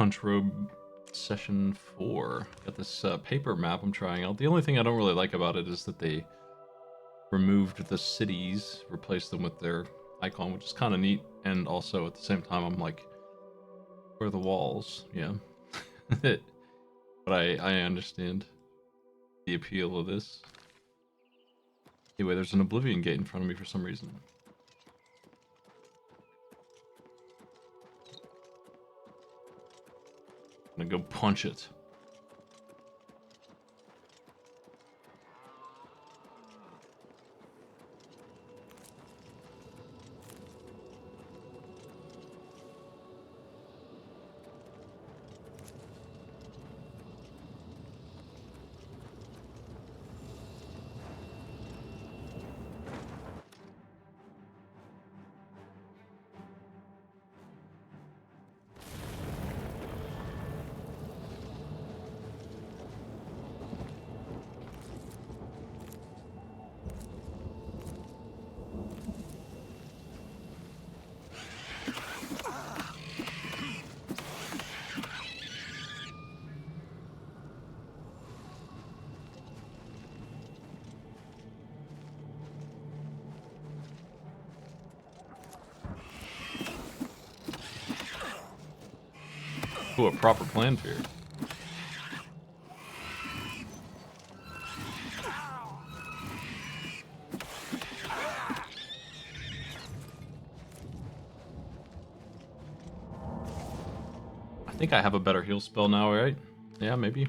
Punchrobe Session 4. Got this paper map I'm trying out. The only thing I don't really like about it is that they removed the cities, replaced them with their icon, which is kind of neat. And also at the same time, I'm like, where are the walls? Yeah. But I understand the appeal of this. Anyway, there's an Oblivion gate in front of me for some reason. I'm gonna go punch it. Ooh, a proper plan fear. I think I have a better heal spell now, right? Yeah, maybe.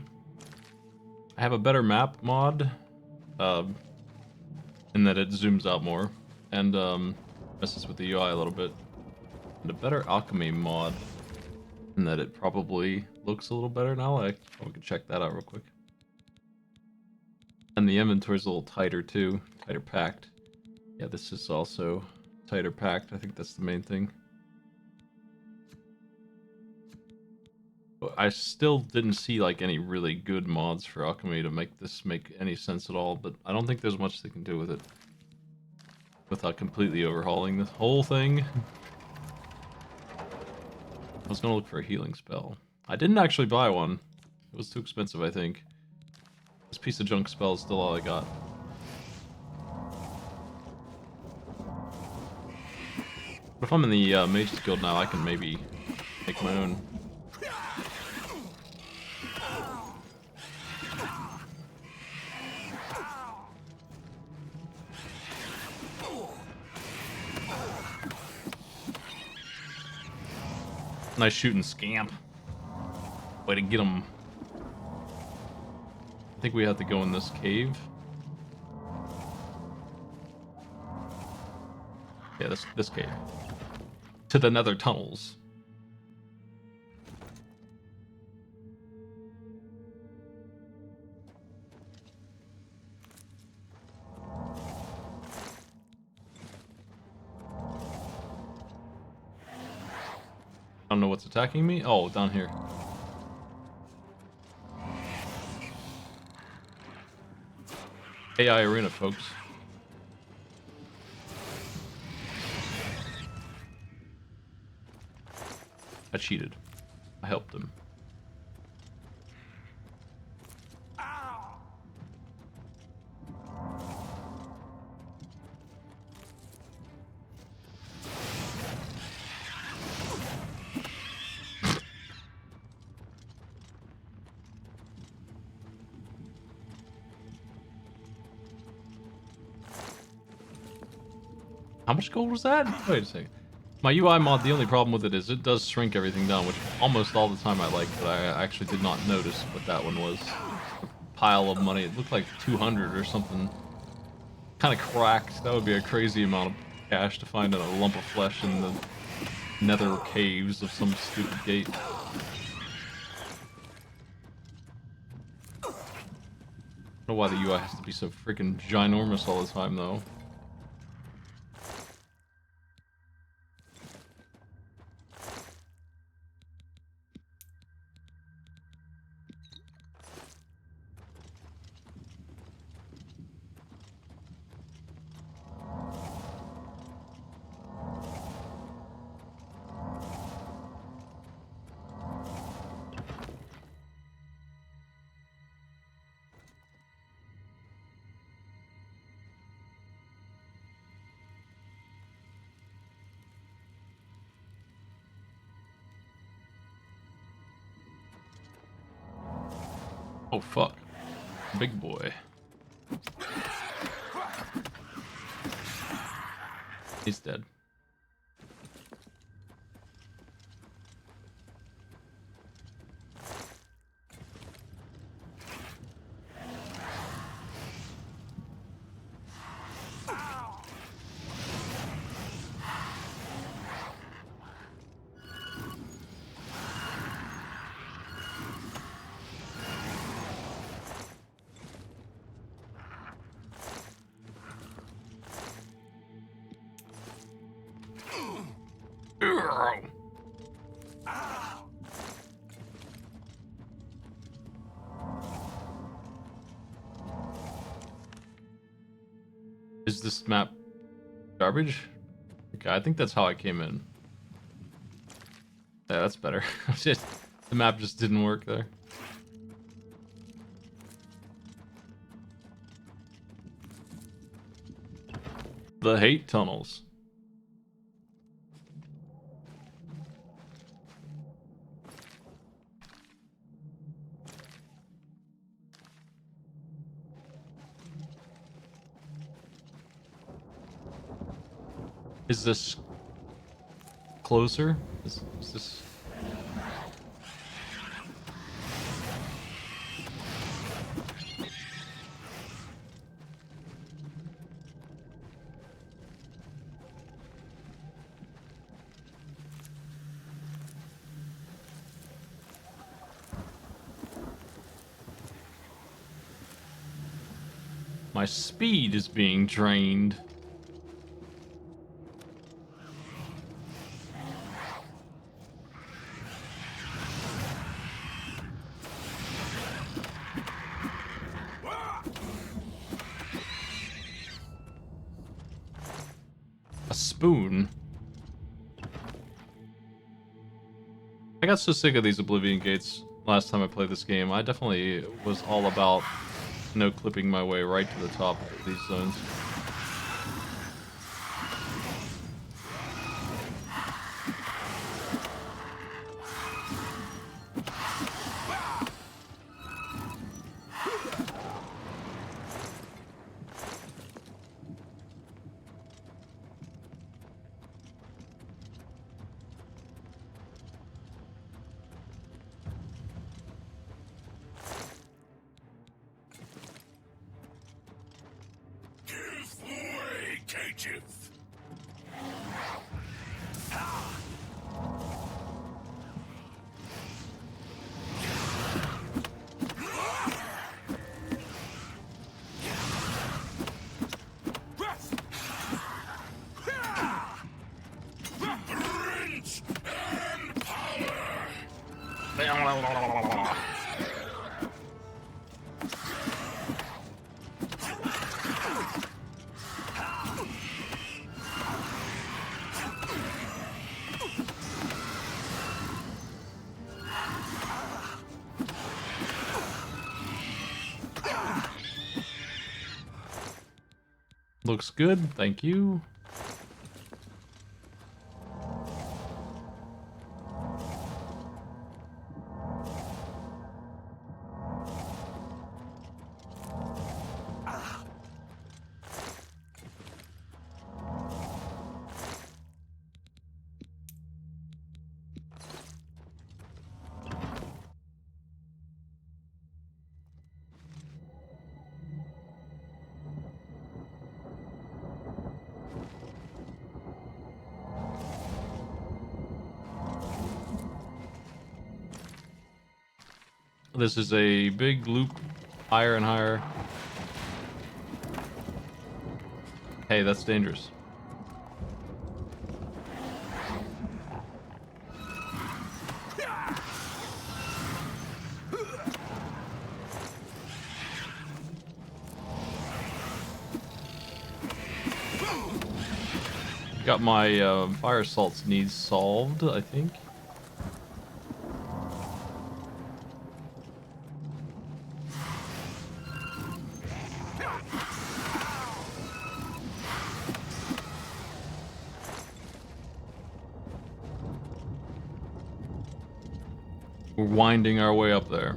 I have a better map mod, in that it zooms out more and messes with the UI a little bit. And a better alchemy mod, in that it probably looks a little better now. We can check that out real quick. And the inventory's a little tighter too, tighter packed. Yeah, this is also tighter packed. I think that's the main thing. I still didn't see like any really good mods for alchemy to make this make any sense at all, but I don't think there's much they can do with it without completely overhauling this whole thing. I was gonna look for a healing spell. I didn't actually buy one. It was too expensive, I think. This piece of junk spell is still all I got. But if I'm in the Mage's Guild now, I can maybe make my own. Nice shooting, scamp. Way to get him. I think we have to go in this cave. Yeah, this cave. To the nether tunnels. I don't know what's attacking me. Oh, down here. AI arena, folks. I cheated. I helped him. How much gold was that? Wait a second. My UI mod, the only problem with it is it does shrink everything down, which almost all the time I like, but I actually did not notice what that one was. A pile of money. It looked like 200 or something. Kind of cracked. That would be a crazy amount of cash to find in a lump of flesh in the nether caves of some stupid gate. I don't know why the UI has to be so freaking ginormous all the time, though. Oh, fuck. Big boy. He's dead. Is this map garbage? Okay, I think that's how I came in. Yeah, that's better. The map just didn't work there. The hate tunnels. Is this closer? Is this... My speed is being drained. A spoon? I got so sick of these Oblivion gates last time I played this game. I definitely was all about no clipping my way right to the top of these zones. Looks good, thank you. This is a big loop, higher and higher. Hey, that's dangerous. Got my fire salts needs solved, I think. We're winding our way up there.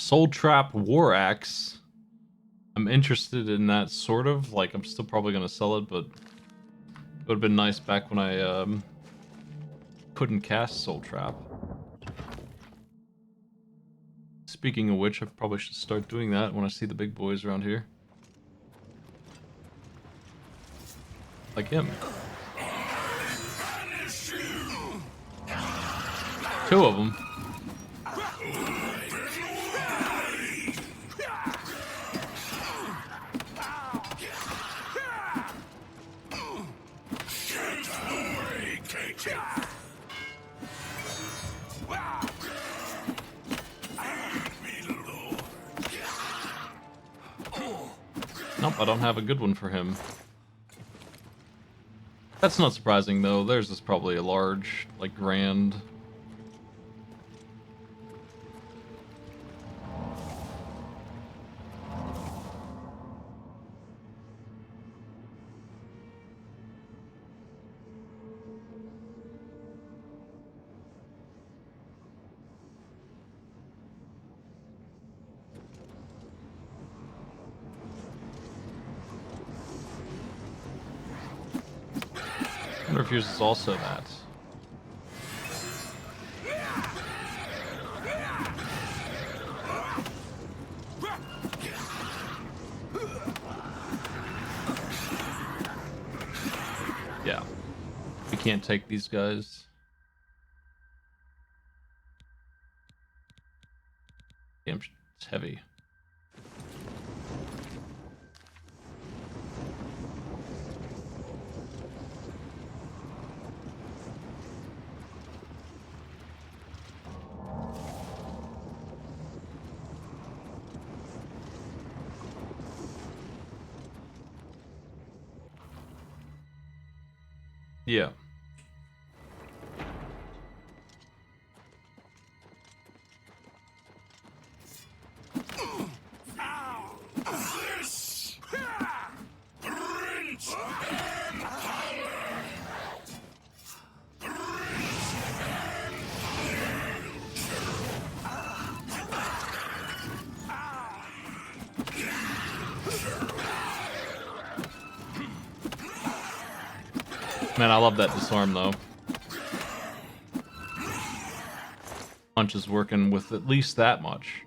Soul Trap War Axe. I'm interested in that, sort of. Like, I'm still probably going to sell it, but it would have been nice back when I couldn't cast Soul Trap. Speaking of which, I probably should start doing that when I see the big boys around here. Like him. 2 of them. Nope, I don't have a good one for him. That's not surprising, though. Theirs is probably a large, like, grand. I wonder if yours is also that. Yeah. We can't take these guys. Damn, it's heavy. Yeah. Man, I love that disarm, though. Punch is working with at least that much.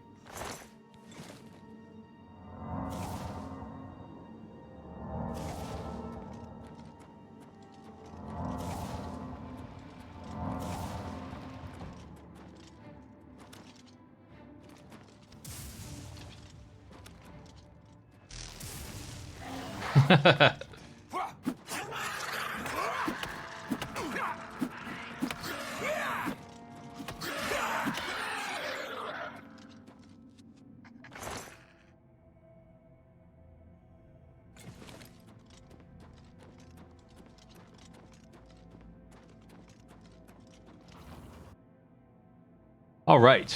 All right.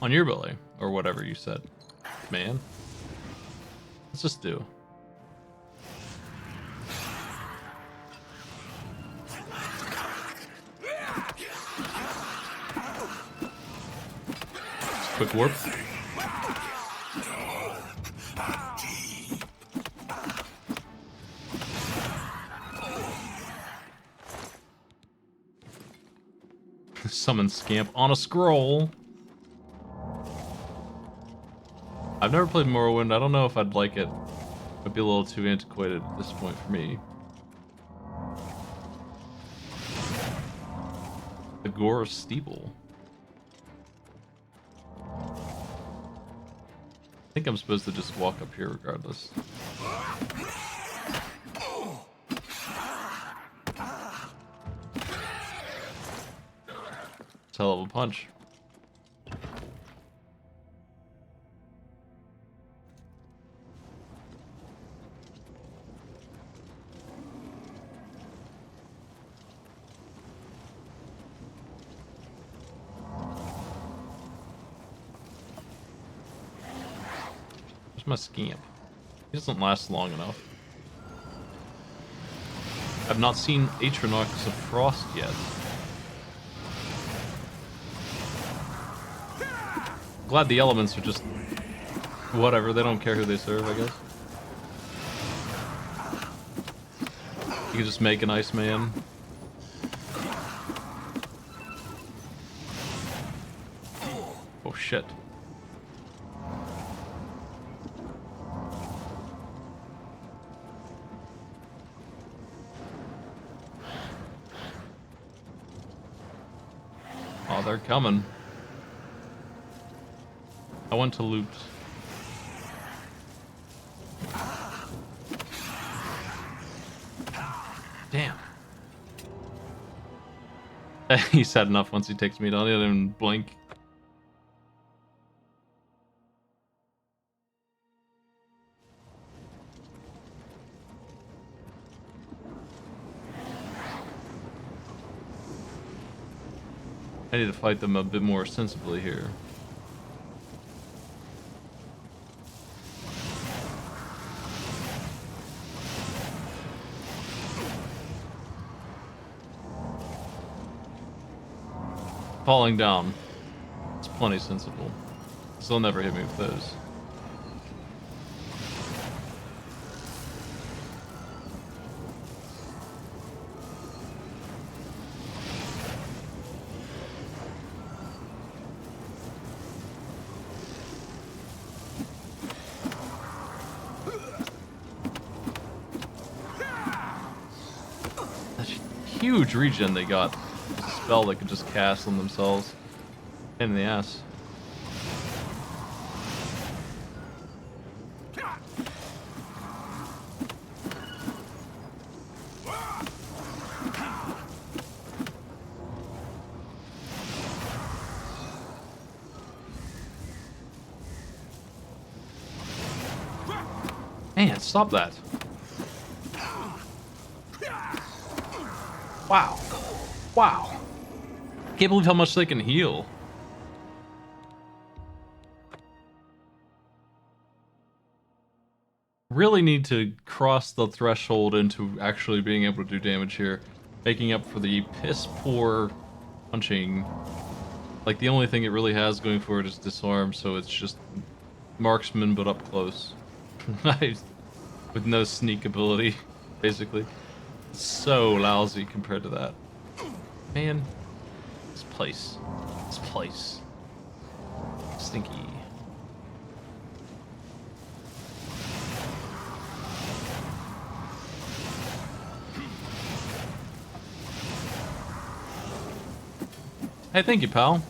On your belly, or whatever you said, man. Let's just do. Just quick warp. Summon Scamp on a scroll. I've never played Morrowind. I don't know if I'd like it. Might be a little too antiquated at this point for me. The Gore Steeple. I think I'm supposed to just walk up here regardless. It's a hell of a punch. Where's my scamp? He doesn't last long enough. I've not seen Aetronox of Frost yet. Glad the elements are just whatever, they don't care who they serve, I guess. You can just make an Iceman. Oh shit. Oh, they're coming. I went to loot. Damn. He's had enough once he takes me down. He didn't even blink. I need to fight them a bit more sensibly here. Falling down. It's plenty sensible. So they'll never hit me with those. That huge regen they got. Spell they could just cast on themselves. Pain in the ass. Man, stop that. Wow. Wow. Can't believe how much they can heal. Really need to cross the threshold into actually being able to do damage here, making up for the piss poor punching. Like the only thing it really has going for it is disarm, so it's just marksman but up close. With no sneak ability, basically. So lousy compared to that. Man. This place. This place. Stinky. Hey, thank you, pal.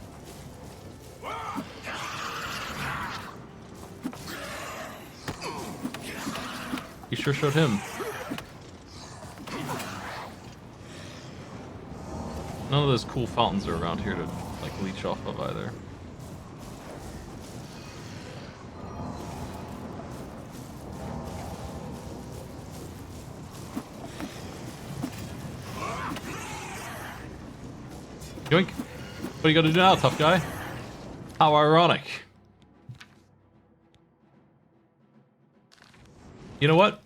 You sure showed him. None of those cool fountains are around here to, like, leech off of either. Yoink. What are you gonna do now, tough guy? How ironic. You know what?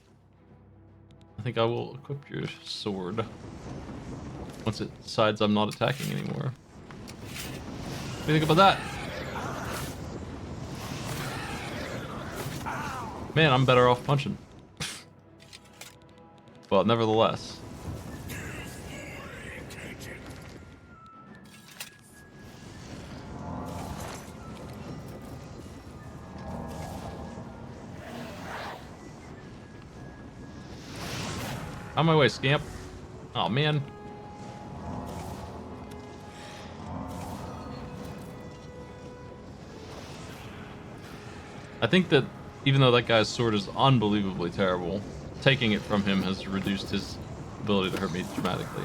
I think I will equip your sword. Once it decides I'm not attacking anymore. What do you think about that? Man, I'm better off punching. Well, nevertheless. On my way, scamp. Oh man. I think that even though that guy's sword is unbelievably terrible, taking it from him has reduced his ability to hurt me dramatically.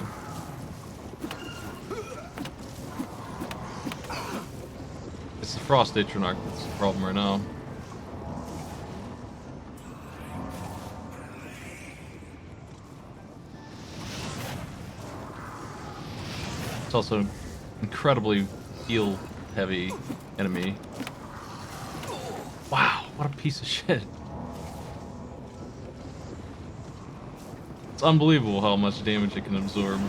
It's the Frost Atronach that's the problem right now. It's also incredibly heal heavy enemy. Wow, what a piece of shit. It's unbelievable how much damage it can absorb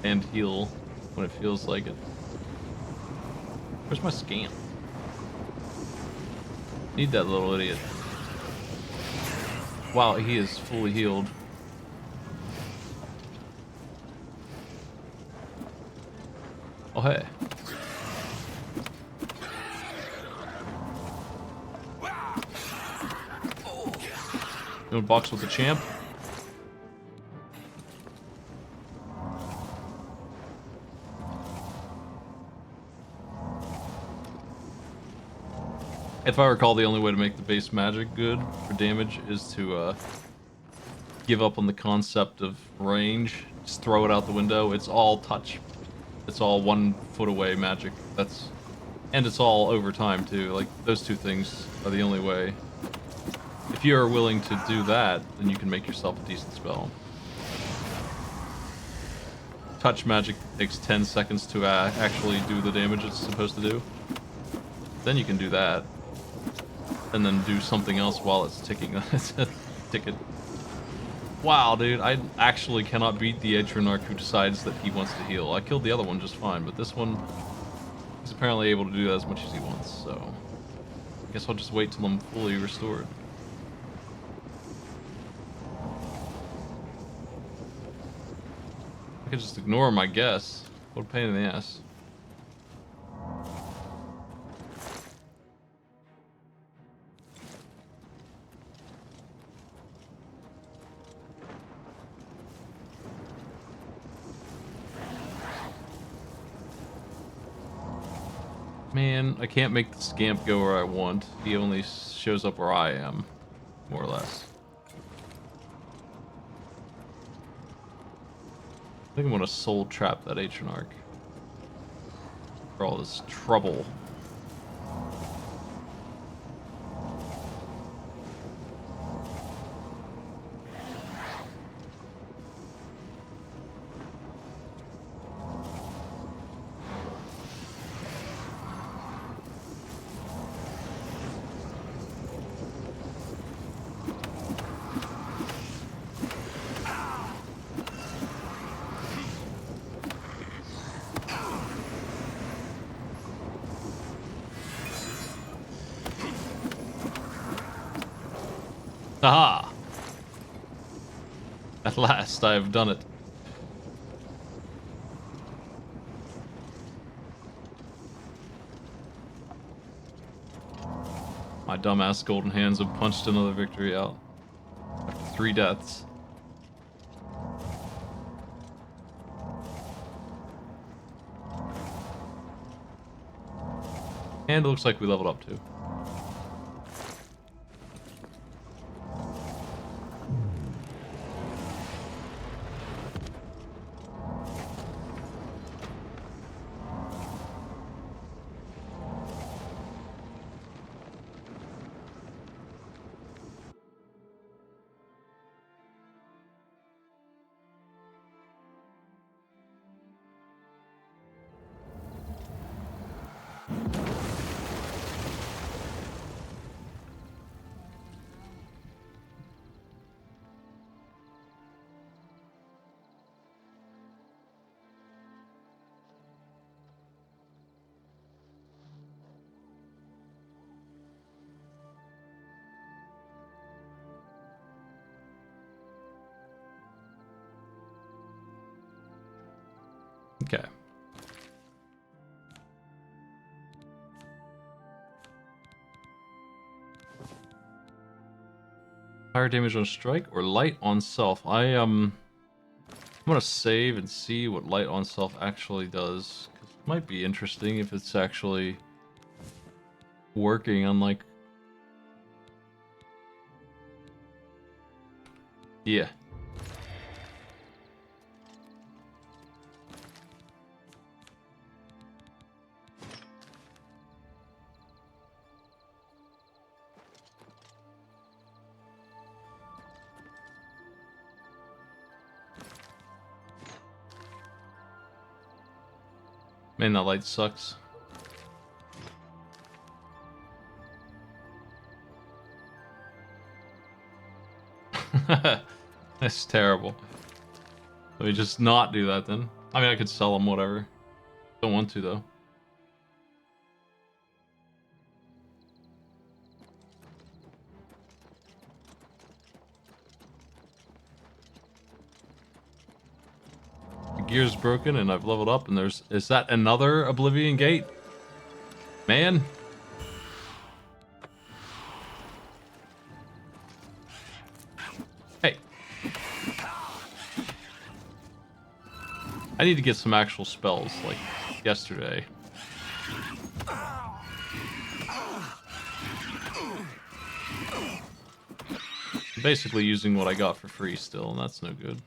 and heal when it feels like it. Where's my scamp? Need that little idiot. Wow, he is fully healed. Oh, hey. You want to box with the champ? If I recall, the only way to make the base magic good for damage is to give up on the concept of range. Just throw it out the window. It's all touch. It's all 1 foot away magic. And it's all over time too. Like, those two things are the only way. If you're willing to do that, then you can make yourself a decent spell. Touch magic takes 10 seconds to actually do the damage it's supposed to do. Then you can do that. And then do something else while it's ticking. Ticket. Wow, dude, I actually cannot beat the Atronarch who decides that he wants to heal. I killed the other one just fine, but this one, he's apparently able to do that as much as he wants, so I guess I'll just wait till I'm fully restored. I could just ignore him, I guess. What a pain in the ass. Man, I can't make the scamp go where I want. He only shows up where I am, more or less. I think I'm gonna soul trap that Atronarch for all this trouble. Aha! At last, I have done it. My dumbass golden hands have punched another victory out. After 3 deaths. And it looks like we leveled up too. Okay. Higher damage on strike or light on self. I'm gonna save and see what light on self actually does. 'Cause it might be interesting if it's actually working, unlike... Yeah. Man, that light sucks. That's terrible. Let me just not do that then. I mean, I could sell them, whatever. Don't want to, though. The gear's broken and I've leveled up and there's... Is that another Oblivion gate? Man. Hey. I need to get some actual spells, like yesterday. I'm basically using what I got for free still, and that's no good.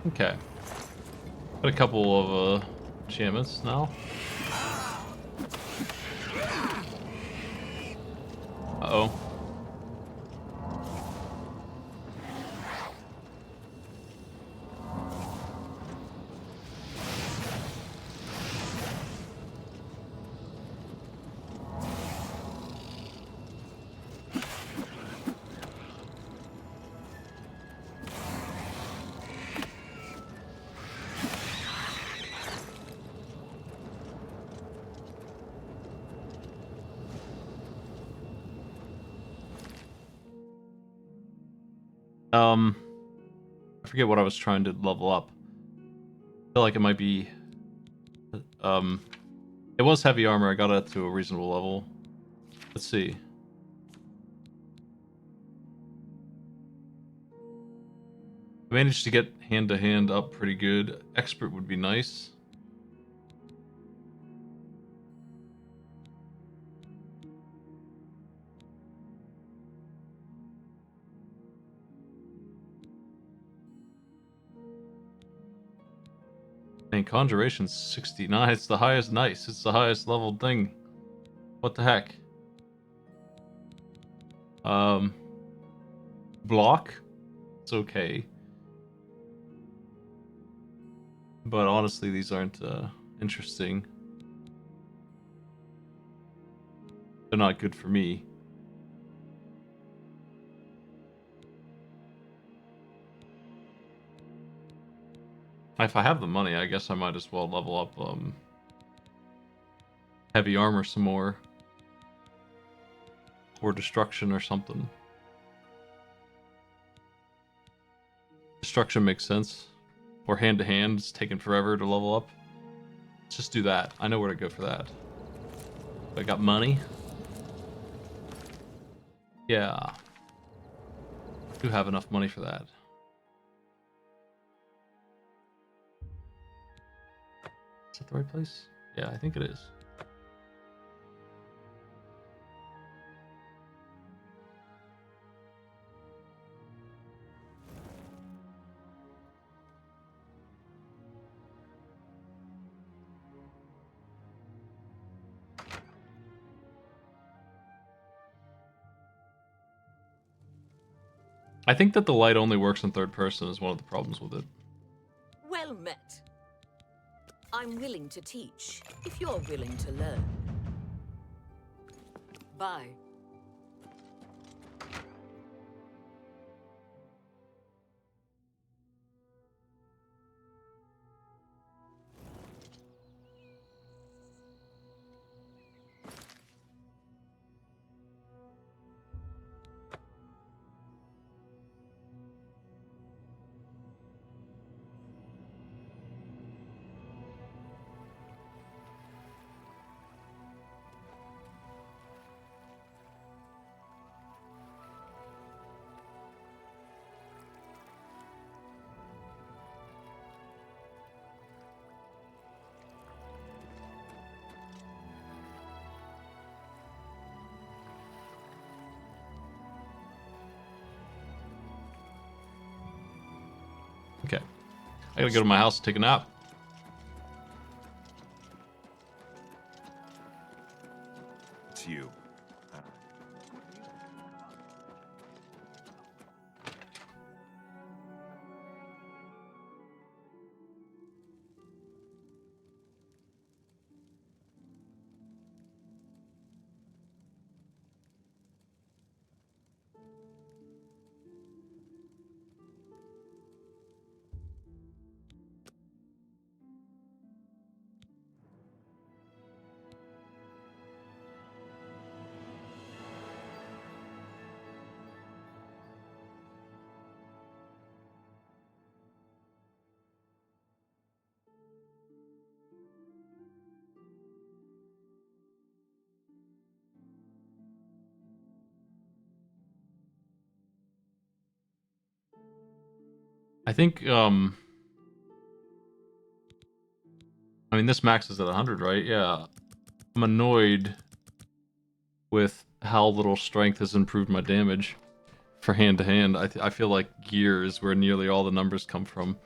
Okay. Got a couple of enchantments now. Uh-oh. I forget what I was trying to level up. I feel like it might be... It was heavy armor. I got it to a reasonable level. Let's see. I managed to get hand-to-hand up pretty good. Expert would be nice. And Conjuration's 69. It's the highest. Nice. It's the highest leveled thing. What the heck? Block? It's okay. But honestly, these aren't interesting. They're not good for me. If I have the money, I guess I might as well level up heavy armor some more. Or destruction or something. Destruction makes sense. Or hand to hand, it's taking forever to level up. Let's just do that. I know where to go for that. I got money. Yeah. I do have enough money for that. Is that the right place? Yeah, I think it is. I think that the light only works in third person is one of the problems with it. Well met. I'm willing to teach, if you're willing to learn. Bye. I gotta go to my house and take a nap. It's you. I think, I mean, this maxes at 100, right? Yeah. I'm annoyed with how little strength has improved my damage for hand to hand. I feel like gear is where nearly all the numbers come from.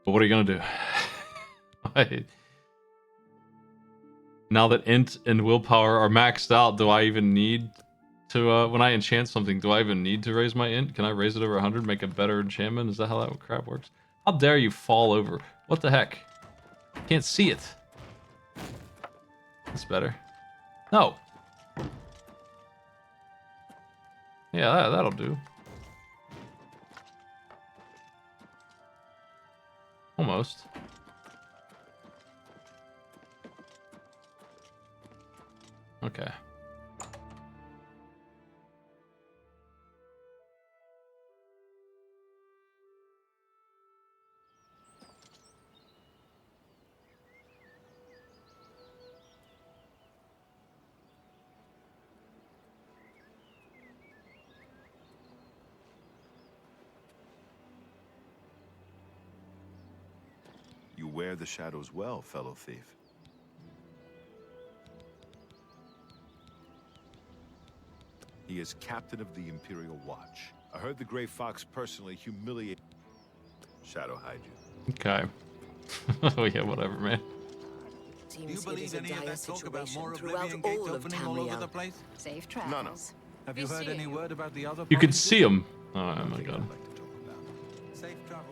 But what are you gonna do? Now that int and willpower are maxed out, do I even need to, when I enchant something, do I even need to raise my int? Can I raise it over 100, make a better enchantment? Is that how that crap works? How dare you fall over? What the heck? Can't see it. That's better. No. Yeah, that'll do. Almost. Okay. You wear the shadows well, fellow thief. He is captain of the Imperial Watch. I heard the Grey Fox personally humiliate. Shadow hide you. Okay. Oh yeah, whatever, man. Do you Seems it believe is a any of dire that talk about situation more throughout Oblivion Gate all of opening all over the Tamriel. place? Safe No, no. travels. Have you heard any word about the other You could provinces? see him. Oh my Nothing god. I'd like to talk about. Safe travels.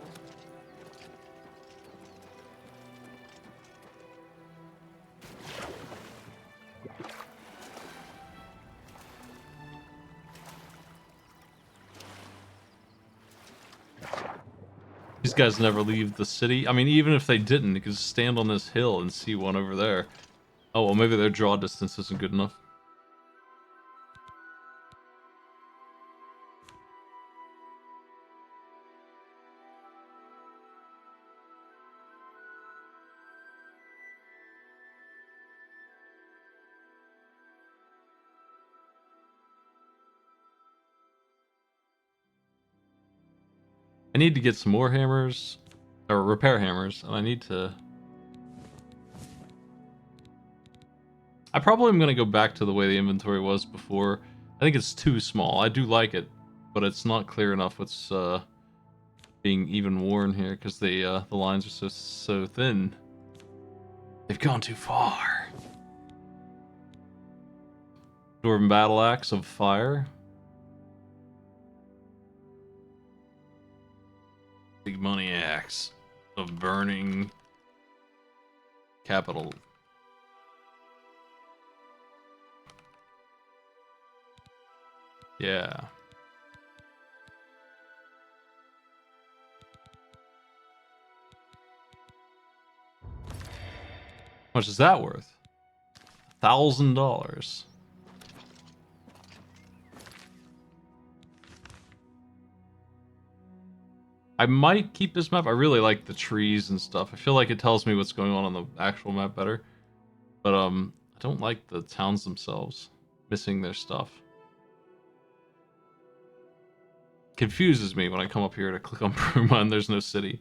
These guys never leave the city. I mean, even if they didn't, you could just stand on this hill and see one over there. Oh, well, maybe their draw distance isn't good enough. I need to get some more hammers, or repair hammers, and I need to... I probably am going to go back to the way the inventory was before. I think it's too small. I do like it, but it's not clear enough what's being even worn here, because the lines are so thin. They've gone too far. Dwarven Battle Axe of Fire. Big Money Axe of Burning Capital. Yeah. How much is that worth? $1,000. I might keep this map. I really like the trees and stuff. I feel like it tells me what's going on the actual map better. But I don't like the towns themselves missing their stuff. Confuses me when I come up here to click on Bruma and there's no city.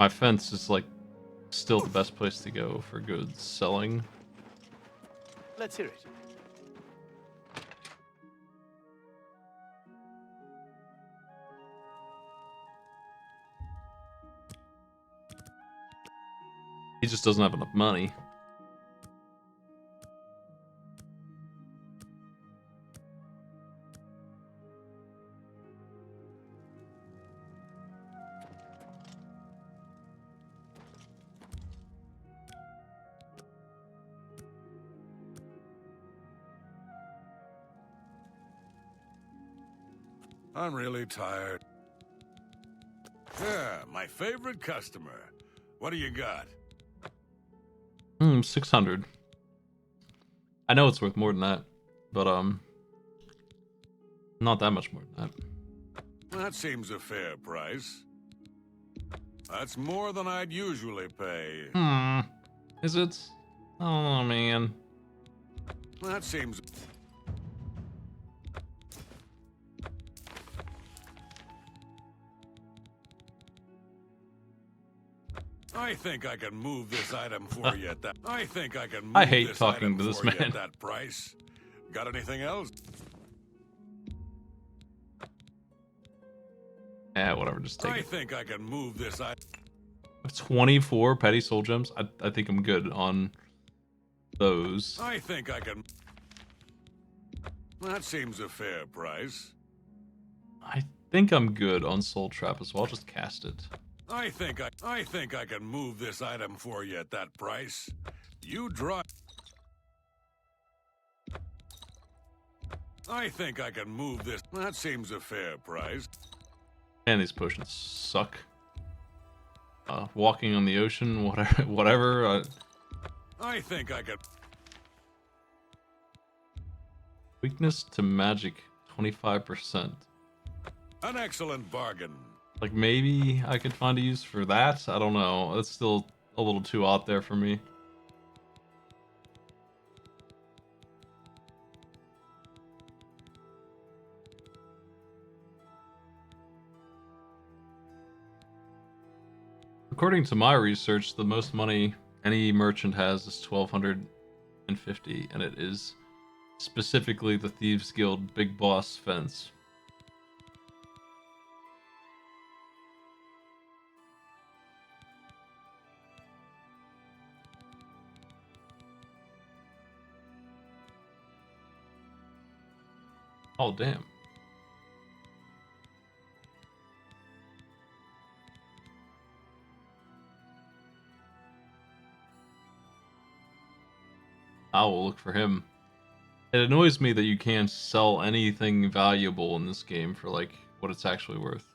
My fence is like still the best place to go for goods selling. Let's hear it. He just doesn't have enough money. I'm really tired. Yeah, my favorite customer. What do you got? 600. I know it's worth more than that, but not that much more than that. That seems a fair price. That's more than I'd usually pay. Is it? Oh man. That seems... I think I can move this item for you at that. I think I can move I hate this talking item to this for you man. at that price. Got anything else? Yeah, whatever, just take I it. think I can move this item. 24 petty soul gems. I think I'm good on those. I think I can... That seems a fair price. I think I'm good on soul trap as well. I'll just cast it. I think I can move this item for you at that price. You draw. I think I can move this. That seems a fair price. And these potions suck. Walking on the ocean, whatever. I think I can. Weakness to magic, 25%. An excellent bargain. Like maybe I could find a use for that. I don't know. That's still a little too out there for me. According to my research, the most money any merchant has is 1,250, and it is specifically the Thieves Guild Big Boss fence. Oh, damn. I will look for him. It annoys me that you can't sell anything valuable in this game for, like, what it's actually worth.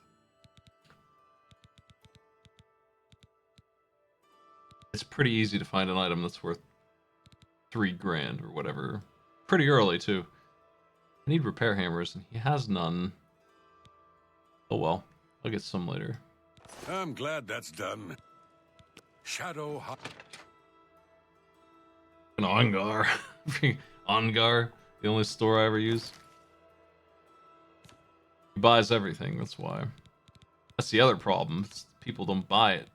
It's pretty easy to find an item that's worth 3 grand or whatever. Pretty early, too. I need repair hammers, and he has none. Oh well, I'll get some later. I'm glad that's done. Shadow Hot. An Ongar. Ongar, the only store I ever use. He buys everything, that's why. That's the other problem, people don't buy it.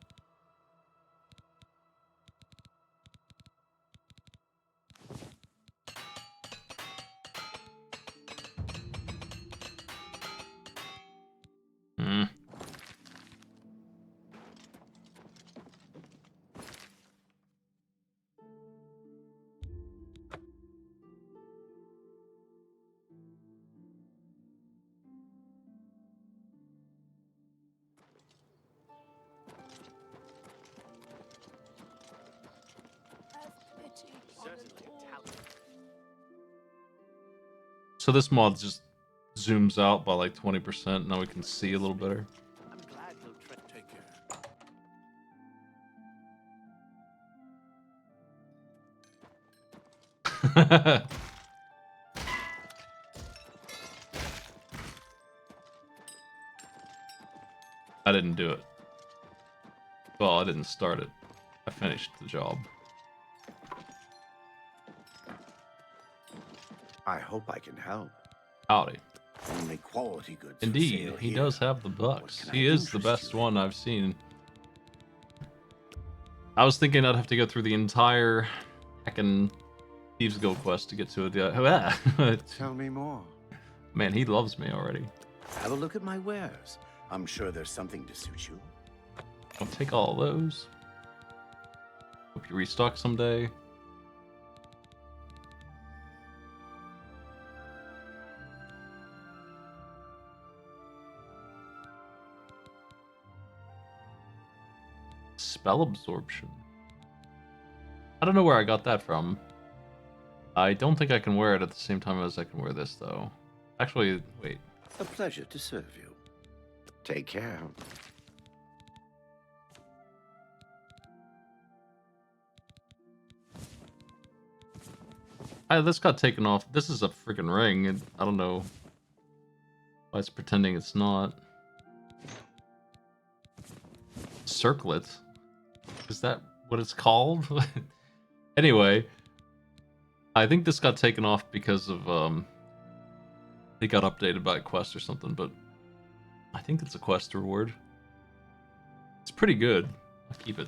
So this mod just zooms out by like 20%. Now we can see a little better. I'm glad you'll take care. I didn't do it. Well, I didn't start it. I finished the job. I hope I can help. Howdy. Only quality goods. for Indeed, sale he here. does have the What bucks. can I He is the interest best you one I've seen. I was thinking I'd have to go through the entire heckin' Thieves Guild quest to get to it. Tell me more. Man, he loves me already. Have a look at my wares. I'm sure there's something to suit you. I'll take all those. Hope you restock someday. Spell absorption. I don't know where I got that from. I don't think I can wear it at the same time as I can wear this, though. Actually, wait. A pleasure to serve you. Take care. This got taken off. This is a freaking ring, and I don't know why it's pretending it's not. Circlet? Is that what it's called? Anyway, I think this got taken off because of, it got updated by a quest or something, but I think it's a quest reward. It's pretty good. I'll keep it.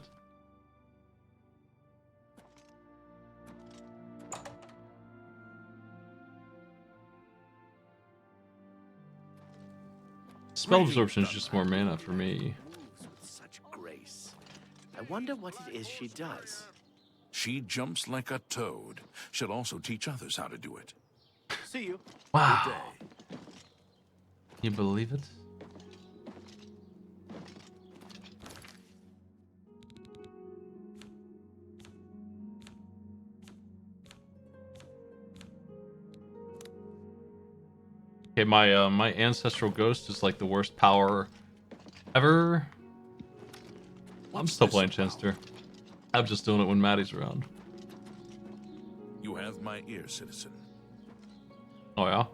Spell absorption is just more mana for me. Moves with such grace. I wonder what it is she does. She jumps like a toad. She'll also teach others how to do it. See you. Wow. Good day. Can you believe it? Okay, my ancestral ghost is like the worst power ever. I'm What's still this playing about? Chinster. I'm just doing it when Maddie's around. You have my ear, citizen. Oh yeah?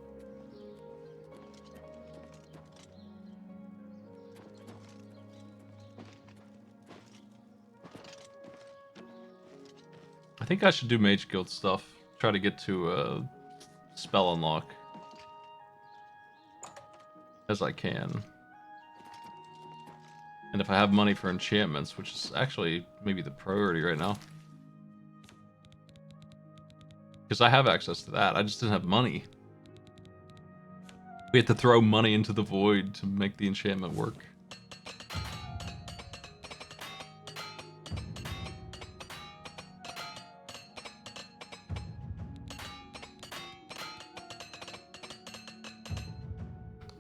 I think I should do Mage Guild stuff. Try to get to spell unlock. As I can. And if I have money for enchantments, which is actually maybe the priority right now. Because I have access to that, I just didn't have money. We had to throw money into the void to make the enchantment work.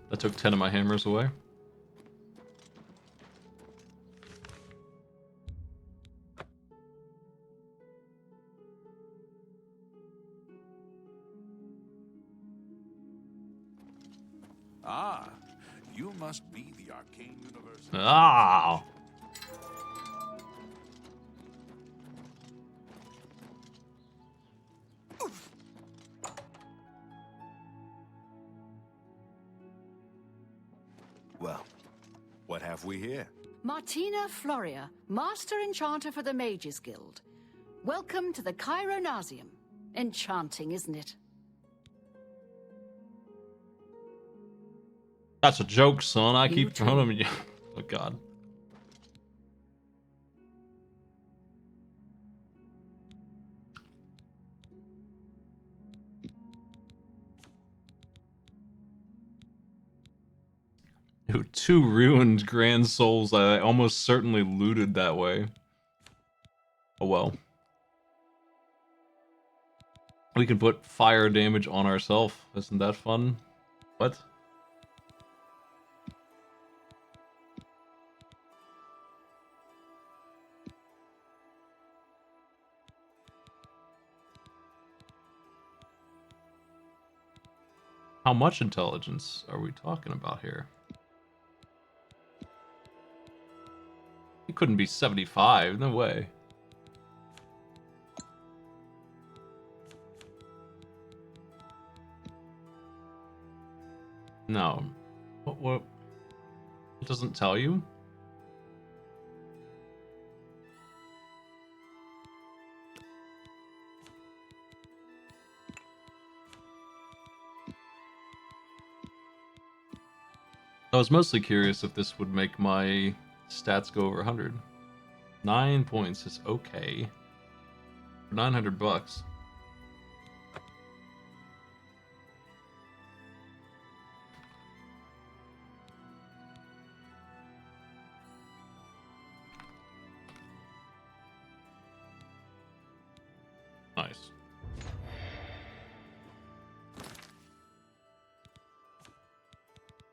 That took 10 of my hammers away. Ah, you must be the Arcane University. Ah! Well, what have we here? Martina Floria, Master Enchanter for the Mages Guild. Welcome to the Chironasium. Enchanting, isn't it? That's a joke, son. I You keep too. throwing them. Oh god. Ooh, 2 ruined grand souls I almost certainly looted that way. Oh well. We can put fire damage on ourselves. Isn't that fun? What? How much intelligence are we talking about here? It couldn't be 75, no way. No. What? It doesn't tell you? I was mostly curious if this would make my stats go over 100. 9 points is okay. For 900 bucks. Nice.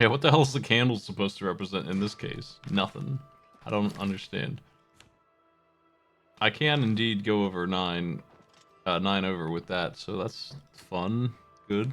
Yeah, what the hell is the candle supposed to represent in this case? Nothing. I don't understand. I can indeed go over 9 over with that, so that's fun. Good.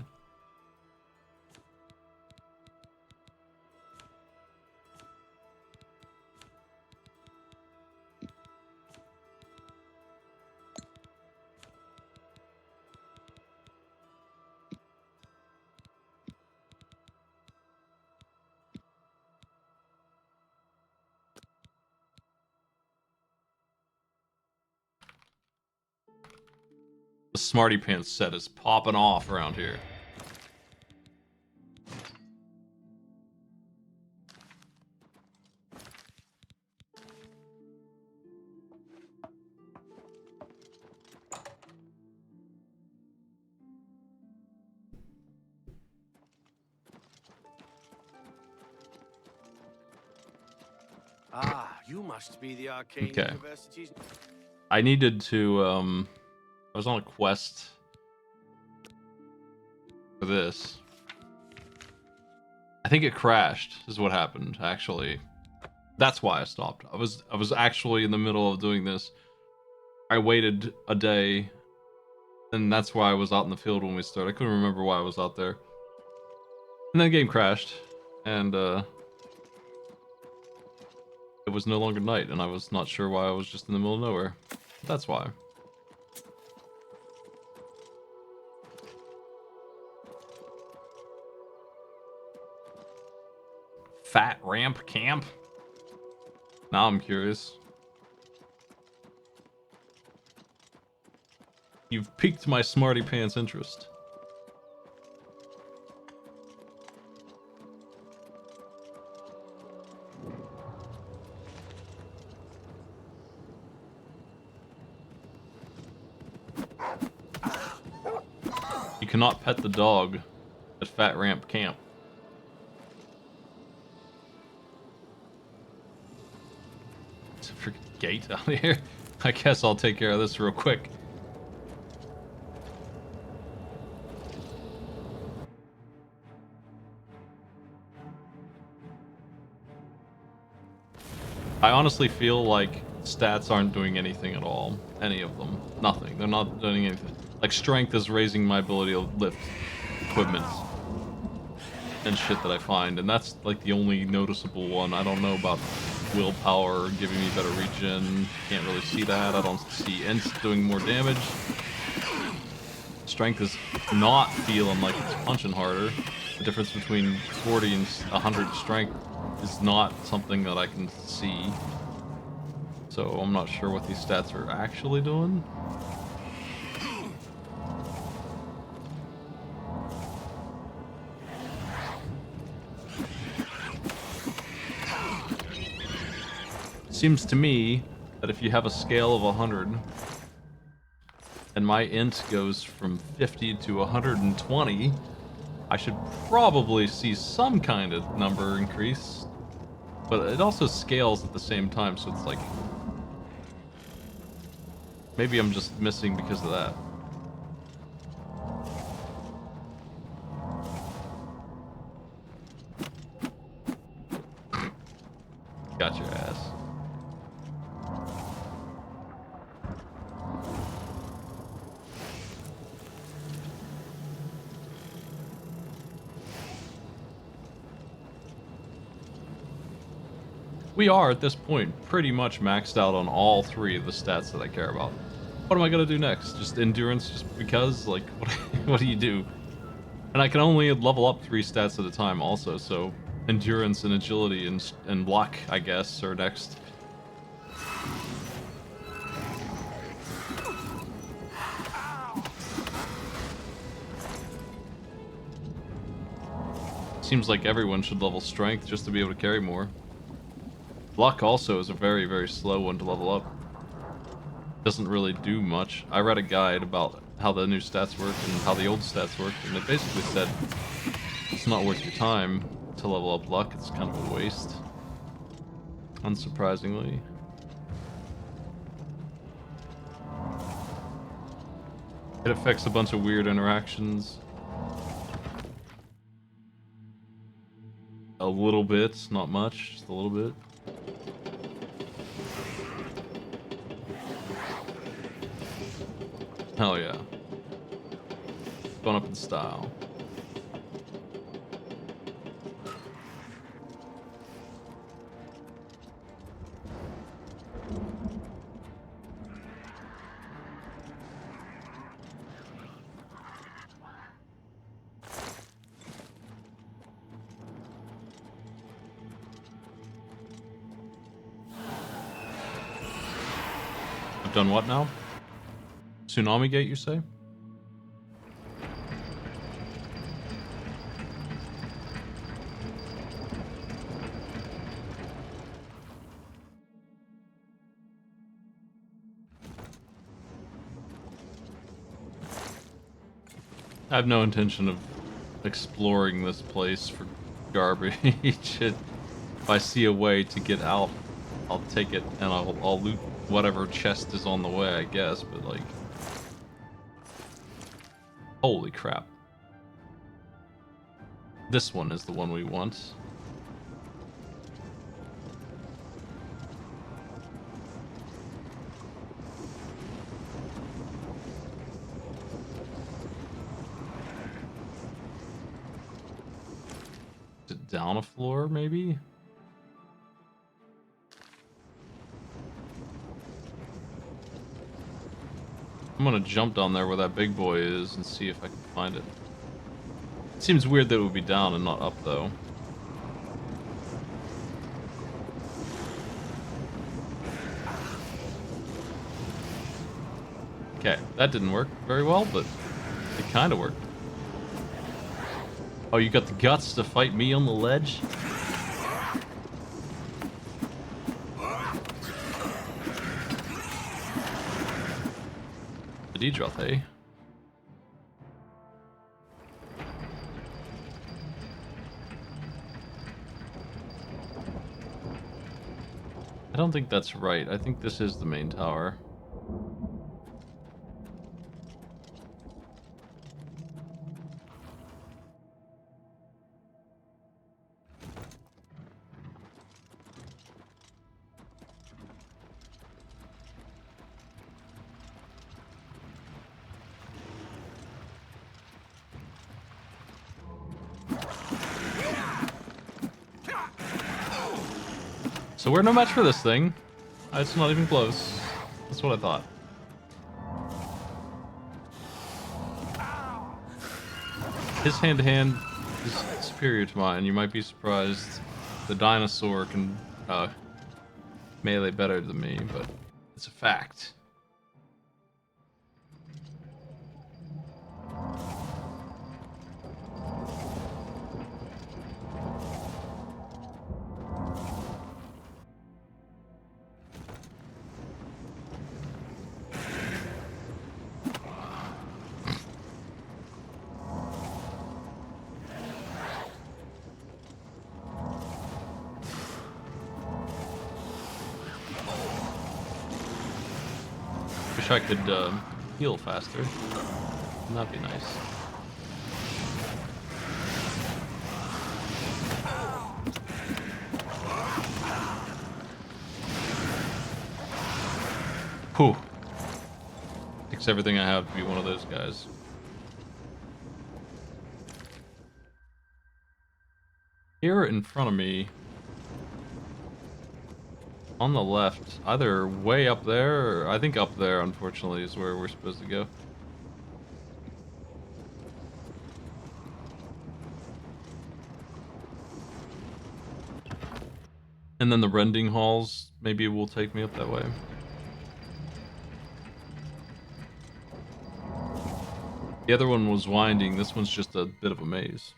The Smarty Pants set is popping off around here. Ah, you must be the Arcane Okay. University's... I needed to, I was on a quest for this. I think it crashed, is what happened, actually. That's why I stopped. I was actually in the middle of doing this. I waited a day, and that's why I was out in the field when we started. I couldn't remember why I was out there. And then the game crashed, and, it was no longer night, and I was not sure why I was just in the middle of nowhere. That's why. Fat ramp camp? Now I'm curious. You've piqued my smarty pants interest. You cannot pet the dog at Fat Ramp Camp. It's a freaking gate out here. I guess I'll take care of this real quick. I honestly feel like stats aren't doing anything at all. Any of them. Nothing. They're not doing anything. Like, strength is raising my ability to lift equipment and shit that I find, and that's like the only noticeable one. I don't know about willpower giving me better regen. Can't really see that. I don't see Ents doing more damage. Strength is not feeling like it's punching harder. The difference between 40 and 100 strength is not something that I can see. So I'm not sure what these stats are actually doing. Seems to me that if you have a scale of 100 and my int goes from 50 to 120, I should probably see some kind of number increase. But it also scales at the same time, so it's like... maybe I'm just missing because of that. Got your ass. We are, at this point, pretty much maxed out on all three of the stats that I care about. What am I gonna do next? Just endurance, just because? Like, what do you do? And I can only level up 3 stats at a time also, so endurance and agility and luck, I guess, are next. Seems like everyone should level strength just to be able to carry more. Luck also is a very, very slow one to level up. Doesn't really do much. I read a guide about how the new stats work and how the old stats work, and it basically said it's not worth your time to level up luck. It's kind of a waste. Unsurprisingly. It affects a bunch of weird interactions. A little bit, not much, just a little bit. Hell yeah. Going up in style. I've done what now? Tsunami Gate, you say? I have no intention of exploring this place for garbage. If I see a way to get out, I'll take it and I'll loot whatever chest is on the way, I guess, but like... Holy crap. This one is the one we want. Is it down a floor, maybe? I'm gonna jump down there where that big boy is and see if I can find it. It seems weird that it would be down and not up, though. Okay, that didn't work very well, but it kind of worked. Oh, you got the guts to fight me on the ledge? The D-drop, eh? I don't think that's right. I think this is the main tower. So we're no match for this thing. It's not even close. That's what I thought. His hand-to-hand is superior to mine. You might be surprised. The dinosaur can melee better than me, but it's a fact. Wish I could heal faster. That'd be nice. Whew. Takes everything I have to be one of those guys. Here in front of me, on the left, either way up there, or I think up there, unfortunately, is where we're supposed to go. And then the rending halls, maybe will take me up that way. The other one was winding, this one's just a bit of a maze.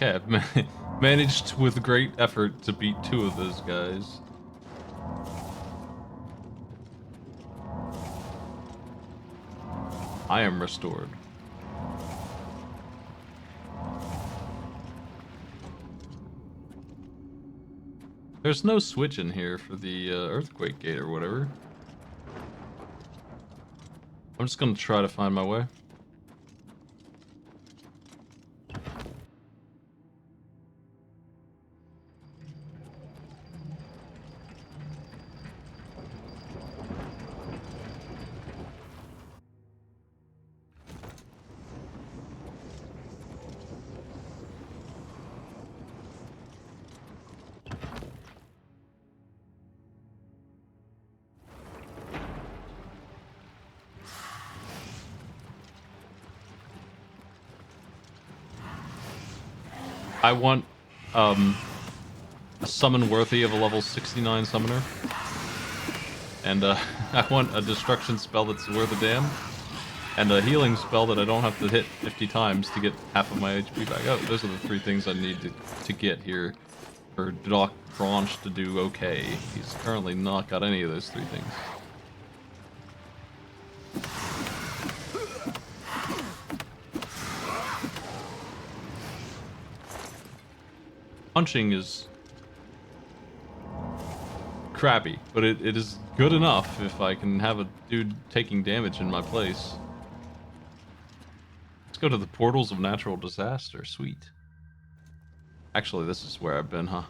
Okay, I've managed with great effort to beat 2 of those guys. I am restored. There's no switch in here for the earthquake gate or whatever. I'm just gonna try to find my way. I want a summon worthy of a level 69 summoner. And I want a destruction spell that's worth a damn. And a healing spell that I don't have to hit 50 times to get half of my HP back up. Those are the 3 things I need to get here for Doc Branch to do okay. He's currently not got any of those 3 things. Punching is crappy, but it is good enough if I can have a dude taking damage in my place. Let's go to the portals of natural disaster. Sweet. Actually, this is where I've been, huh?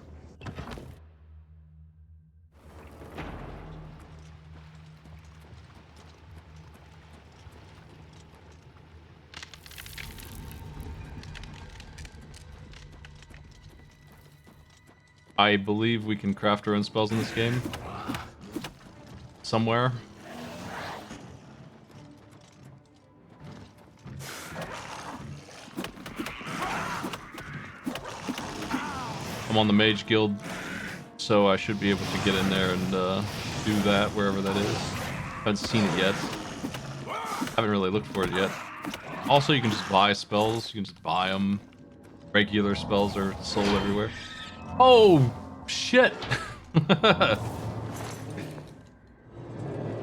I believe we can craft our own spells in this game. Somewhere. I'm on the Mage Guild, so I should be able to get in there and do that wherever that is. Haven't seen it yet. Haven't really looked for it yet. Also, you can just buy spells. You can just buy them. Regular spells are sold everywhere. Oh, shit.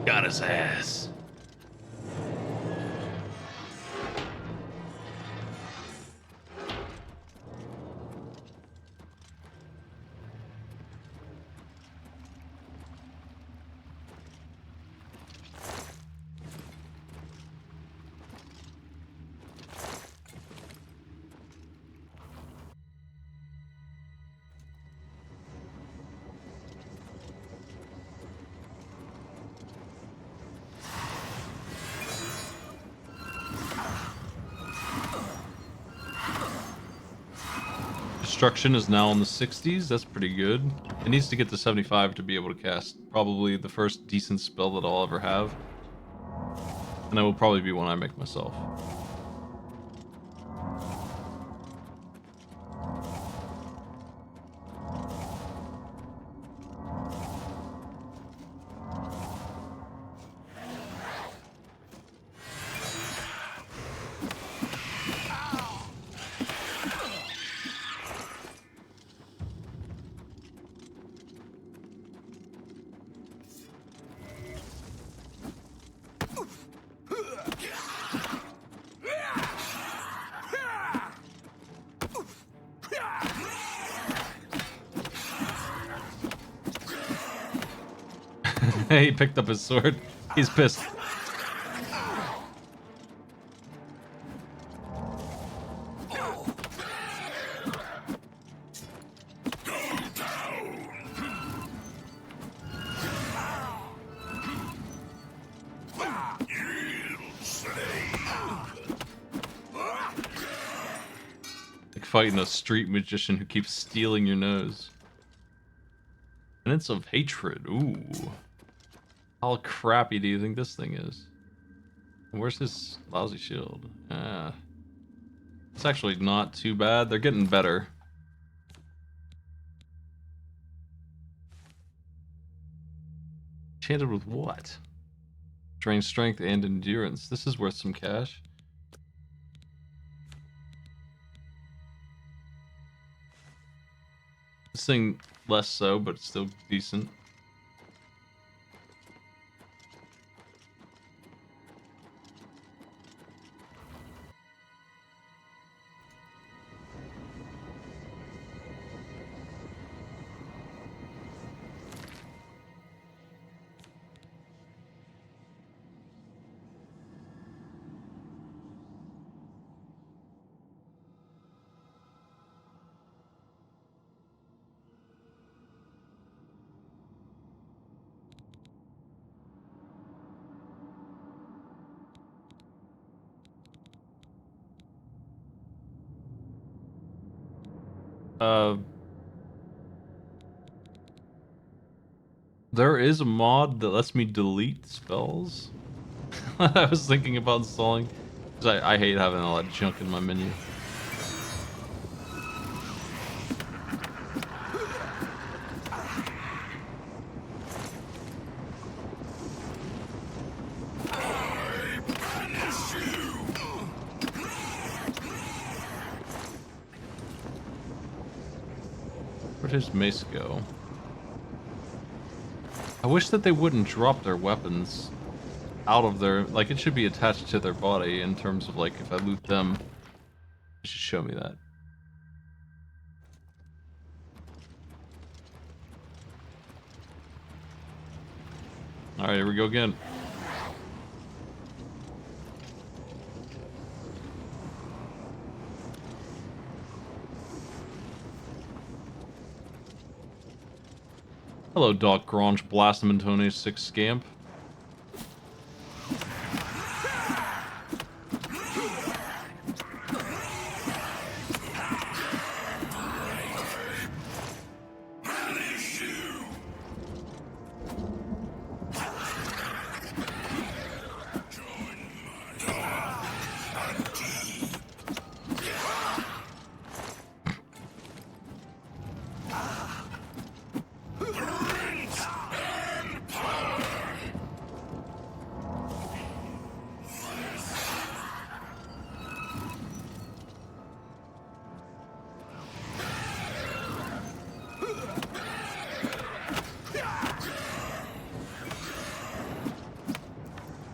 Got his ass. Destruction is now in the 60s. That's pretty good. It needs to get to 75 to be able to cast probably the first decent spell that I'll ever have. And that will probably be one I make myself. He picked up his sword. He's pissed. Like fighting a street magician who keeps stealing your nose. Minutes of hatred. Ooh. How crappy do you think this thing is? Where's his lousy shield? It's actually not too bad. They're getting better. Enchanted with what? Drain strength and endurance. This is worth some cash. This thing less so, but it's still decent. There is a mod that lets me delete spells. I was thinking about installing, because I hate having all that junk in my menu. Where'd his mace go? I wish that they wouldn't drop their weapons out of their... Like, it should be attached to their body in terms of, like, if I loot them, it should show me that. Alright, here we go again. Hello, Doc Grange, Blasphemantone 6 Scamp.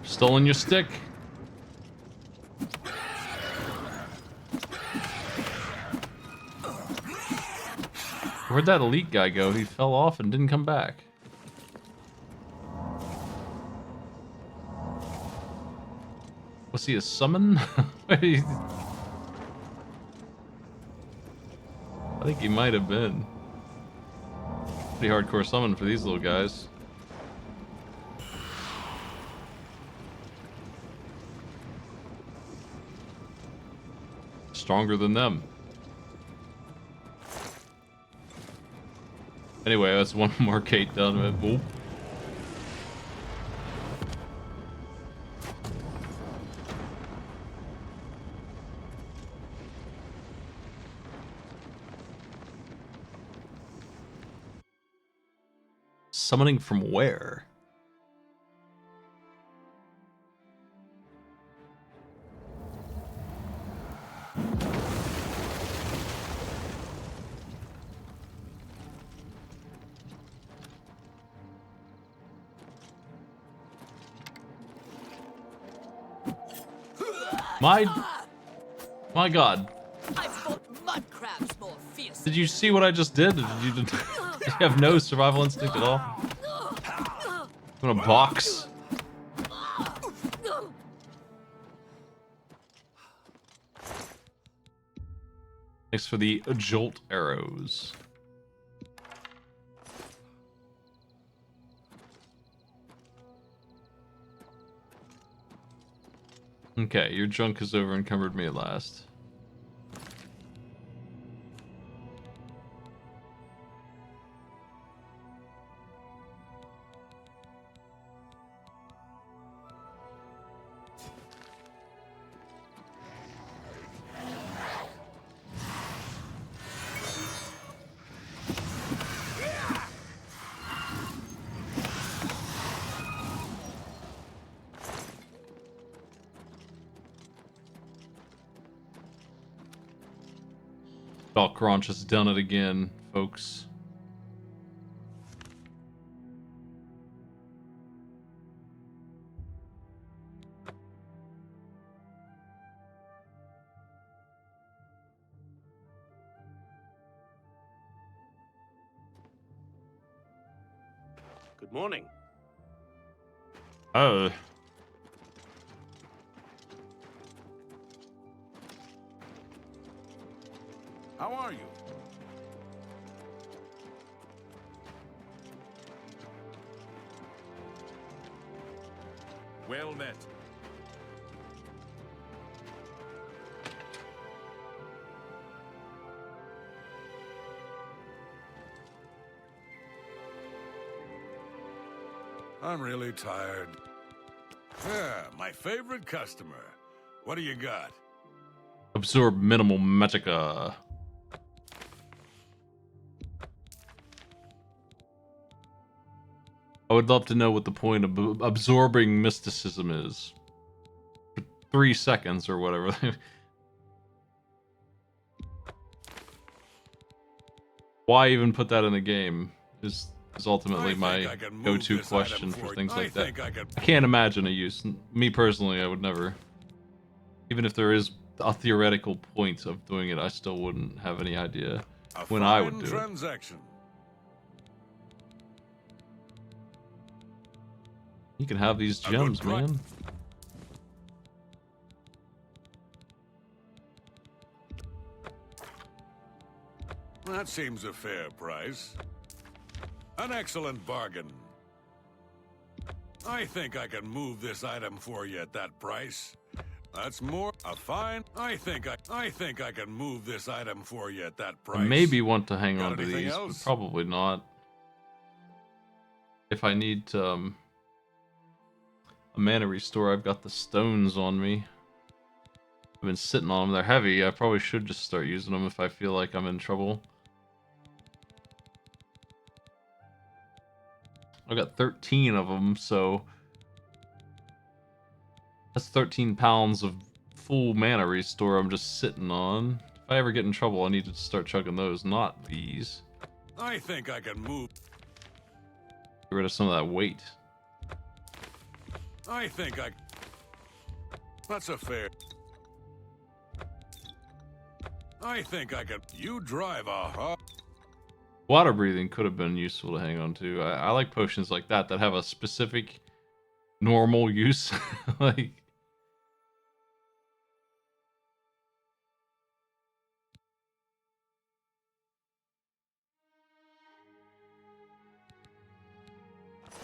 Stolen your stick. Where'd that elite guy go? He fell off and didn't come back. Was he a summon? I think he might have been. Pretty hardcore summon for these little guys. Stronger than them. Anyway, that's one more Kate done with. Ooh. Summoning from where? My God. I fought mud crabs more fierce. Did you see what I just did? Did you have no survival instinct at all? I'm gonna box. Thanks for the jolt arrows. Okay, your junk has over encumbered me at last. Doc Crunch has done it again, folks. Good morning. Oh. How are you? Well met. I'm really tired. Yeah, my favorite customer. What do you got? Absorb minimal magicka. I would love to know what the point of absorbing mysticism is. For 3 seconds or whatever. Why even put that in a game is ultimately my go-to question for things like that. I can't imagine a use. Me personally, I would never. Even if there is a theoretical point of doing it, I still wouldn't have any idea when I would do it. Transaction. You can have these gems, man. That seems a fair price. An excellent bargain. I think I can move this item for you at that price. That's more a fine. I think I can move this item for you at that price. I maybe want to hang Got on to anything these, else? but probably not. If I need a mana restore, I've got the stones on me. I've been sitting on them. They're heavy. I probably should just start using them if I feel like I'm in trouble. I've got 13 of them, so that's 13 pounds of full mana restore I'm just sitting on. If I ever get in trouble, I need to start chugging those, not these. I think I can move. Get rid of some of that weight. I think I. That's a fair. I think I can. You drive a hard. Water breathing could have been useful to hang on to. I like potions like that have a specific normal use. Like,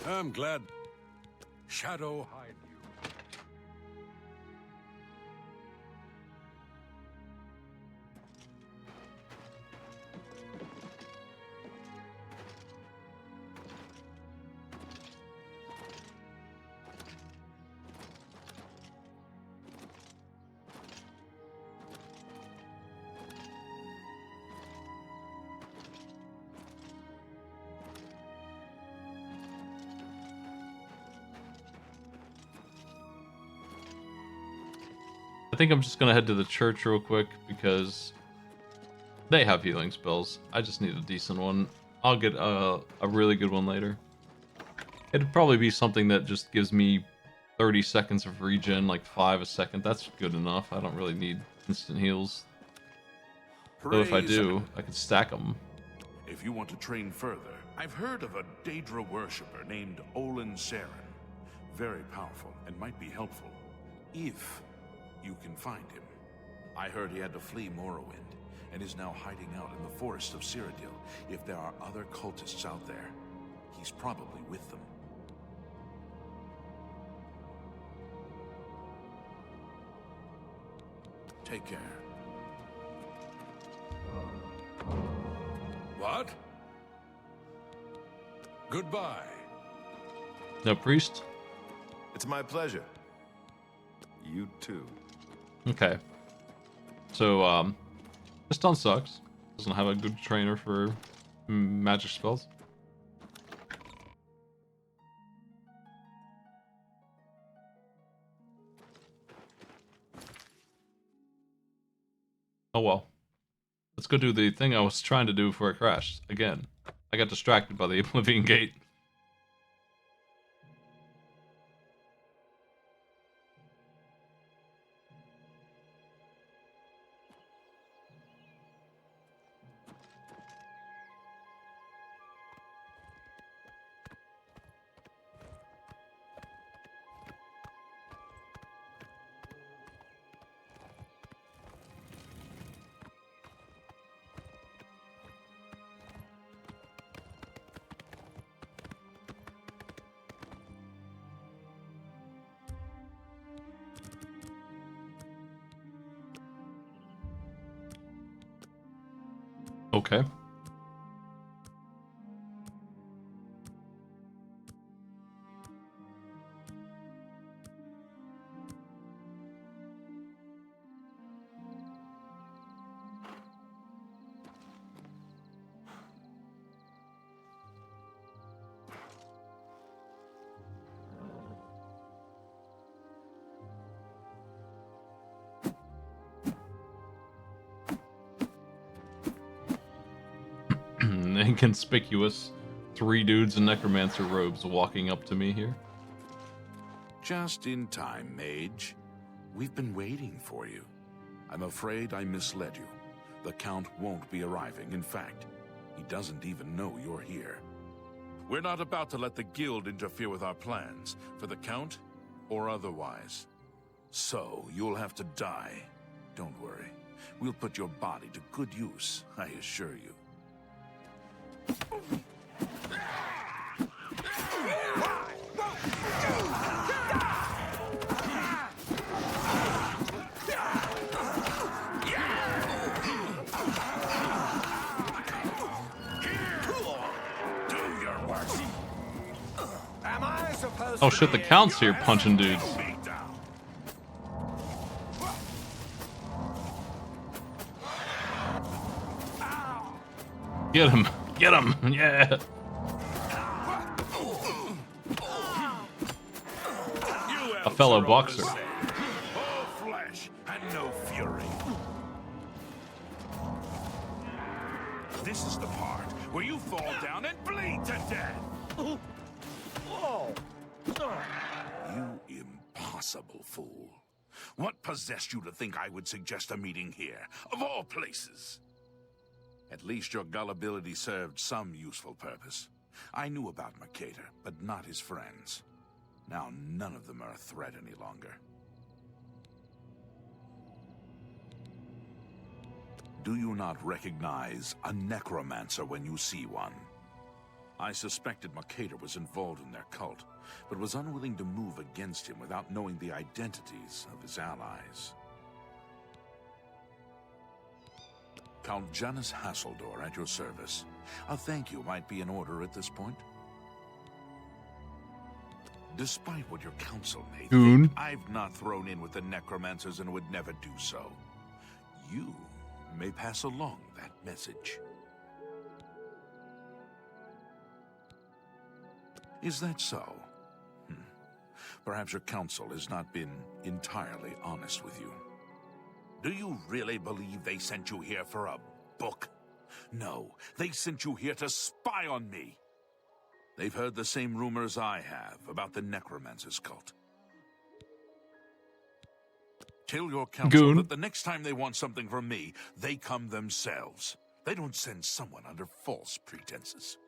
I'm glad. Shadow hide you. I think I'm just gonna head to the church real quick because they have healing spells. I just need a decent one. I'll get a really good one later. It'd probably be something that just gives me 30 seconds of regen, like 5 a second. That's good enough. I don't really need instant heals. Though if I do, I could stack them. If you want to train further, I've heard of a Daedra worshipper named Olin Saren. Very powerful and might be helpful, if you can find him. I heard he had to flee Morrowind, and is now hiding out in the forest of Cyrodiil. If there are other cultists out there, he's probably with them. Take care. What? Goodbye. No priest? It's my pleasure. You too. Okay. So, this town sucks. Doesn't have a good trainer for magic spells. Oh well. Let's go do the thing I was trying to do before it crashed. Again. I got distracted by the Oblivion Gate. Okay. Inconspicuous 3 dudes in necromancer robes walking up to me here. Just in time, mage. We've been waiting for you. I'm afraid I misled you. The Count won't be arriving. In fact, he doesn't even know you're here. We're not about to let the Guild interfere with our plans, for the Count or otherwise. So, you'll have to die. Don't worry. We'll put your body to good use, I assure you. Oh shit, the Count's here punching dudes. Get him! Get him! Yeah! A fellow boxer. All flesh and no fury. This is the part where you fall down and bleed to death. You impossible fool. What possessed you to think I would suggest a meeting here, of all places? At least your gullibility served some useful purpose. I knew about Mercator, but not his friends. Now none of them are a threat any longer. Do you not recognize a necromancer when you see one? I suspected Mercator was involved in their cult, but was unwilling to move against him without knowing the identities of his allies. Count Janus Hasseldor at your service. A thank you might be in order at this point. Despite what your council may think, I've not thrown in with the necromancers and would never do so. You may pass along that message. Is that so? Perhaps your council has not been entirely honest with you. Do you really believe they sent you here for a book? No, they sent you here to spy on me. They've heard the same rumors I have about the Necromancer's cult. Tell your council that the next time they want something from me, they come themselves. They don't send someone under false pretenses.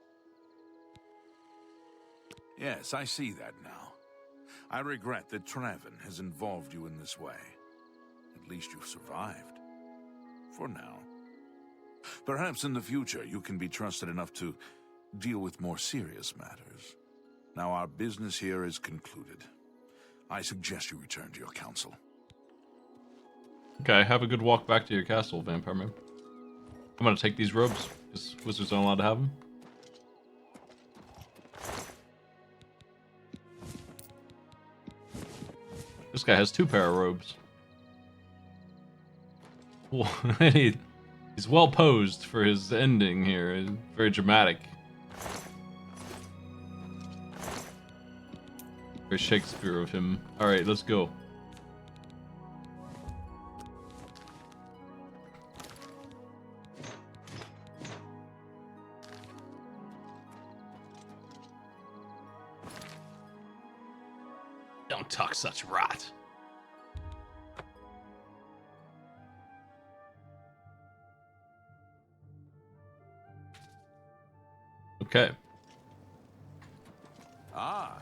Yes, I see that now. I regret that Traven has involved you in this way. At least you've survived. For now. Perhaps in the future you can be trusted enough to deal with more serious matters. Now our business here is concluded. I suggest you return to your council. Okay, have a good walk back to your castle, Vampire Man. I'm gonna take these robes, because wizards aren't allowed to have them. This guy has 2 pair of robes. He's well posed for his ending here. It's very dramatic. Very Shakespeare of him. Alright, let's go. Don't talk such rot. Okay. Ah.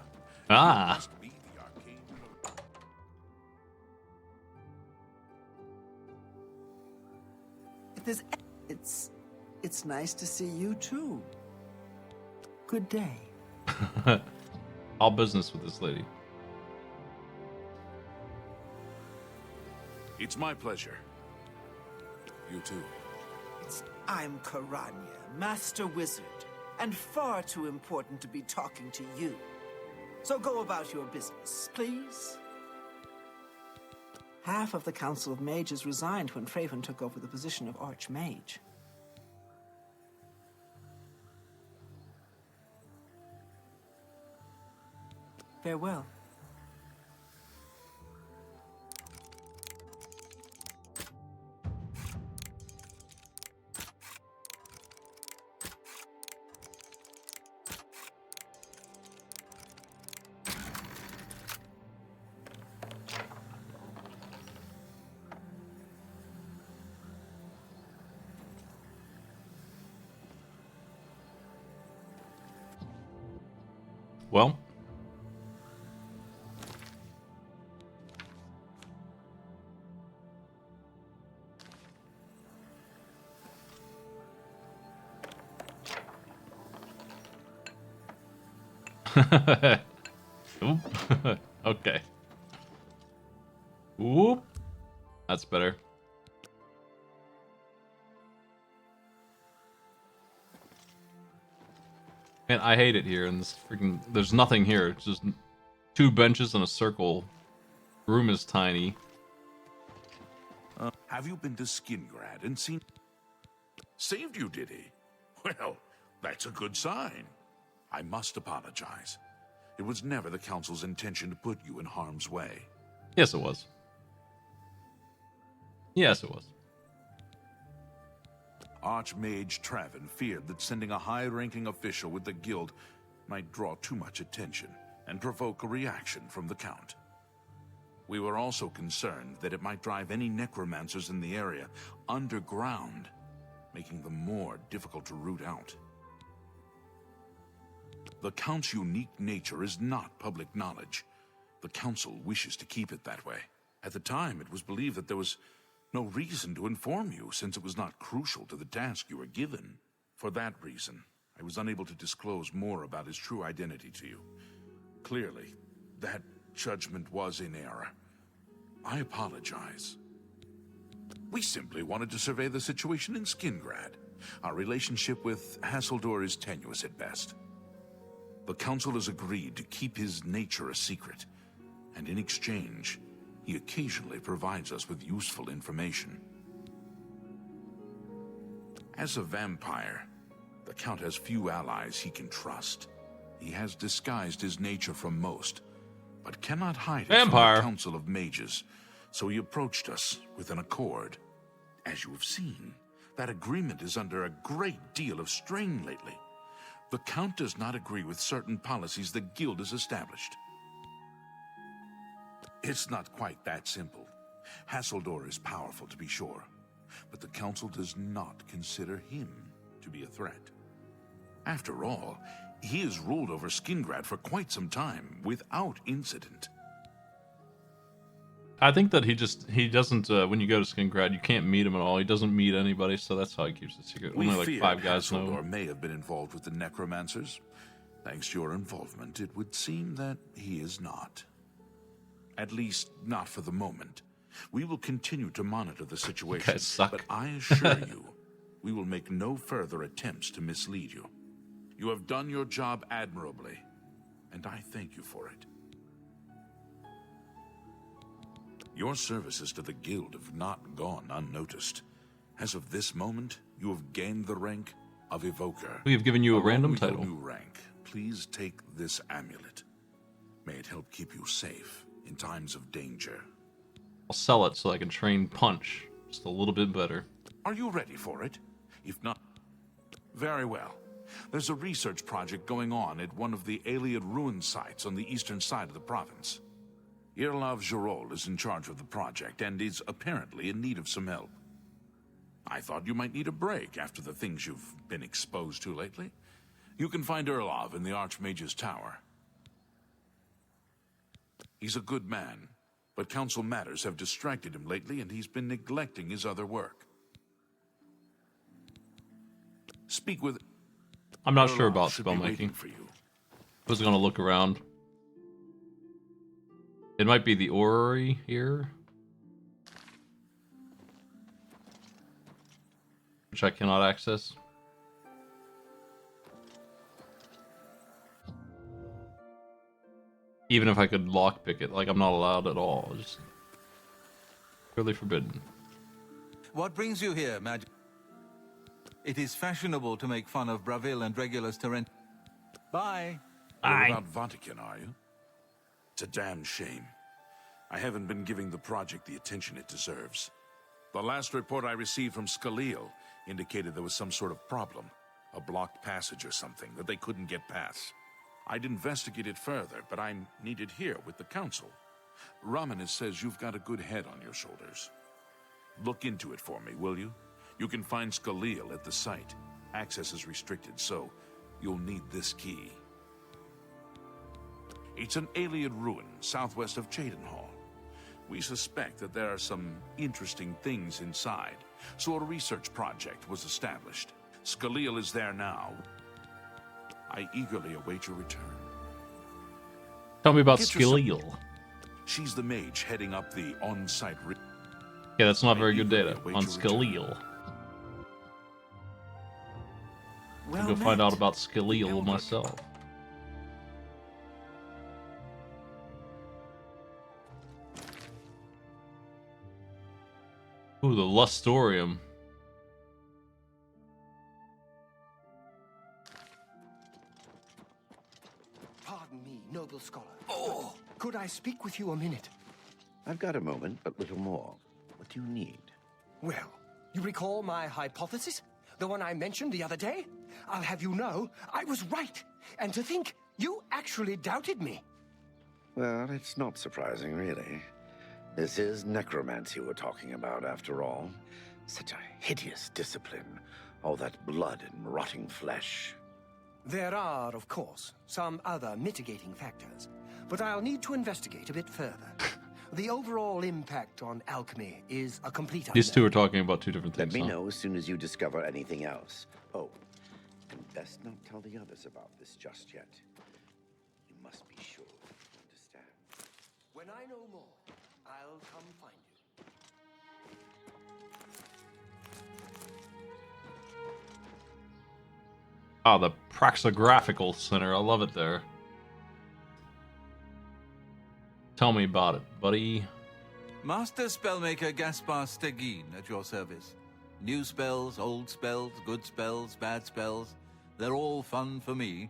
Ah. Be the arcane. It's nice to see you too. Good day. All business with this lady. It's my pleasure. You too. I'm Karanya, Master Wizard, and far too important to be talking to you. So go about your business, please. Half of the Council of Mages resigned when Fraven took over the position of Archmage. Farewell. Well. Oop. Okay. Whoop. That's better. Man, I hate it here. And this freaking, there's nothing here. It's just 2 benches in a circle. Room is tiny. Have you been to Skingrad and seen... Saved you, did he? Well, that's a good sign. I must apologize. It was never the Council's intention to put you in harm's way. Yes, it was. Yes, it was. Archmage Traven feared that sending a high-ranking official with the guild might draw too much attention and provoke a reaction from the Count. We were also concerned that it might drive any necromancers in the area underground, making them more difficult to root out. The Count's unique nature is not public knowledge. The Council wishes to keep it that way. At the time, it was believed that there was no reason to inform you, since it was not crucial to the task you were given. For that reason, I was unable to disclose more about his true identity to you. Clearly, that judgment was in error. I apologize. We simply wanted to survey the situation in Skingrad. Our relationship with Hasseldor is tenuous at best. The Council has agreed to keep his nature a secret, and in exchange, he occasionally provides us with useful information. As a vampire, the Count has few allies he can trust. He has disguised his nature from most, but cannot hide it from the Council of Mages, so he approached us with an accord. As you have seen, that agreement is under a great deal of strain lately. The Count does not agree with certain policies the Guild has established. It's not quite that simple. Hasseldor is powerful, to be sure, but the Council does not consider him to be a threat. After all, he has ruled over Skingrad for quite some time, without incident. I think that he doesn't, when you go to Skingrad, you can't meet him at all. He doesn't meet anybody, so that's how he keeps it secret. Only like 5 guys know. Hasseldor may have been involved with the necromancers. Thanks to your involvement, it would seem that he is not. At least, not for the moment. We will continue to monitor the situation, but I assure you, we will make no further attempts to mislead you. You have done your job admirably, and I thank you for it. Your services to the Guild have not gone unnoticed. As of this moment, you have gained the rank of Evoker. We have given you a random Along with title. your new rank, please take this amulet. May it help keep you safe in times of danger. I'll sell it so I can train Punch just a little bit better. Are you ready for it? If not, very well. There's a research project going on at one of the Ayleid ruin sites on the eastern side of the province. Irlav Jirol is in charge of the project and is apparently in need of some help. I thought you might need a break after the things you've been exposed to lately. You can find Irlav in the Archmage's Tower. He's a good man, but council matters have distracted him lately and he's been neglecting his other work. Speak with... I'm not Irlav sure about should be waiting spellmaking. for you. I was gonna look around. It might be the orrery here. which I cannot access. Even if I could lockpick it, like I'm not allowed at all. Just really forbidden. What brings you here, It is fashionable to make fun of Bravil and Regulus Torrent. Bye. You're about Vatican, are you? It's a damn shame. I haven't been giving the project the attention it deserves. The last report I received from Scaleel indicated there was some sort of problem. A blocked passage or something that they couldn't get past. I'd investigate it further, but I'm needed here with the council. Romanus says you've got a good head on your shoulders. Look into it for me, will you? You can find Scaleel at the site. Access is restricted, so you'll need this key. It's an alien ruin southwest of Cheydinhall. We suspect that there are some interesting things inside, so a research project was established. Scaleel is there now. I eagerly await your return. Tell me about Get yourself- Scaleel. She's the mage heading up the on-site... Yeah, that's not very good eagerly data await on your return. Scaleel. Well I'll go find met. out about Scaleel myself. Ooh, the Lustorium. Pardon me, noble scholar. Oh, could I speak with you a minute? I've got a moment, but little more. What do you need? Well, you recall my hypothesis? The one I mentioned the other day? I'll have you know, I was right. And to think, you actually doubted me. Well, it's not surprising, really. This is necromancy we're talking about, after all. Such a hideous discipline. All that blood and rotting flesh. There are, of course, some other mitigating factors, but I'll need to investigate a bit further. The overall impact on alchemy is a complete unknown. These two are talking about two different Let things. me huh? know as soon as you discover anything else. Oh, and best not tell the others about this just yet. You must be sure to understand. When I know more, I'll come find you. Ah, the Praxographical Center. I love it there. Tell me about it, buddy. Master Spellmaker Gaspar Stegin at your service. New spells, old spells, good spells, bad spells. They're all fun for me.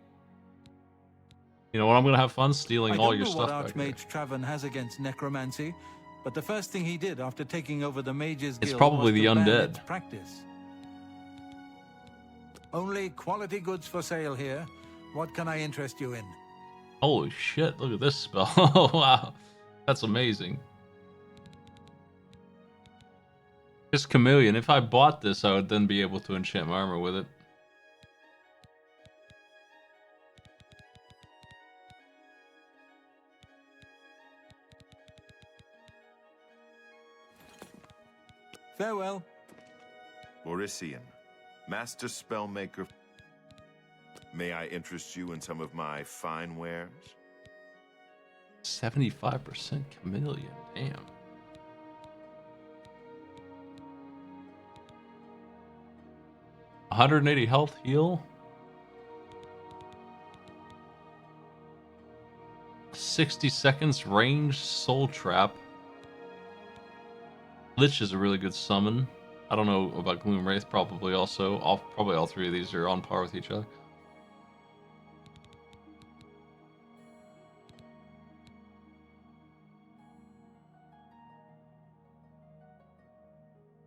You know what? I'm gonna have fun stealing I all don't your know stuff what back there. Archmage Traven has against necromancy, but the first thing he did after taking over the Mages It's Guild probably was the to ban undead. its practice. Only quality goods for sale here. What can I interest you in? Holy shit! Look at this spell. Oh wow, that's amazing. This chameleon. If I bought this, I would then be able to enchant my armor with it. Farewell. Borisian, master spellmaker. May I interest you in some of my fine wares? 75% chameleon. Damn. $180 health heal. 60 seconds range soul trap. Lich is a really good summon. I don't know about Gloom Wraith. Probably also. Probably all three of these are on par with each other.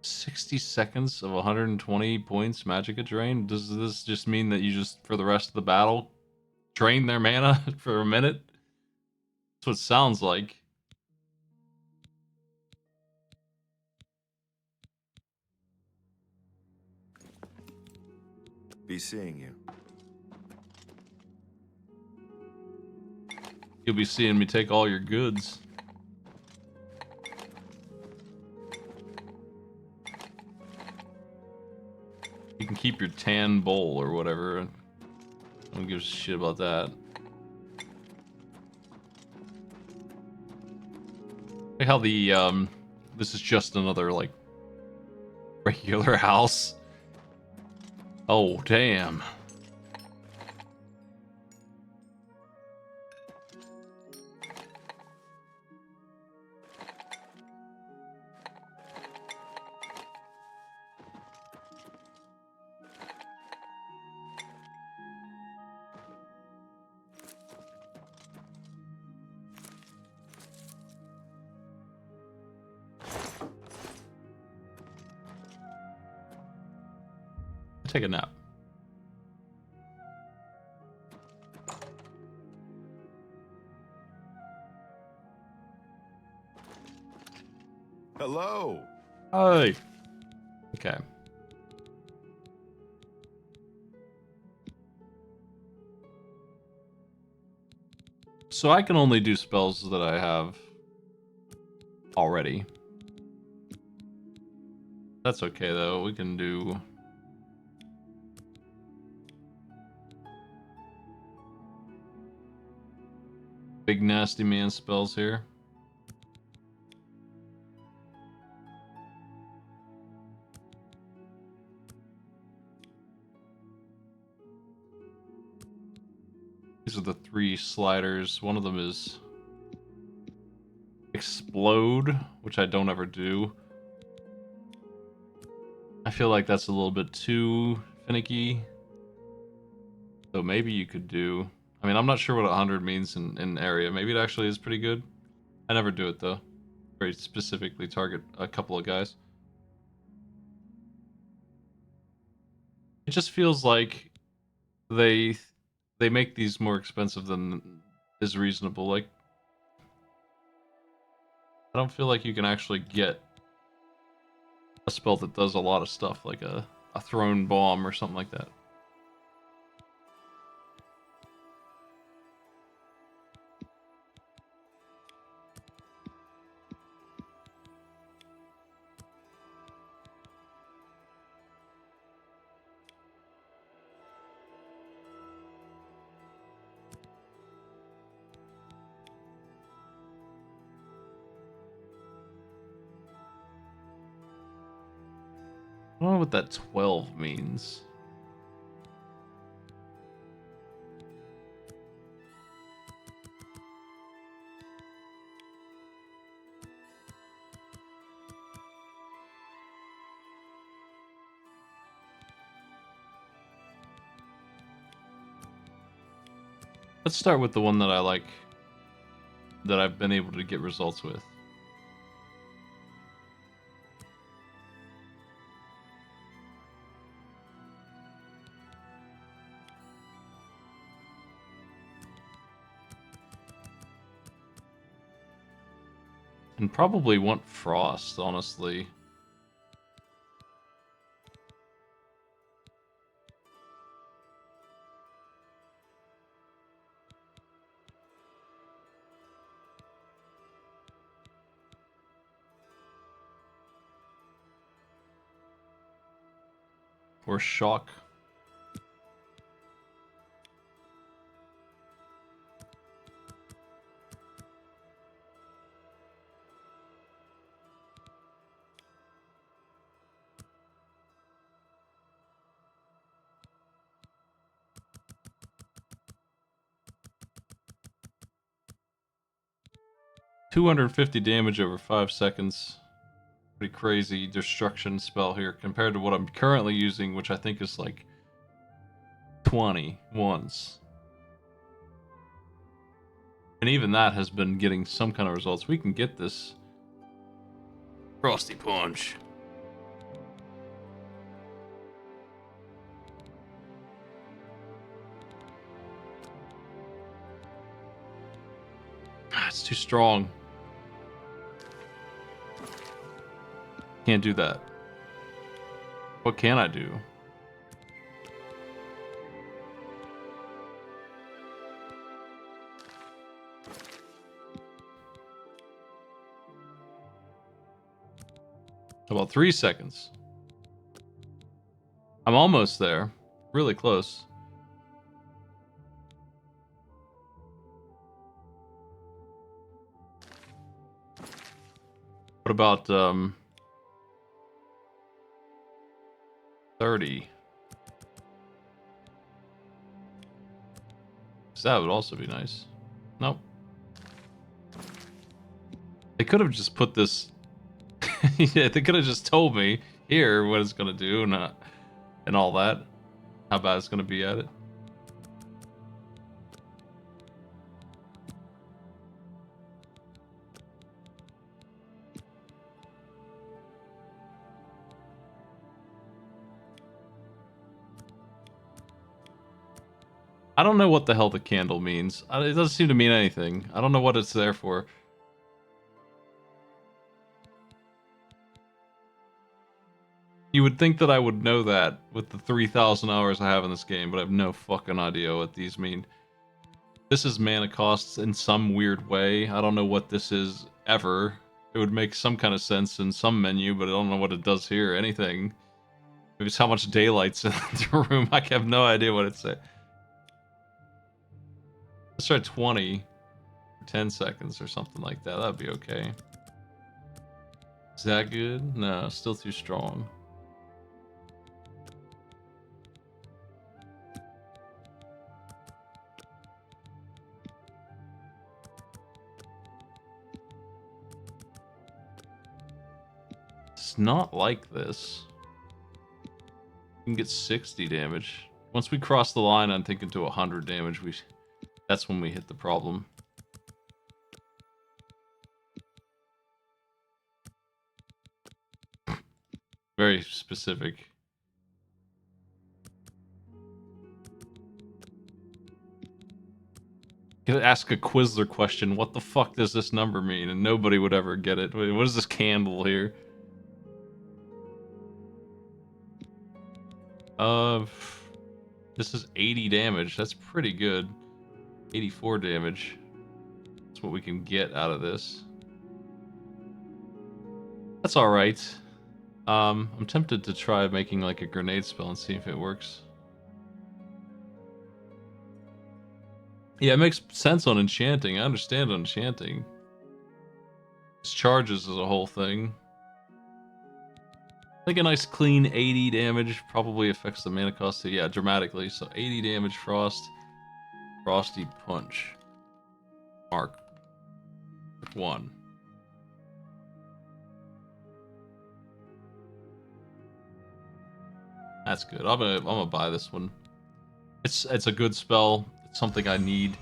$60 seconds of 120 points magicka drain. Does this just mean that you just, for the rest of the battle, drain their mana for a minute? That's what it sounds like. Be seeing you. You'll be seeing me take all your goods. You can keep your tan bowl or whatever. I don't give a shit about that. Like how the this is just another like regular house. Oh, damn. Take a nap. Hello. Hi. Okay. So I can only do spells that I have already. That's okay though. We can do big nasty man spells here. These are the 3 sliders. One of them is explode, which I don't ever do. I feel like that's a little bit too finicky. So maybe you could do... I mean, I'm not sure what 100 means in area. Maybe it actually is pretty good. I never do it, though. Very specifically target a couple of guys. It just feels like they make these more expensive than is reasonable. Like, I don't feel like you can actually get a spell that does a lot of stuff, like a thrown bomb or something like that. I don't know what that 12 means. Let's start with the one that I like, that I've been able to get results with. And probably want frost, honestly. Or shock. $250 damage over 5 seconds. Pretty crazy destruction spell here compared to what I'm currently using, which I think is like 20 once. And even that has been getting some kind of results. We can get this Frosty Punch. It's too strong. Can't do that. What can I do? About 3 seconds. I'm almost there. Really close. What about 30? That would also be nice. Nope. They could have just put this... yeah, they could have just told me here what it's going to do and all that. How bad it's going to be at it. I don't know what the hell the candle means. It doesn't seem to mean anything. I don't know what it's there for. You would think that I would know that with the 3,000 hours I have in this game, but I have no fucking idea what these mean. This is mana costs in some weird way. I don't know what this is ever. It would make some kind of sense in some menu, but I don't know what it does here. Anything. Maybe it's how much daylight's in the room. I have no idea what it says. Let's try 20 for 10 seconds or something like that. That'd be okay. Is that good? No, still too strong. It's not like this. You can get 60 damage. Once we cross the line, I'm thinking to 100 damage. That's when we hit the problem. Very specific. Could ask a Quizler question. What the fuck does this number mean? And nobody would ever get it. Wait, what is this candle here? This is 80 damage. That's pretty good. 84 damage. That's what we can get out of this. That's alright. I'm tempted to try making like a grenade spell and see if it works. Yeah, it makes sense on enchanting. I understand enchanting. Its charges is a whole thing. I think a nice clean 80 damage probably affects the mana cost too. Yeah, dramatically. So 80 damage frost. Frosty punch. Mark 1. That's good. I'm gonna buy this one. It's a good spell. It's something I need.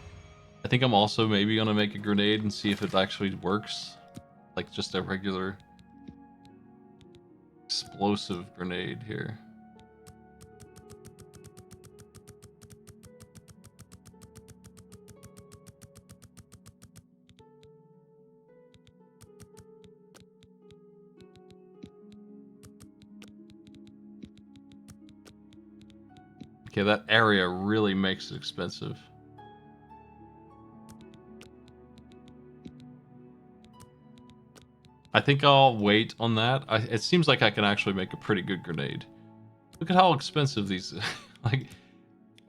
I think I'm also maybe gonna make a grenade and see if it actually works. Like just a regular explosive grenade here. Okay, that area really makes it expensive. I think I'll wait on that. It seems like I can actually make a pretty good grenade. Look at how expensive these like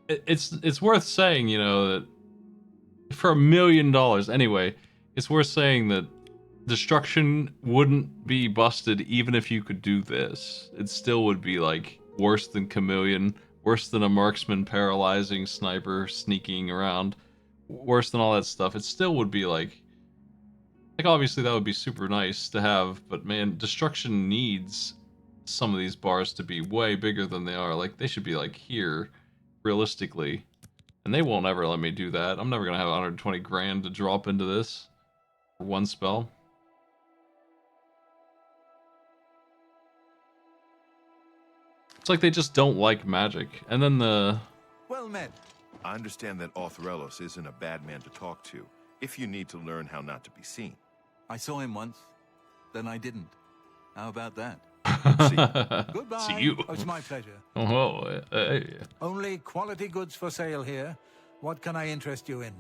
it's worth saying, you know, that for $1 million anyway, it's worth saying that destruction wouldn't be busted even if you could do this. It still would be like worse than Chameleon, worse than a marksman paralyzing sniper sneaking around, worse than all that stuff. It still would be like obviously that would be super nice to have, but man, destruction needs some of these bars to be way bigger than they are. Like they should be like here, realistically, and they won't ever let me do that. I'm never gonna have 120 grand to drop into this for one spell. It's like they just don't like magic. And then the... Well met. I understand that Authorellos isn't a bad man to talk to, if you need to learn how not to be seen. I saw him once, then I didn't. How about that? See. Goodbye. See you. Oh, it's my pleasure. Oh, hey. Only quality goods for sale here. What can I interest you in?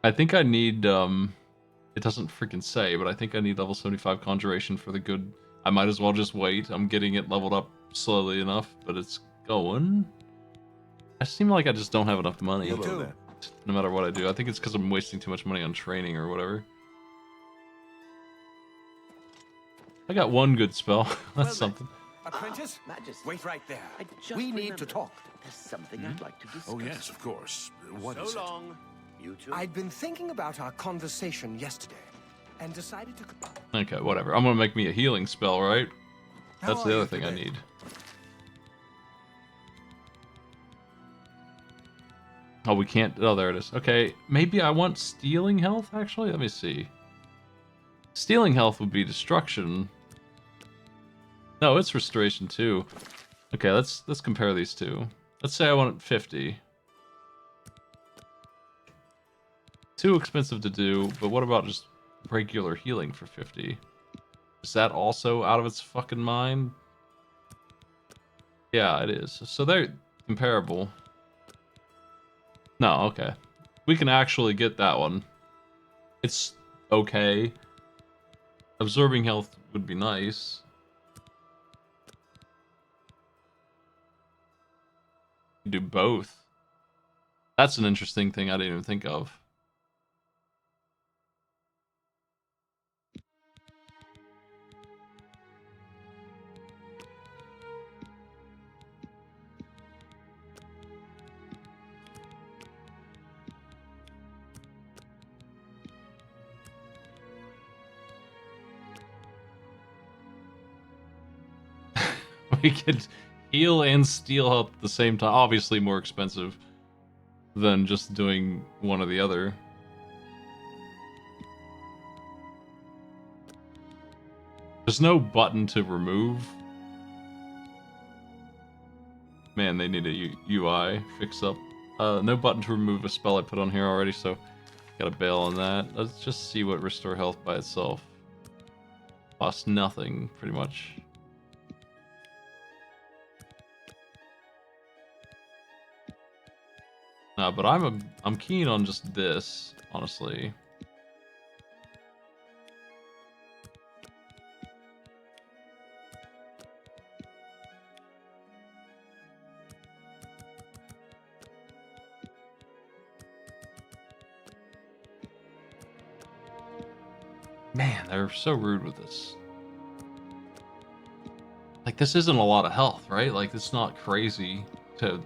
I think I need, it doesn't freaking say, but I think I need level 75 Conjuration for the good. I might as well just wait. I'm getting it leveled up slowly enough, but it's going. I seem like I just don't have enough money. No matter what I do. I think it's because I'm wasting too much money on training or whatever. I got one good spell. That's something. Apprentice, Majesty, wait right there. I just We need to remembered talk. There's something I'd like to discuss. Oh, yes, of course. What is So it? long. You too? I'd been thinking about our conversation yesterday and decided to... Okay, whatever. I'm gonna make me a healing spell, right? That's How the are other you thing I today? need. Oh, we can't... Oh, there it is. Okay, maybe I want stealing health, actually? Let me see. Stealing health would be destruction. No, it's restoration too. Okay, let's compare these two. Let's say I want 50. Too expensive to do, but what about just regular healing for 50? Is that also out of its fucking mind? Yeah, it is. So they're comparable. No, okay. We can actually get that one. It's okay. Absorbing health would be nice. Do both. That's an interesting thing I didn't even think of. We could heal and steal health at the same time. Obviously more expensive than just doing one or the other. There's no button to remove. Man, they need a UI fix up. No button to remove a spell I put on here already, so gotta bail on that. Let's just see what restore health by itself. Costs nothing, pretty much. But I'm keen on just this, honestly. Man, they're so rude with this. Like, this isn't a lot of health, right? Like, it's not crazy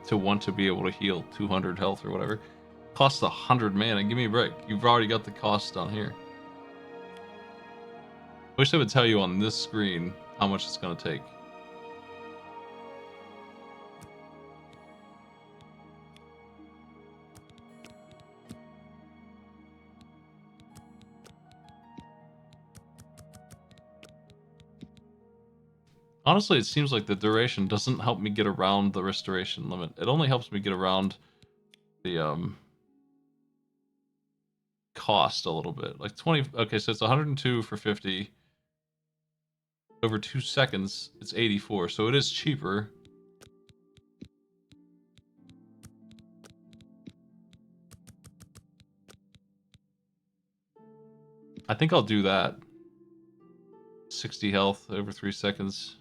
to want to be able to heal 200 health or whatever. Costs 100 mana. Give me a break. You've already got the cost down here. Wish they would tell you on this screen how much it's going to take. Honestly, it seems like the duration doesn't help me get around the restoration limit. It only helps me get around the cost a little bit. Like 20. Okay, so it's 102 for 50. Over 2 seconds, it's 84. So it is cheaper. I think I'll do that. 60 health over 3 seconds.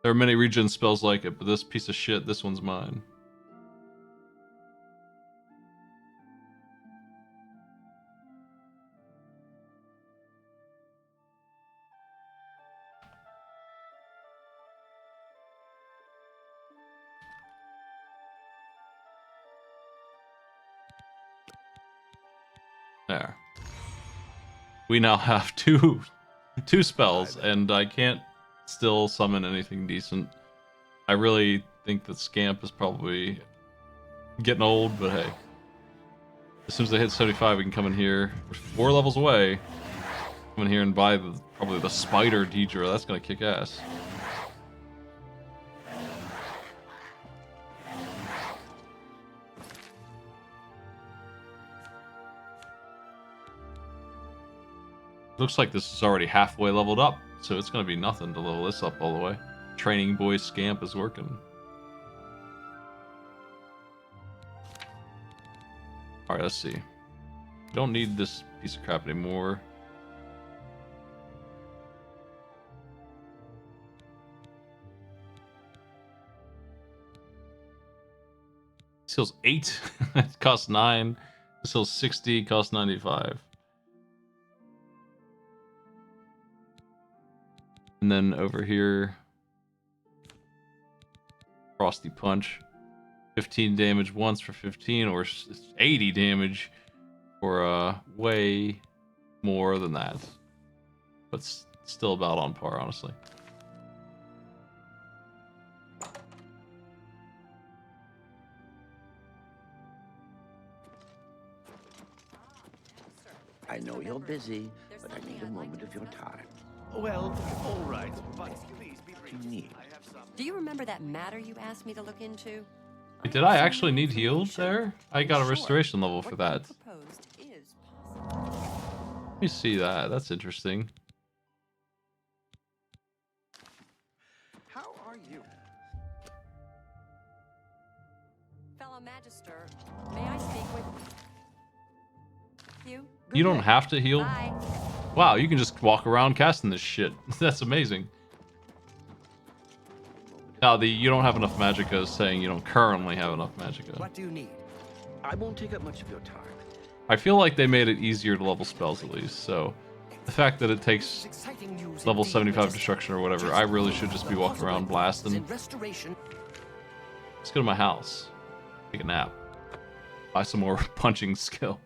There are many regen spells like it, but this piece of shit, this one's mine. There. We now have two spells, and I can't still summon anything decent. I really think that Scamp is probably getting old, but hey. As soon as I hit 75, we can come in here. We're 4 levels away. Come in here and buy probably the Spider Deidre. That's gonna kick ass. Looks like this is already halfway leveled up, so it's gonna be nothing to level this up all the way. Training boy Scamp is working. Alright, let's see. Don't need this piece of crap anymore. This heals 8. It costs 9. Sells 60, costs 95. And then over here, Frosty Punch. 15 damage once for 15, or 80 damage for way more than that. But still about on par, honestly. I know you're busy, but I need a moment of your time. Well, all right, but please be brief. You need. Do you remember that matter you asked me to look into? Wait, did I actually need healed there? I got a restoration level for that. Let me see that. That's interesting. How are you? Fellow Magister, may I speak with you? You don't have to heal. Bye. Wow, you can just walk around casting this shit. That's amazing. Now, you don't have enough magicka is saying you don't currently have enough magicka. What do you need? I won't take up much of your time. I feel like they made it easier to level spells at least, so the fact that it takes level 75 destruction or whatever, I really should just be walking around blasting. Let's go to my house. Take a nap. Buy some more punching skill.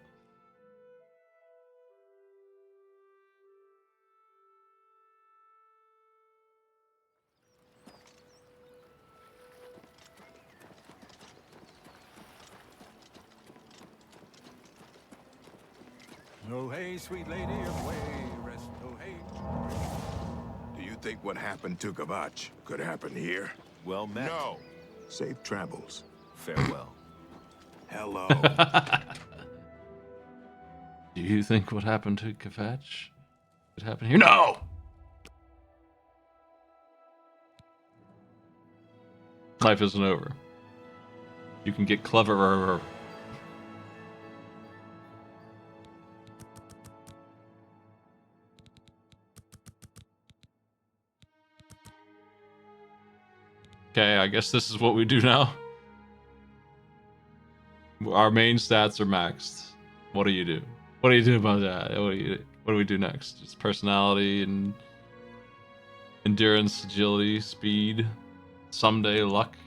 Oh, hey, sweet lady, away, rest, oh, hey. Do you think what happened to Kvatch could happen here? Well met. No. Safe travels. Farewell. Hello. Do you think what happened to Kvatch could happen here? No! Life isn't over. You can get cleverer. Okay, I guess this is what we do now. Our main stats are maxed. What do you do? What do you do about that? What do we do next? It's personality and endurance, agility, speed, someday luck.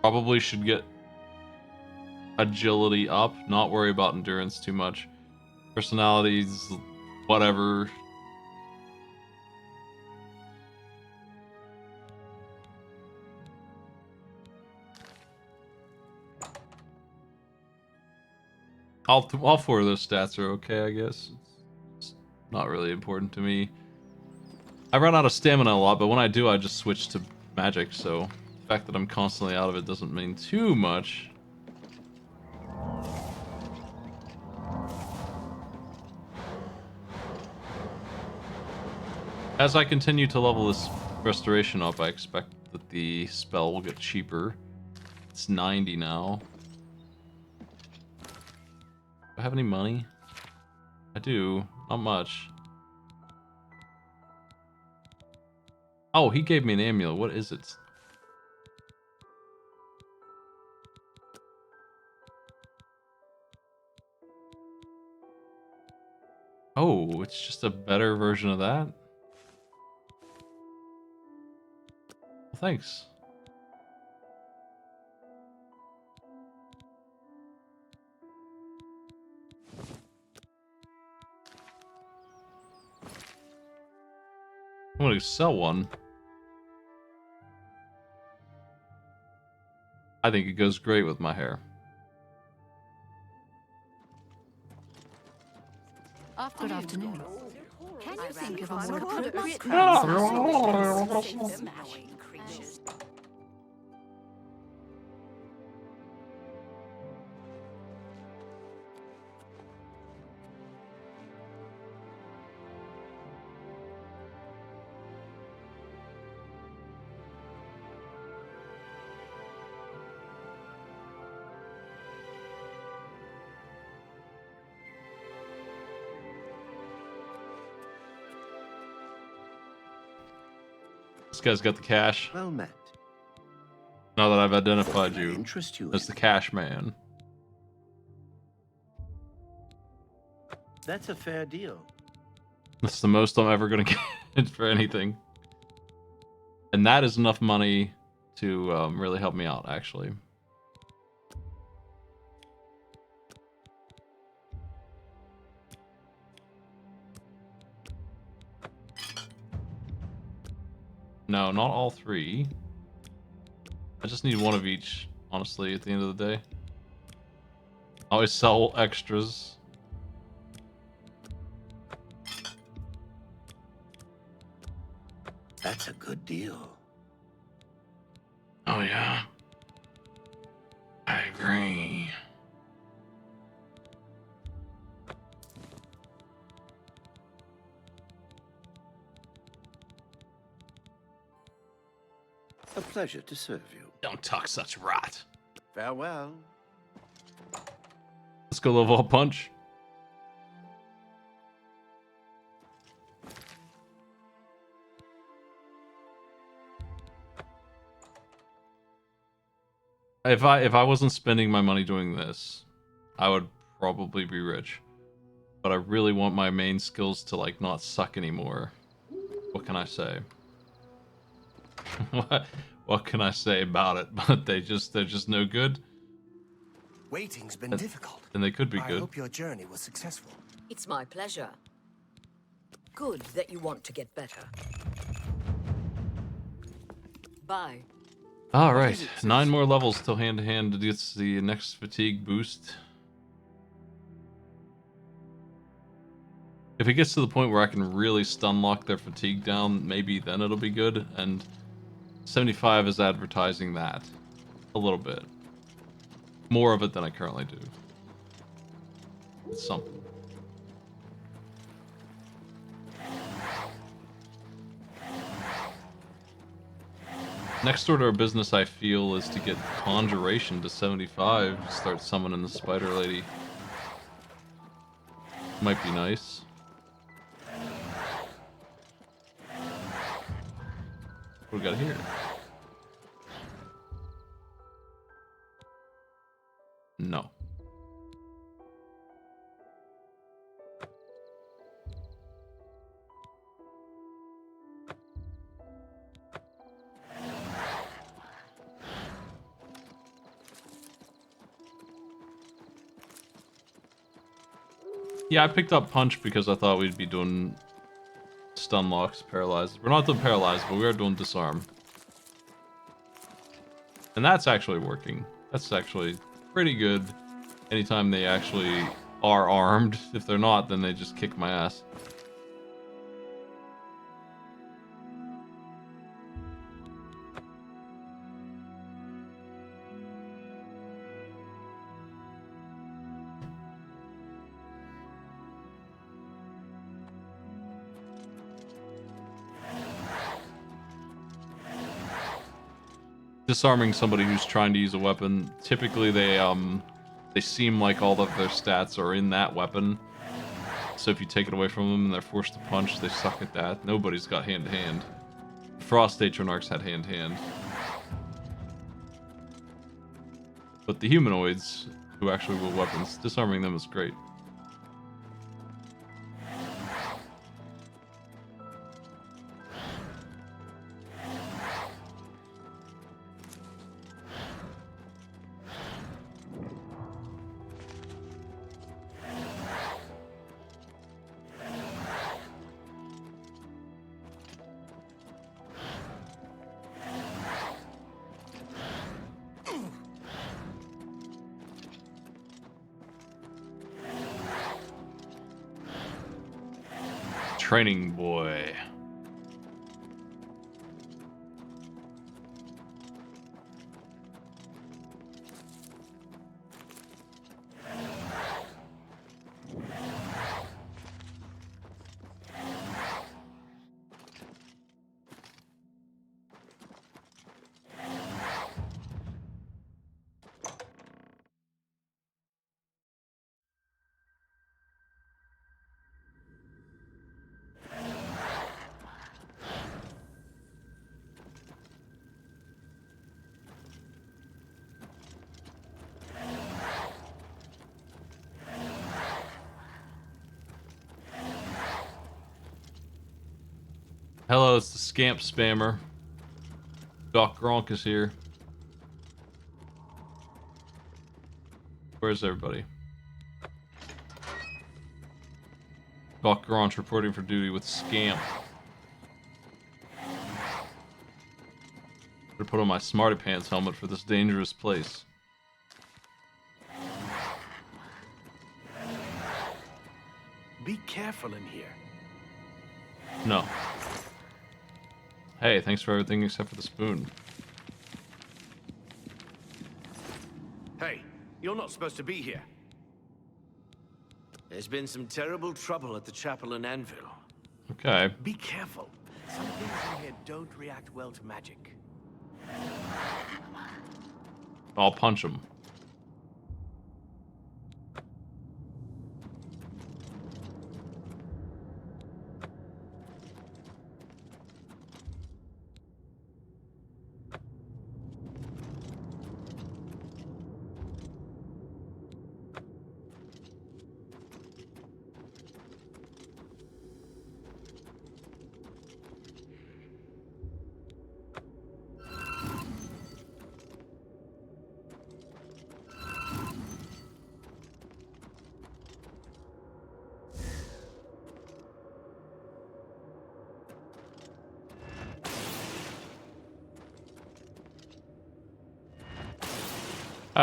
Probably should get agility up, not worry about endurance too much. Personalities, whatever. All four of those stats are okay, I guess. It's not really important to me. I run out of stamina a lot, but when I do, I just switch to magic, so the fact that I'm constantly out of it doesn't mean too much. As I continue to level this restoration up, I expect that the spell will get cheaper. It's 90 now. Do I have any money? I do. Not much. Oh, he gave me an amulet. What is it? Oh, it's just a better version of that? Well, thanks. I'm gonna sell one. I think it goes great with my hair. Good afternoon. Can you think of a more appropriate creatures. This guy's got the cash. Well met. Now that I've identified What can I you interest you as in? the cash man. That's a fair deal. That's the most I'm ever gonna get for anything. And that is enough money to really help me out, actually. No, not all three. I just need one of each, honestly, at the end of the day. I always sell extras. That's a good deal. Oh, yeah. I agree. A pleasure to serve you. Don't talk such rot. Farewell. Let's go level up Punch. If I wasn't spending my money doing this, I would probably be rich. But I really want my main skills to like not suck anymore. What can I say? what can I say about it? But they're just no good. Waiting's been difficult. And they could be I good. hope your journey was successful. It's my pleasure. Good that you want to get better. Bye. All right, 9 more levels till hand to hand to get the next fatigue boost. If it gets to the point where I can really stun lock their fatigue down, maybe then it'll be good. And 75 is advertising that a little bit. More of it than I currently do. It's something. Next order of business, I feel, is to get Conjuration to 75 to start summoning the Spider Lady. Might be nice. What do we got here? No. Yeah, I picked up Punch because I thought we'd be doing stun locks, paralyzed. We're not doing paralyzed, but we are doing disarm. And that's actually working. That's actually pretty good anytime they actually are armed. If they're not, then they just kick my ass. Disarming somebody who's trying to use a weapon, typically they seem like all of their stats are in that weapon. So if you take it away from them and they're forced to punch, they suck at that. Nobody's got hand-to-hand. Frost Atronarchs had hand-to-hand. But the humanoids, who actually wield weapons, disarming them is great. Training boy. Hello, it's the scamp spammer. Doc Gronk is here. Where's everybody? Doc Gronk reporting for duty with scamp. Better put on my smarty pants helmet for this dangerous place. Be careful in here. No. Hey, thanks for everything except for the spoon. Hey, you're not supposed to be here. There's been some terrible trouble at the chapel in Anvil. Okay. Be careful. Some things in here don't react well to magic. I'll punch him.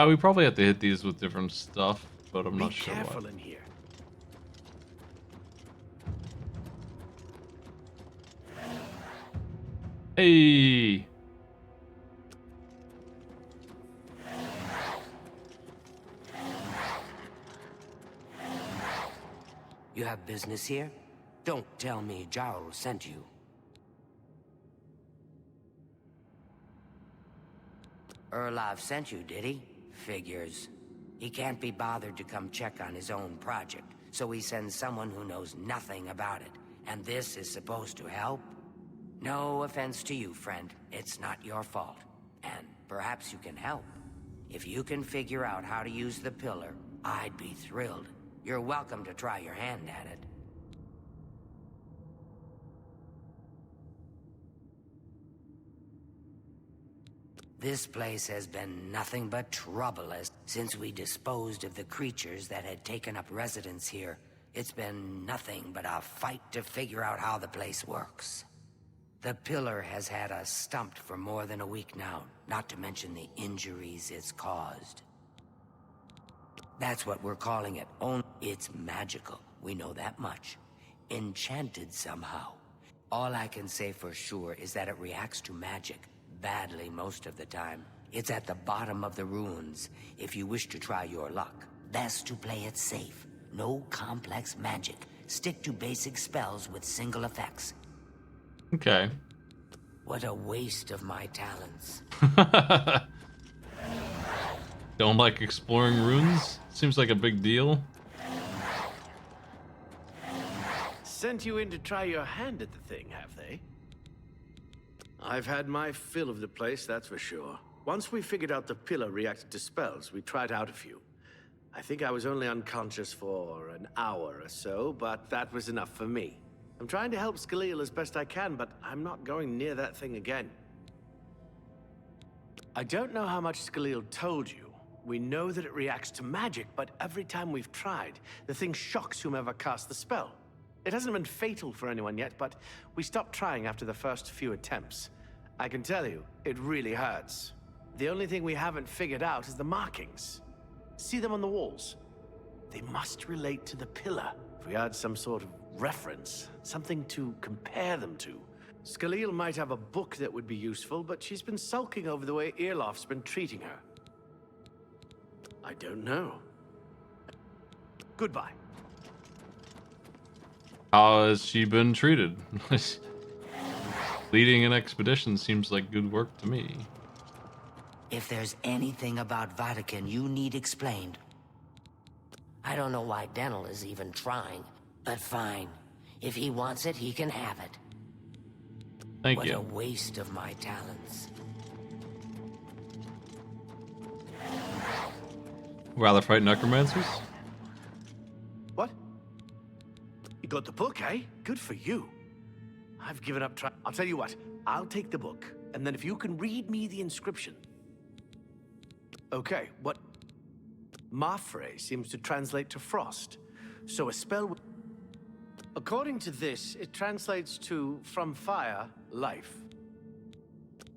We probably have to hit these with different stuff, but I'm not sure what. Be careful in here. Hey! You have business here? Don't tell me Jarl sent you. Erlov sent you, did he? Figures. He can't be bothered to come check on his own project, so he sends someone who knows nothing about it. And this is supposed to help? No offense to you, friend. It's not your fault. And perhaps you can help. If you can figure out how to use the pillar, I'd be thrilled. You're welcome to try your hand at it. This place has been nothing but trouble since we disposed of the creatures that had taken up residence here. It's been nothing but a fight to figure out how the place works. The pillar has had us stumped for more than a week now, not to mention the injuries it's caused. That's what we're calling it. It's magical. We know that much. Enchanted somehow. All I can say for sure is that it reacts to magic. Badly most of the time. It's at the bottom of the ruins, if you wish to try your luck. Best to play it safe. No complex magic. Stick to basic spells with single effects. Okay. What a waste of my talents. Don't like exploring runes? Seems like a big deal. Sent you in to try your hand at the thing, have they? I've had my fill of the place, that's for sure. Once we figured out the pillar reacted to spells, we tried out a few. I think I was only unconscious for an hour or so, but that was enough for me. I'm trying to help Skalil as best I can, but I'm not going near that thing again. I don't know how much Skalil told you. We know that it reacts to magic, but every time we've tried, the thing shocks whomever cast the spell. It hasn't been fatal for anyone yet, but we stopped trying after the first few attempts. I can tell you, it really hurts. The only thing we haven't figured out is the markings. See them on the walls? They must relate to the pillar. If we had some sort of reference, something to compare them to. Skalil might have a book that would be useful, but she's been sulking over the way Earloft's been treating her. I don't know. Goodbye. How has she been treated? Leading an expedition seems like good work to me. If there's anything about Vatican you need explained, I don't know why Dental is even trying, but fine. If he wants it, he can have it. Thank you. What a waste of my talents. Rather fight necromancers? What? You got the book, eh? Good for you. I've given up trying. I'll tell you what. I'll take the book, and then if you can read me the inscription. Okay, what? Mafre seems to translate to frost. So a spell... According to this, it translates to, from fire, life.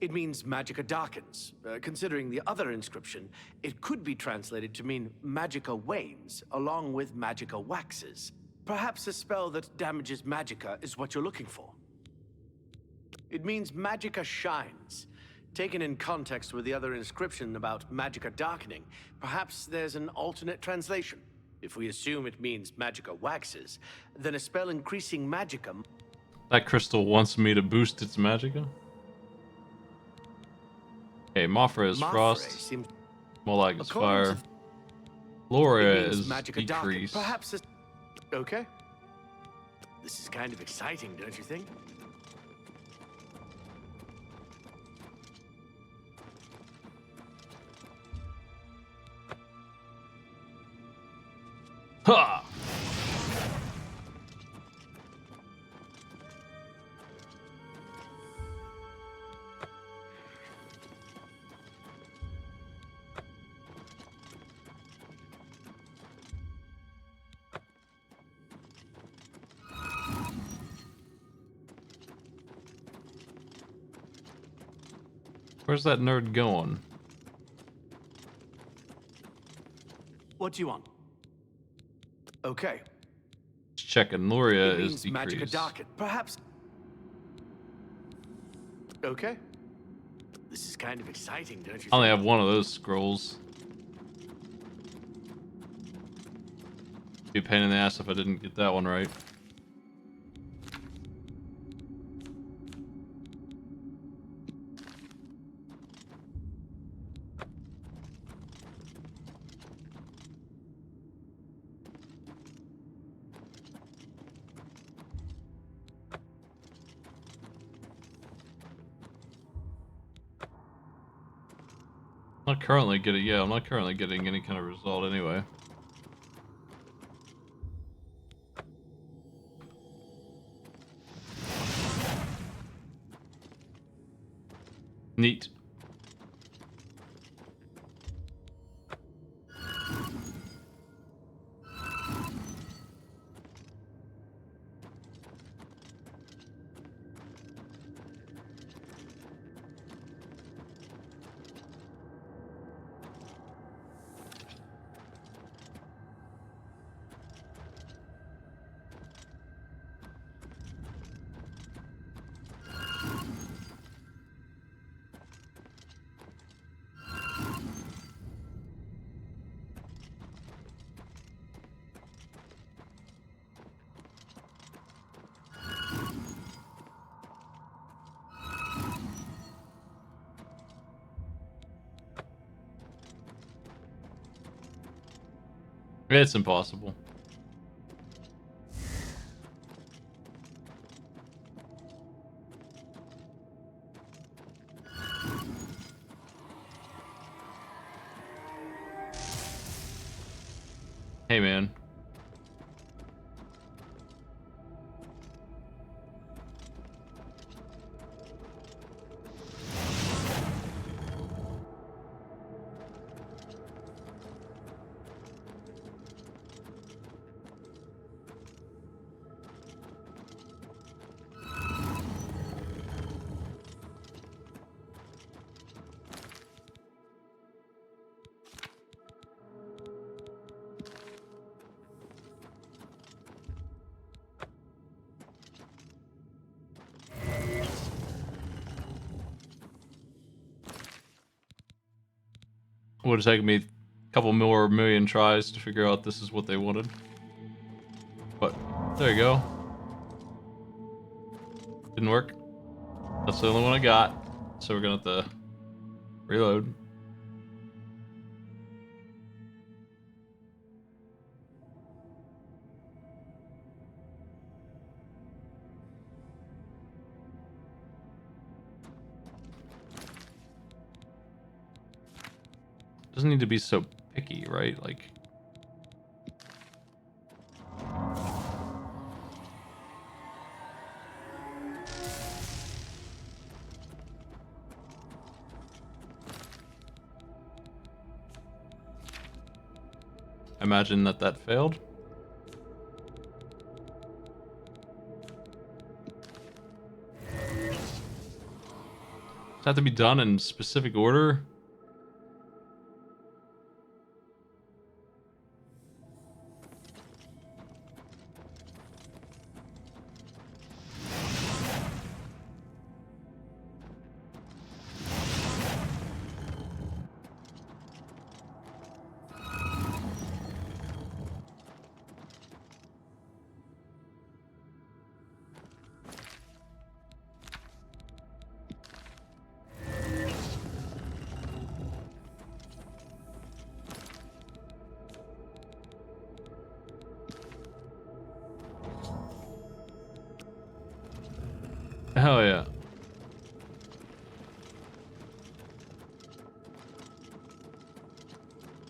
It means magicka darkens. Considering the other inscription, it could be translated to mean magicka wanes, along with magicka waxes. Perhaps a spell that damages magicka is what you're looking for. It means magicka shines. Taken in context with the other inscription about magicka darkening, perhaps there's an alternate translation. If we assume it means magicka waxes, then a spell increasing magicka... That crystal wants me to boost its magicka? Okay, Mafra is frost. Seems... Molag is fire. Gloria is decrease. Perhaps a... Okay. This is kind of exciting, don't you think? Ha! Where's that nerd going? What do you want? Okay. Just checking. Luria It is means magicka decrease. darken. Perhaps... Okay. This is kind of exciting, don't you I only think? have one of those scrolls. Be a pain in the ass if I didn't get that one right. Not currently getting, yeah, I'm not currently getting any kind of result anyway. Neat. It's impossible. Hey, man. Would have taken me a couple more million tries to figure out this is what they wanted. But there you go. Didn't work. That's the only one I got. So we're gonna have to reload. Doesn't need to be so picky, right? Like... I imagine that failed. Does that have to be done in specific order? Hell yeah.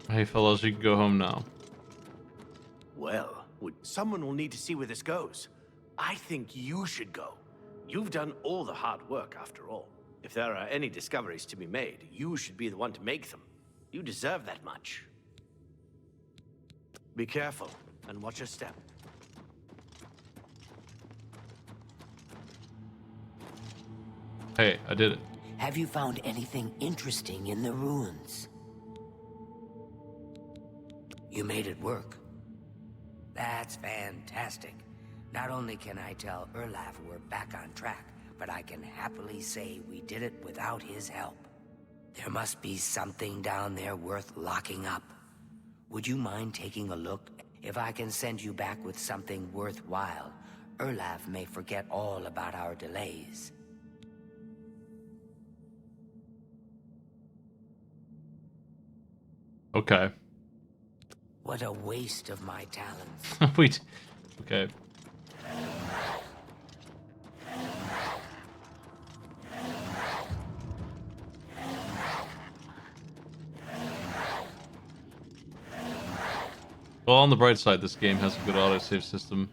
Hey fellas, you can go home now. Well, someone will need to see where this goes. I think you should go. You've done all the hard work after all. If there are any discoveries to be made, you should be the one to make them. You deserve that much. Be careful and watch your step. Hey, I did it. Have you found anything interesting in the ruins? You made it work. That's fantastic. Not only can I tell Erlaf we're back on track, but I can happily say we did it without his help. There must be something down there worth locking up. Would you mind taking a look? If I can send you back with something worthwhile, Erlaf may forget all about our delays. Okay. What a waste of my talents. Wait. Okay. Well, on the bright side, this game has a good autosave system.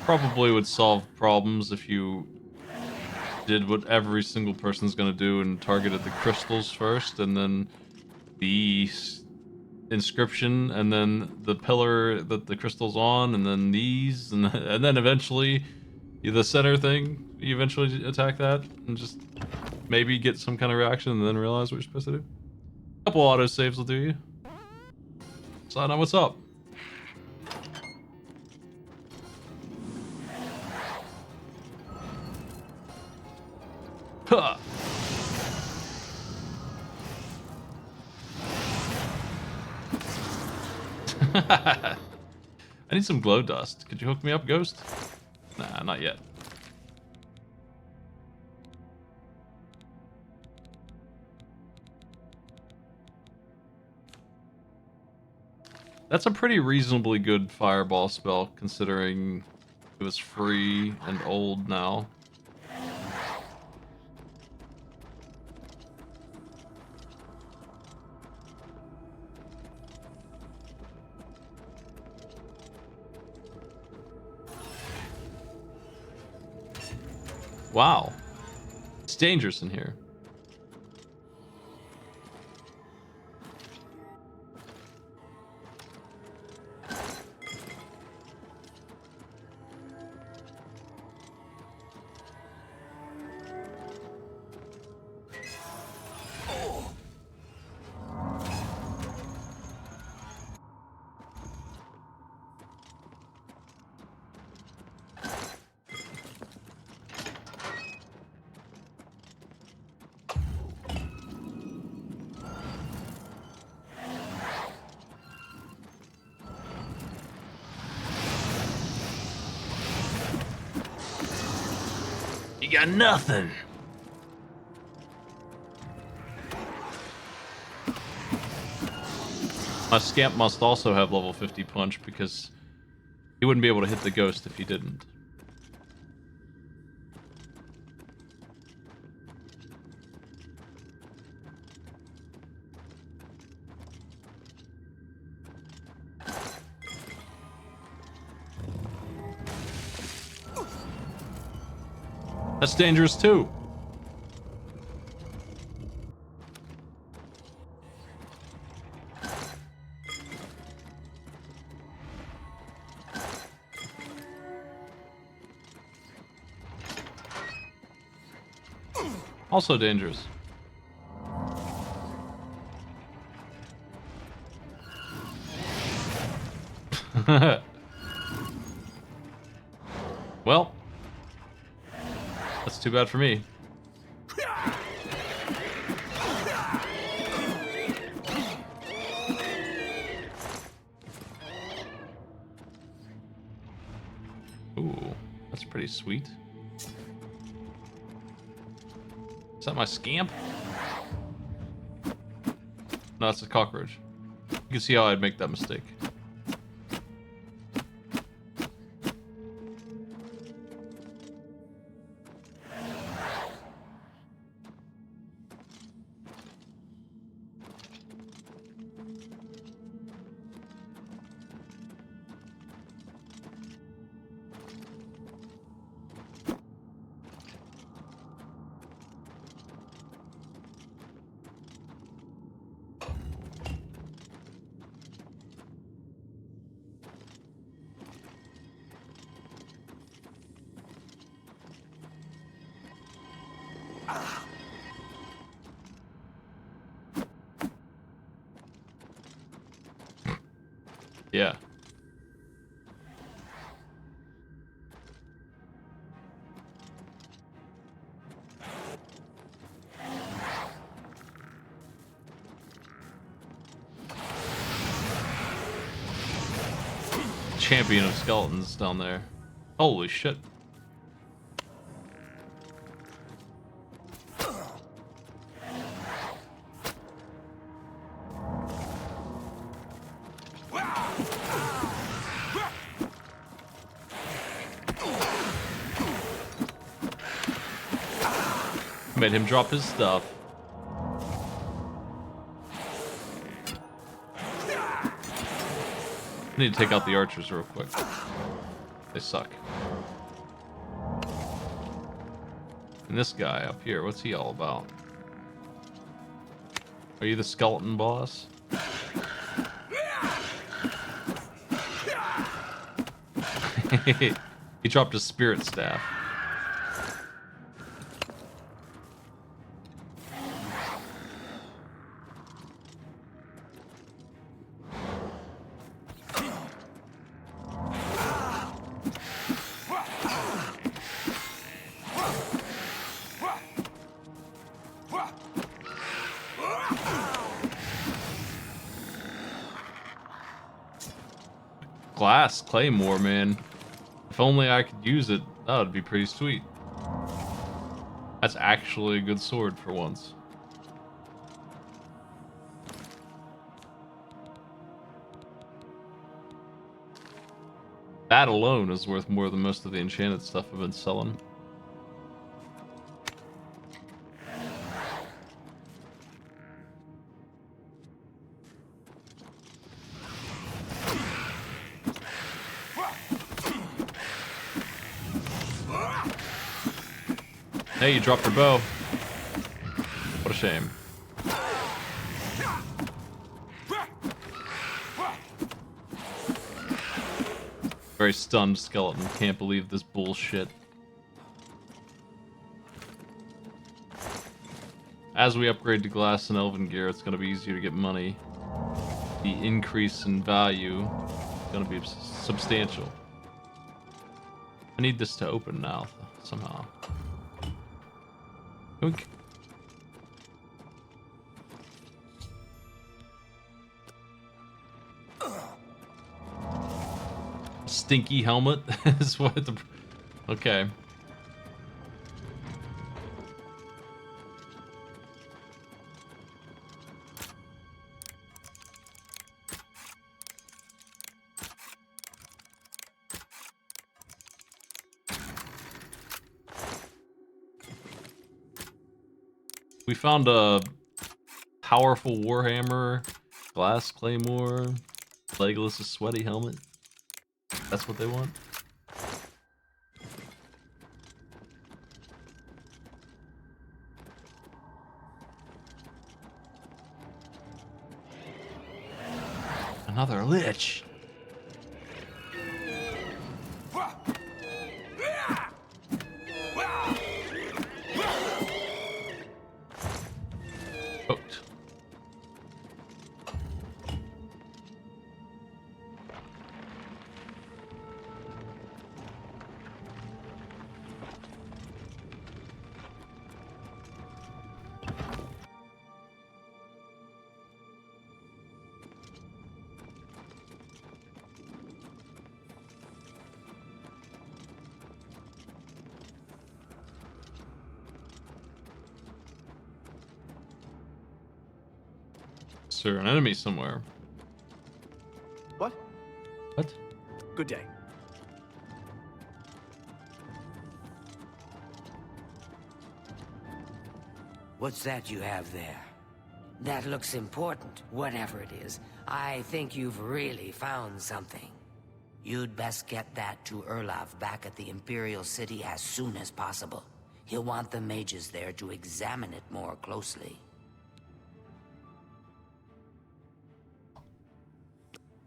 Probably would solve problems if you did what every single person's gonna do and targeted the crystals first, and then the inscription, and then the pillar that the crystal's on, and then these, and then eventually the center thing. You eventually attack that and just maybe get some kind of reaction, and then realize what you're supposed to do. A couple autosaves will do you. So now what's up? Huh. I need some glow dust. Could you hook me up, Ghost? Nah, not yet. That's a pretty reasonably good fireball spell, considering it was free and old now. Wow. It's dangerous in here. You got nothing. My scamp must also have level 50 punch because he wouldn't be able to hit the ghost if he didn't. That's dangerous too. Also dangerous. Well, that's too bad for me. Ooh, that's pretty sweet. Is that my scamp? No, it's a cockroach. You can see how I'd make that mistake. Yeah. Champion of skeletons down there. Holy shit. Made him drop his stuff. I need to take out the archers real quick. They suck. And this guy up here, what's he all about? Are you the skeleton boss? He dropped his spirit staff. Glass claymore, man. If only I could use it, that would be pretty sweet. That's actually a good sword for once. That alone is worth more than most of the enchanted stuff I've been selling. Hey, you dropped your bow. What a shame. Very stunned skeleton. Can't believe this bullshit. As we upgrade to glass and elven gear, it's going to be easier to get money. The increase in value is going to be substantial. I need this to open now, somehow. Okay. Stinky helmet is what the... Okay. We found a powerful warhammer, glass claymore, Legolas' sweaty helmet. That's what they want. Another lich. Is there an enemy somewhere? What? What? Good day. What's that you have there? That looks important, whatever it is. I think you've really found something. You'd best get that to Erlaf back at the Imperial City as soon as possible. He'll want the mages there to examine it more closely.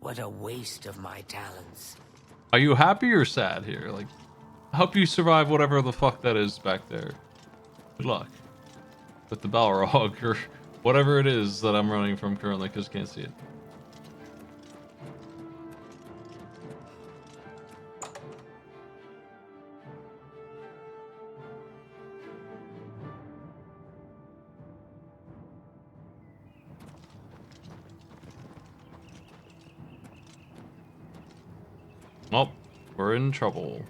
What a waste of my talents. Are you happy or sad here? Like, I hope you survive whatever the fuck that is back there. Good luck. With the Balrog or whatever it is that I'm running from currently because I can't see it. Well, we're in trouble.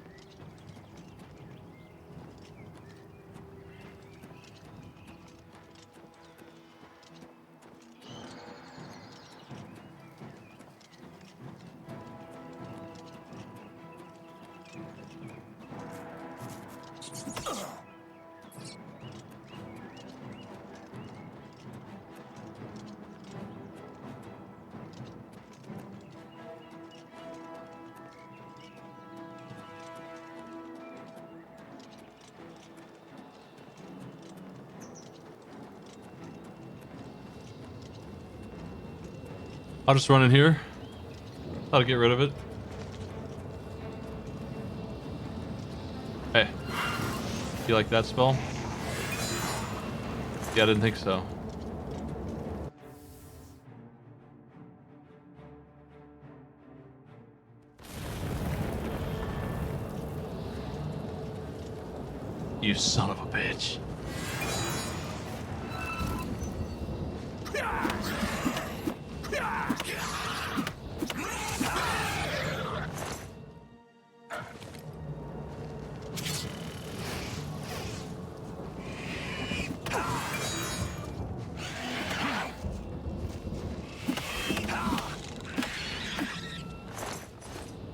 I'll just run in here. I'll get rid of it. Hey. You like that spell? Yeah, I didn't think so. You son of a bitch.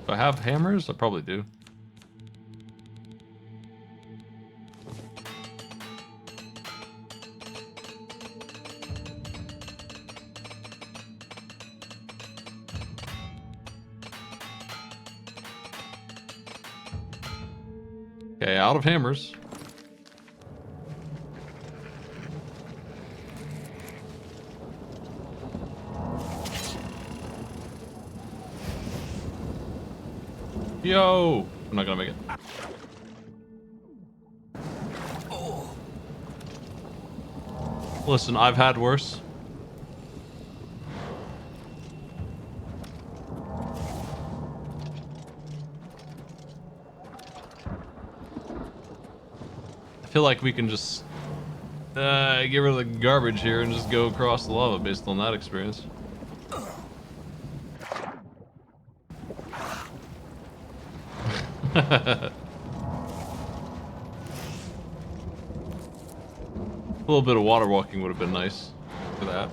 Do I have hammers? I probably do. Okay, out of hammers. Yo! I'm not gonna make it. Listen, I've had worse. I feel like we can just get rid of the garbage here and just go across the lava based on that experience. A little bit of water walking would have been nice for that.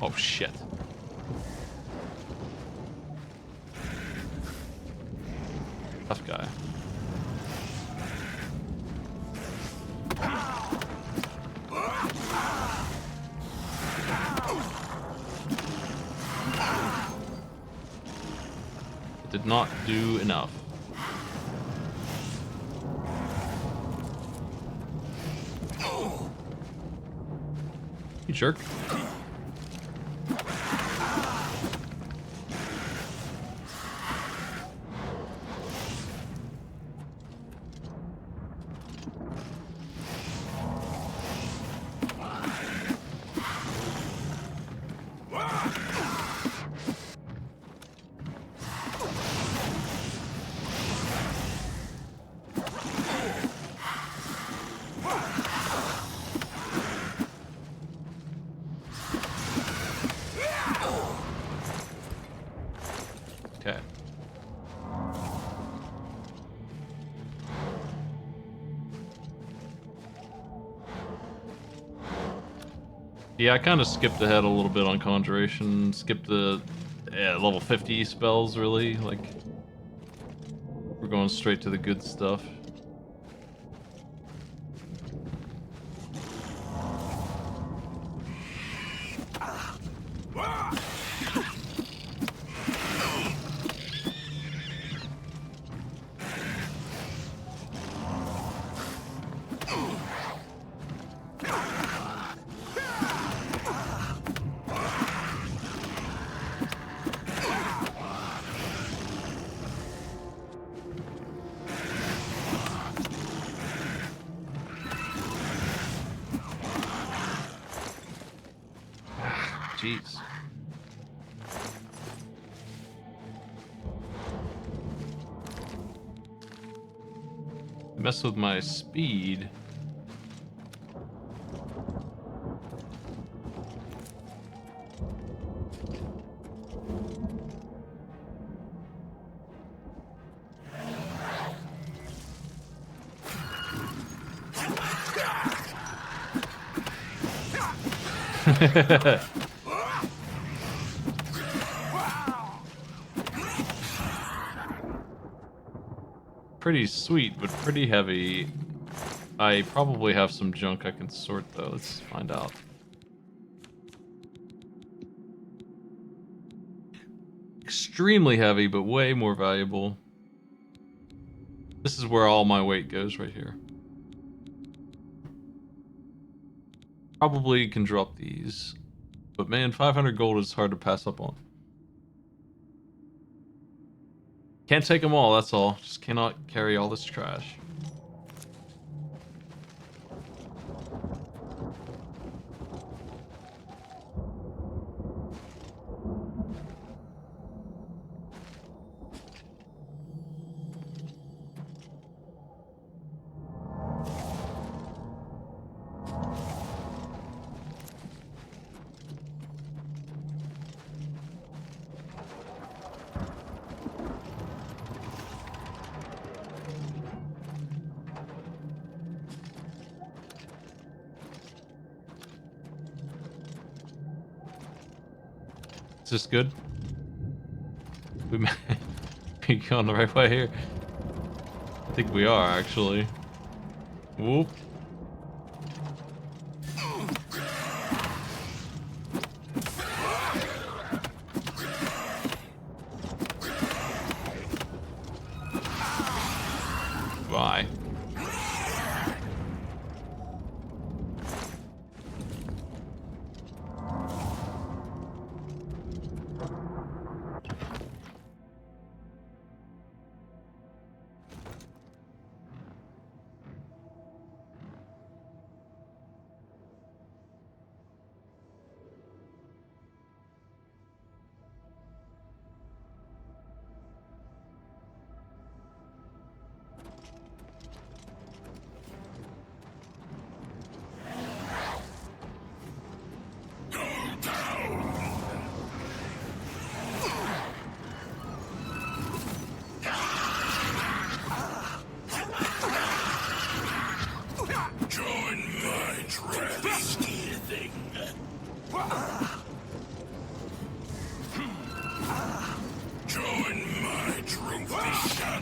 Oh shit. Tough guy. It did not do enough. You jerk. Yeah, I kind of skipped ahead a little bit on Conjuration. Skipped the level 50 spells, really. Like, we're going straight to the good stuff. Jeez. Mess with my speed. Pretty sweet, but pretty heavy. I probably have some junk I can sort, though. Let's find out. Extremely heavy, but way more valuable. This is where all my weight goes, right here. Probably can drop these. But man, 500 gold is hard to pass up on. Can't take them all, that's all. Just cannot carry all this trash. Is this good? We may be going the right way here. I think we are, actually. Whoop. Bye.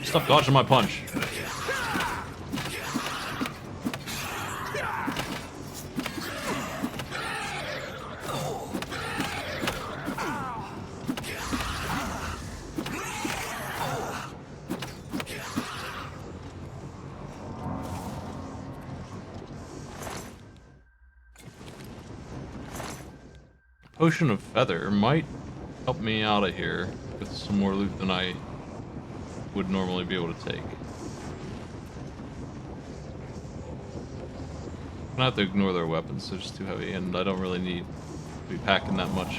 Stop dodging my punch. Potion of Feather might help me out of here with some more loot than I would normally be able to take. I'm gonna have to ignore their weapons, they're just too heavy, and I don't really need to be packing that much.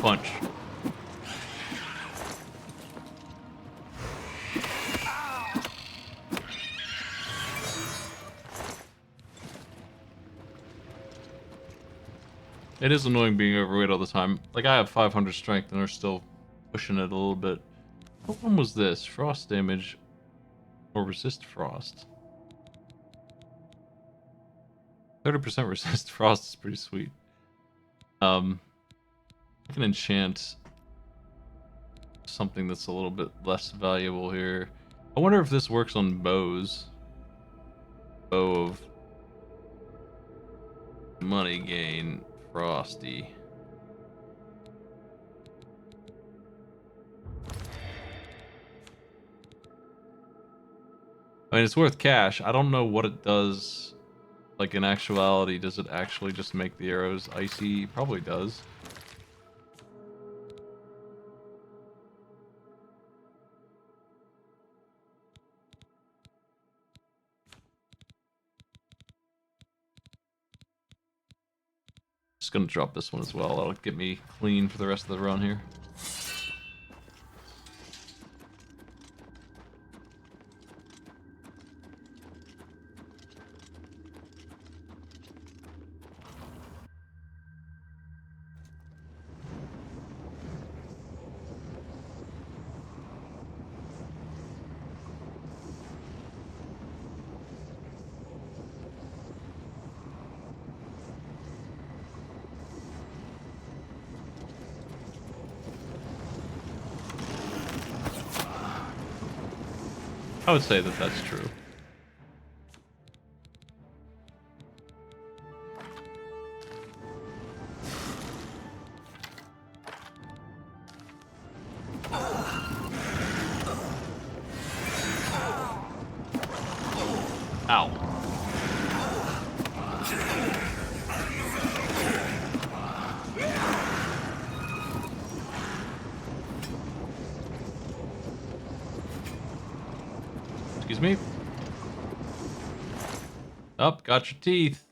punch. It is annoying being overweight all the time. Like, I have 500 strength and they're still pushing it a little bit. What one was this? Frost damage or resist frost? 30% resist frost is pretty sweet. I can enchant something that's a little bit less valuable here. I wonder if this works on bows. Bow of money gain, frosty. I mean, it's worth cash. I don't know what it does. Like, in actuality, does it actually just make the arrows icy? Probably does. Just gonna drop this one as well. That'll get me clean for the rest of the run here. I would say that that's true. Ow. Excuse me. Up, got your teeth.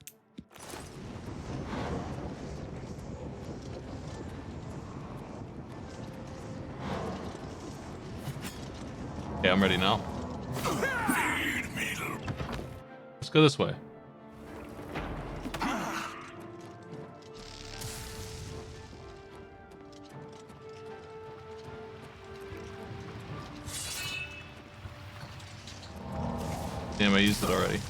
Okay, I'm ready now. Let's go this way. Damn, I used it already.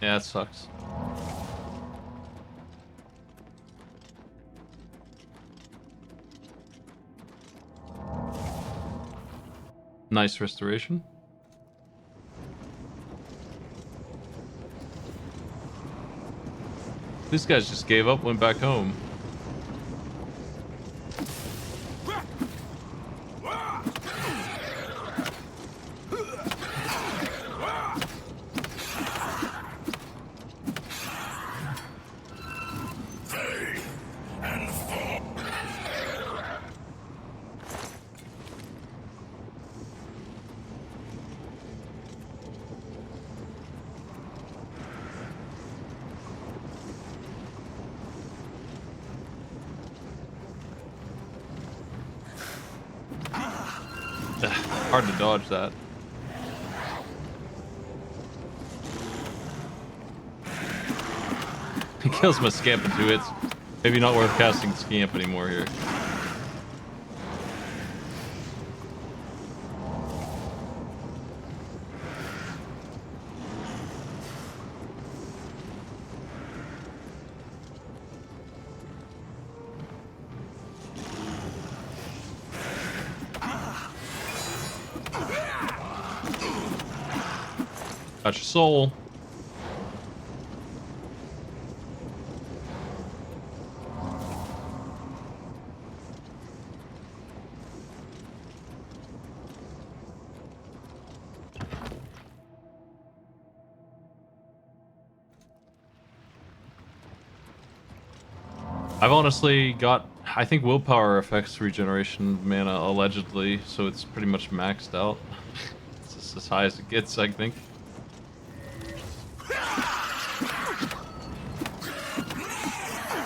Yeah, it sucks. Nice restoration. These guys just gave up, went back home. Hard to dodge that. He kills my scamp in 2 hits. Maybe not worth casting scamp anymore here. Got your soul. I've honestly got I think willpower affects regeneration mana allegedly, so it's pretty much maxed out. It's just as high as it gets, I think.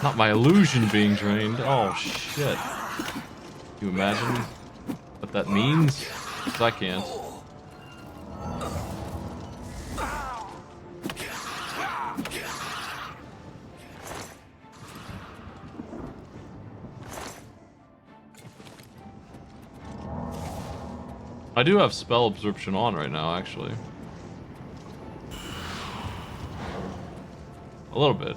Not my illusion being drained. Oh shit. Can you imagine what that means? 'Cause I can't. I do have spell absorption on right now, actually. A little bit.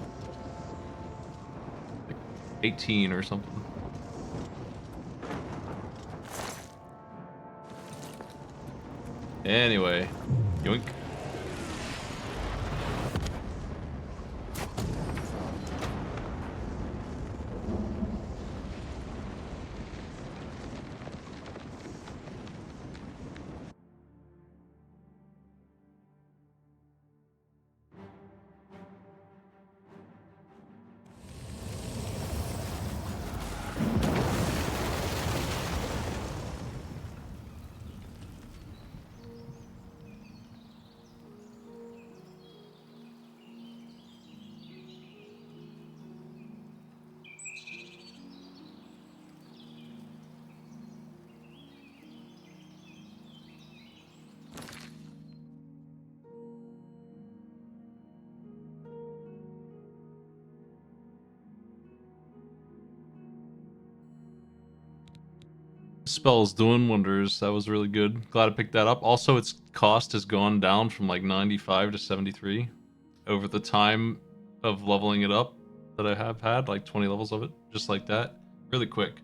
Like 18 or something. Anyway, yoink. Spell's doing wonders. That was really good. Glad I picked that up. Also, its cost has gone down from like 95 to 73 over the time of leveling it up that I have had, like 20 levels of it, just like that. Really quick.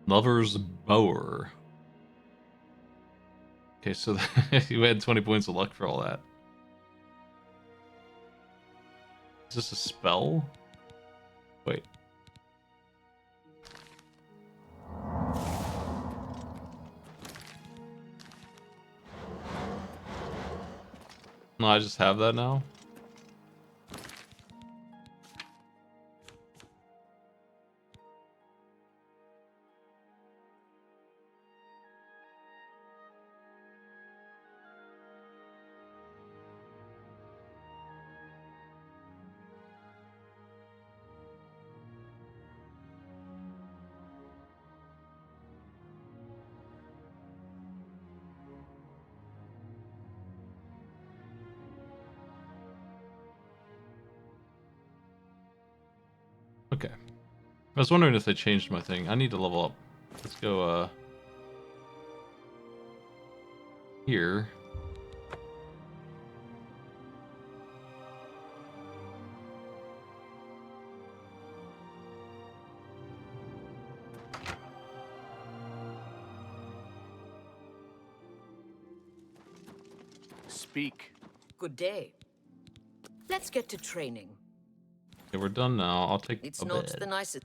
Lover's Bower. Okay, so you had 20 points of luck for all that. Is this a spell? Wait. No, I just have that now? Okay. I was wondering if they changed my thing. I need to level up. Let's go, here. Speak. Good day. Let's get to training. Okay, we're done now. I'll take It's a not bed. the nicest.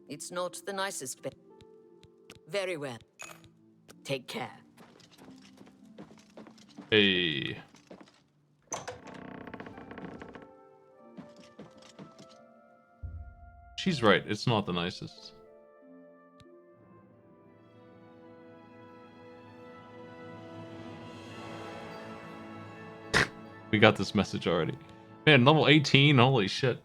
It's not the nicest bed. Very well. Take care. Hey. She's right. It's not the nicest. We got this message already. Man, level 18? Holy shit.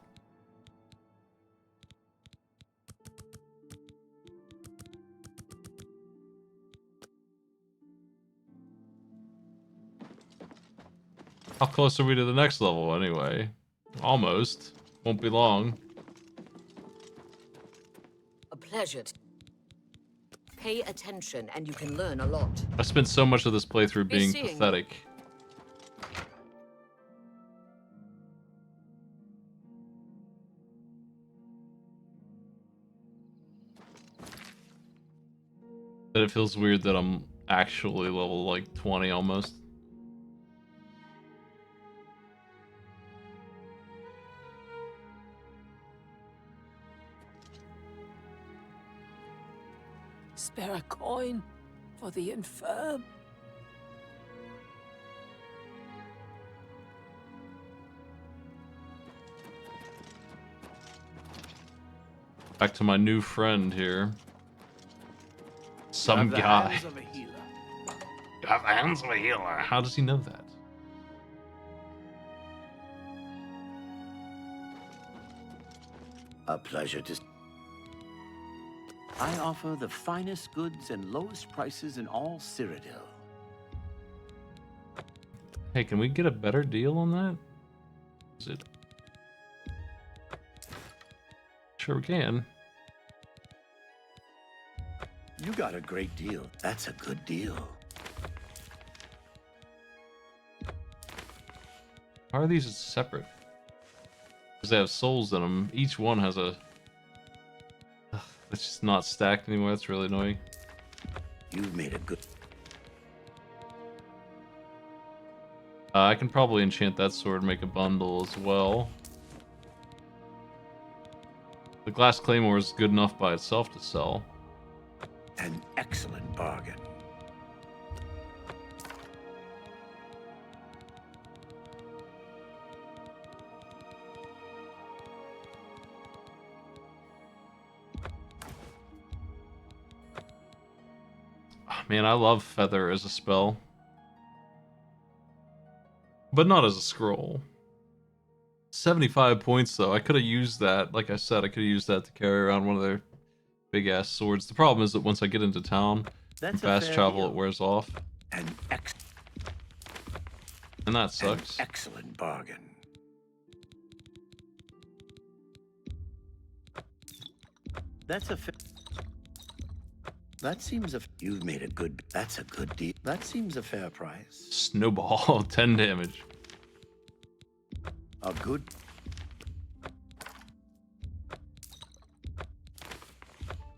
How close are we to the next level anyway? Almost. Won't be long. A pleasure. Pay attention and you can learn a lot. I spent so much of this playthrough Be being seeing you. pathetic. That it feels weird that I'm actually level like 20 almost. Spare a coin for the infirm. Back to my new friend here. Some guy. Hands of a healer. You have the hands of a healer. How does he know that? A pleasure to... I offer the finest goods and lowest prices in all Cyrodiil. Hey, can we get a better deal on that? Is it? Sure we can. You got a great deal. That's a good deal. How are these separate? Because they have souls in them. Each one has a... Ugh, it's just not stacked anymore. That's really annoying. You've made a good... I can probably enchant that sword and make a bundle as well. The glass claymore is good enough by itself to sell. An excellent bargain. Oh, man, I love feather as a spell. But not as a scroll. 75 points though. I could have used that. Like I said, I could have used that to carry around one of their big ass swords. The problem is that once I get into town, That's a fast fair travel, deal. it wears off. An And that sucks. excellent bargain. That's a That seems a... You've made a good... That's a good deal. That seems a fair price. Snowball, 10 damage. A good...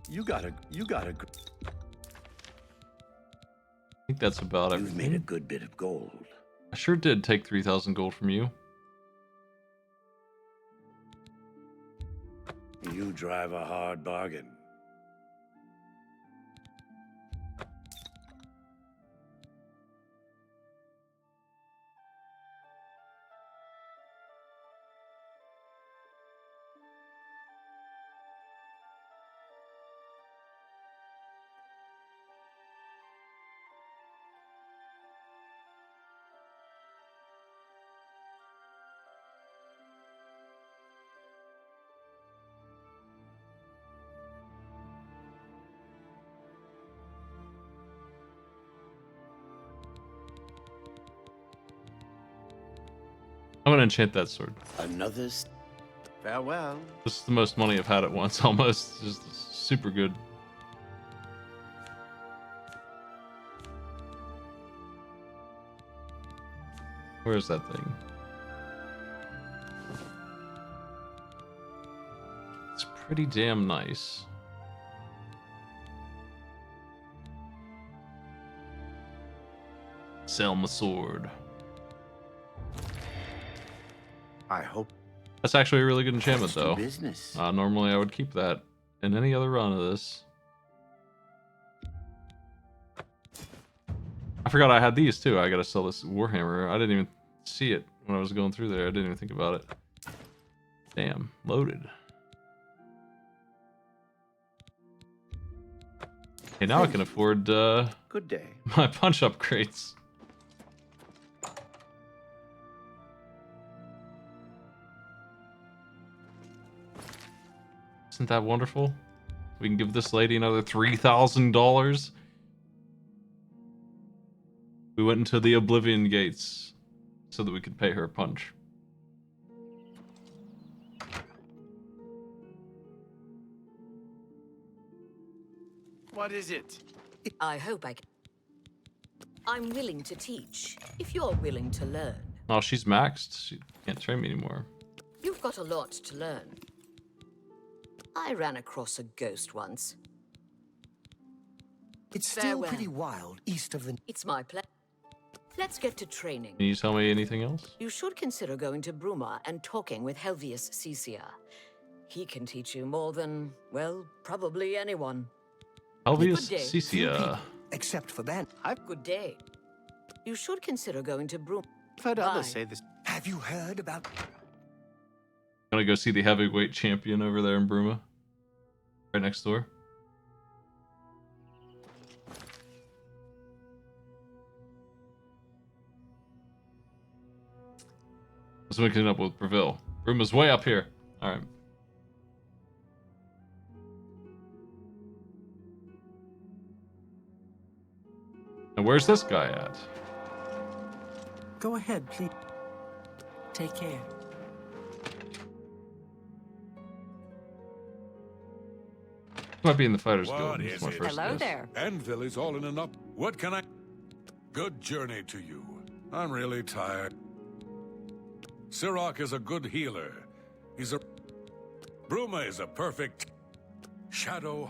You got a... I think that's about You've everything. made a good bit of gold. I sure did take 3,000 gold from you. You drive a hard bargain. I'm gonna enchant that sword. Another... Farewell. This is the most money I've had at once, almost. It's just super good. Where's that thing? It's pretty damn nice. Sell my sword. I hope... That's actually a really good enchantment, Let's do though. business. Normally I would keep that in any other run of this. I forgot I had these, too. I gotta sell this Warhammer. I didn't even see it when I was going through there. I didn't even think about it. Damn. Loaded. Okay, now I can afford, Good day. my punch upgrades. Isn't that wonderful? We can give this lady another $3,000. We went into the Oblivion gates so that we could pay her a punch. What is it? I hope I can. I'm willing to teach, if you're willing to learn. Oh, she's maxed. She can't train me anymore. You've got a lot to learn. I ran across a ghost once. It's still Farewell. pretty wild east of the... It's my pleasure. Let's get to training. Can you tell me anything else? You should consider going to Bruma and talking with Helvius Cecia. He can teach you more than, well, probably anyone. Helvius Good day. Cecia. Except for Ben. Good day. You should consider going to Bruma. I've heard others Bye. say this. Have you heard about... Gonna go see the heavyweight champion over there in Bruma. Right next door. Let's mix it up with Breville. Bruma's way up here. Alright. And where's this guy at? Go ahead, please. Take care. Might be in the Fighters Guild. What It's is my it? first guess. Anvil is all in an up. What can I... Good journey to you. I'm really tired. Sirach is a good healer. He's a... Bruma is a perfect... Shadow...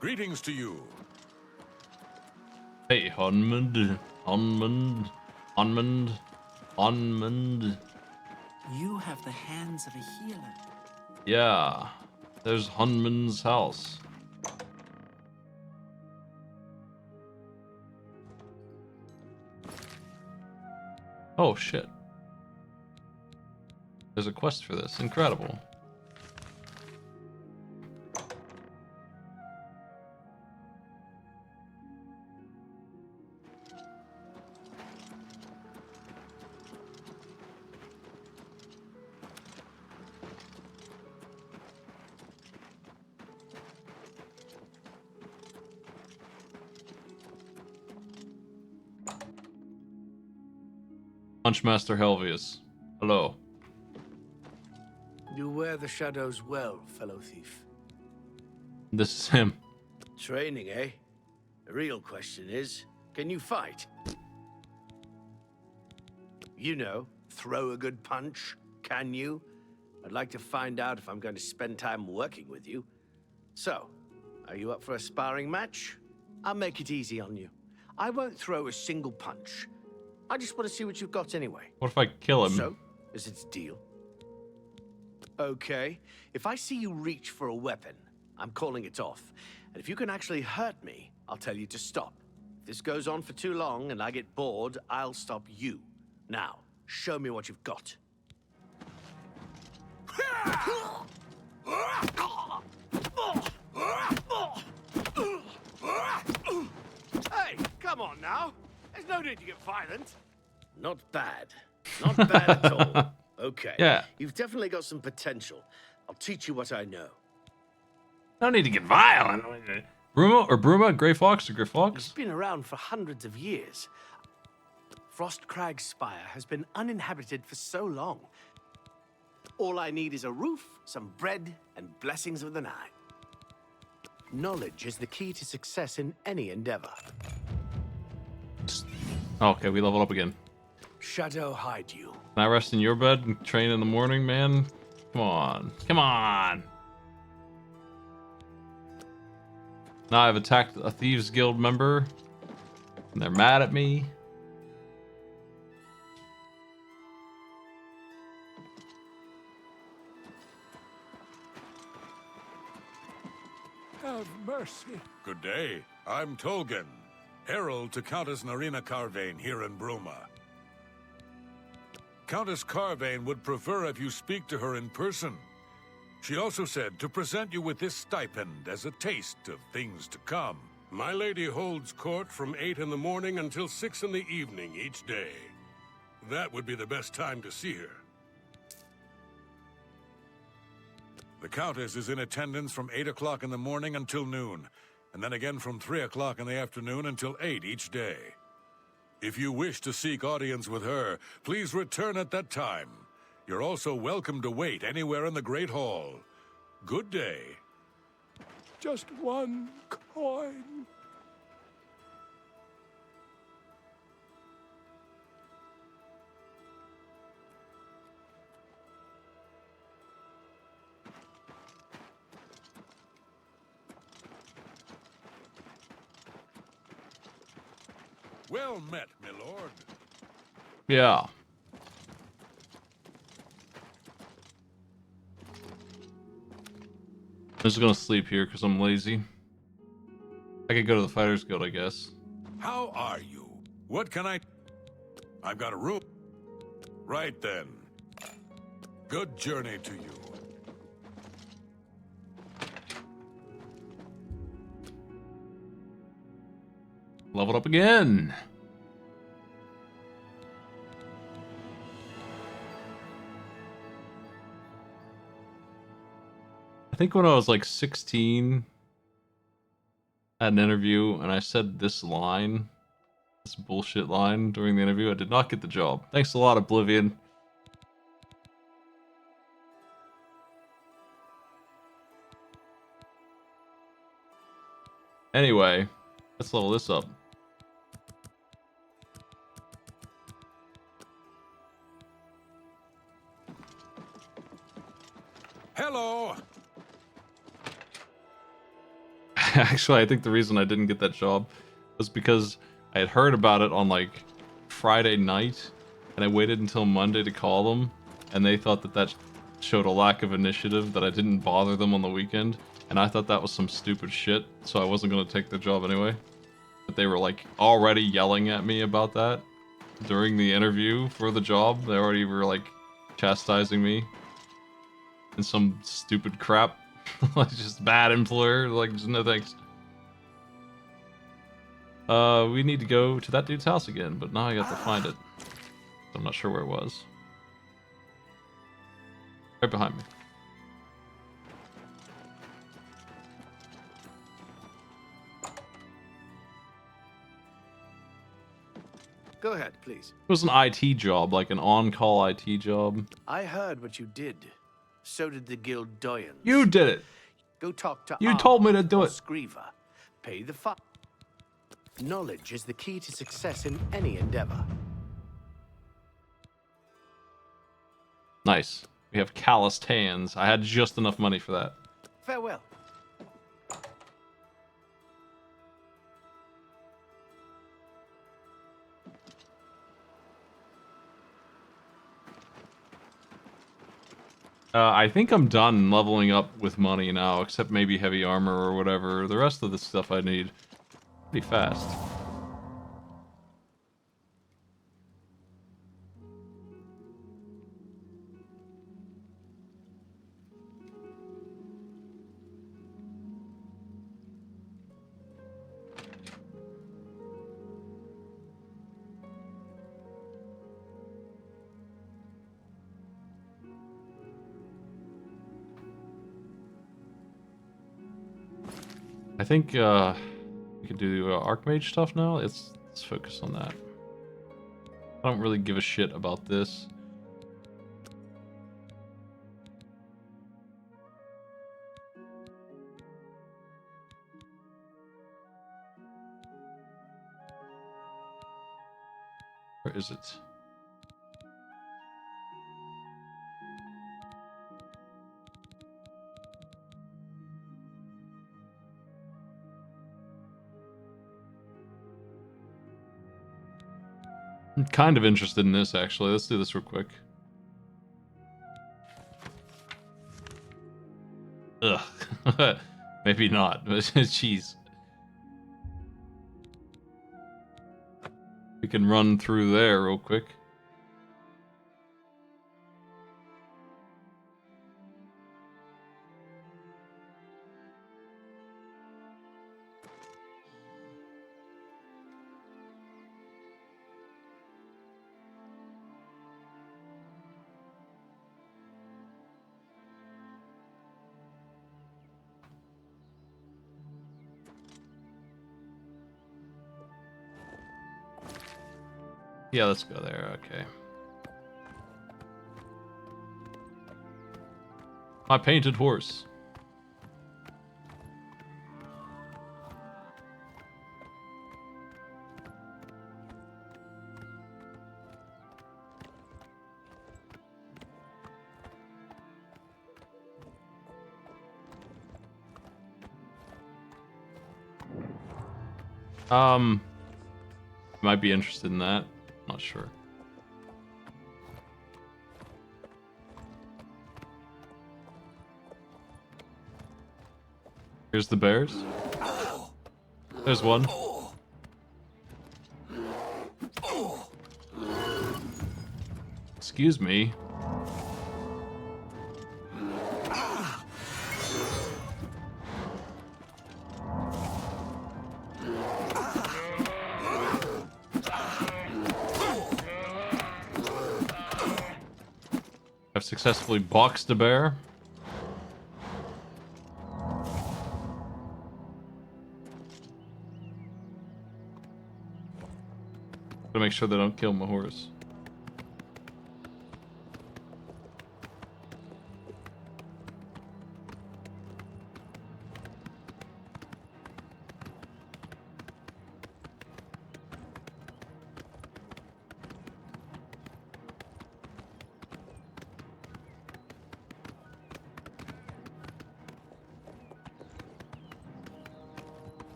Greetings to you. Hey, Honmund. Honmund. Honmund. Honmund. You have the hands of a healer. Yeah. There's Hunman's house. Oh, shit. There's a quest for this. Incredible. Punchmaster Helvius. Hello. You wear the shadows well, fellow thief. This is him. Training, eh? The real question is, can you fight? You know, throw a good punch, can you? I'd like to find out if I'm going to spend time working with you. So, are you up for a sparring match? I'll make it easy on you. I won't throw a single punch. I just want to see what you've got anyway. What if I kill him? So, is it a deal? Okay. If I see you reach for a weapon, I'm calling it off. And if you can actually hurt me, I'll tell you to stop. If this goes on for too long and I get bored, I'll stop you. Now, show me what you've got. Hey, come on now. There's no need to get violent. Not bad. Not bad at all. Okay. Yeah. You've definitely got some potential. I'll teach you what I know. No need to get violent. Bruma or Bruma? Grey Fox or Grey Fox? It's been around for hundreds of years. Frostcrag Spire has been uninhabited for so long. All I need is a roof, some bread, and blessings of the night. Knowledge is the key to success in any endeavor. Okay, we level up again. Shadow hide you. Can I rest in your bed and train in the morning, man? Come on. Come on! Now I've attacked a Thieves Guild member, and they're mad at me. Have mercy. Good day. I'm Tolgan, herald to Countess Narina Carvane here in Bruma. Countess Carvane would prefer if you speak to her in person. She also said to present you with this stipend as a taste of things to come. My lady holds court from 8 in the morning until 6 in the evening each day. That would be the best time to see her. The Countess is in attendance from 8 o'clock in the morning until noon, and then again from 3 o'clock in the afternoon until 8 each day. If you wish to seek audience with her, please return at that time. You're also welcome to wait anywhere in the Great Hall. Good day. Just one coin. Well met, my lord. Yeah. I'm just gonna sleep here because I'm lazy. I could go to the Fighters Guild, I guess. How are you? What can I... I've got a room. Right then. Good journey to you. Leveled up again. I think when I was like 16, I had an interview and I said this line, this bullshit line during the interview. I did not get the job. Thanks a lot, Oblivion. Anyway, let's level this up. Hello. Actually, I think the reason I didn't get that job was because I had heard about it on like Friday night, and I waited until Monday to call them, and they thought that that showed a lack of initiative, that I didn't bother them on the weekend, and I thought that was some stupid shit, so I wasn't going to take the job anyway. But they were like already yelling at me about that during the interview for the job. They already were like chastising me and some stupid crap. Like just bad employer, like just no thanks. We need to go to that dude's house again, but now I got to find it. I'm not sure where it was. Right behind me. Go ahead, please. It was an IT job, like an on-call IT job. I heard what you did. So did the Guild Doyens. You did it. Go talk to You told me to do or it. Screever. Pay the fine. Knowledge is the key to success in any endeavor. Nice. We have calloused hands. I had just enough money for that. Farewell. I think I'm done leveling up with money now, except maybe heavy armor or whatever. The rest of the stuff I need pretty fast. I think we can do Archmage stuff now. Let's focus on that. I don't really give a shit about this. Where is it? I'm kind of interested in this, actually. Let's do this real quick. Ugh. Maybe not, but jeez. We can run through there real quick. Yeah, let's go there, okay. My painted horse. Might be interested in that. Not sure. Here's the bears. There's one. Excuse me. I've successfully boxed a bear. Gotta make sure they don't kill my horse.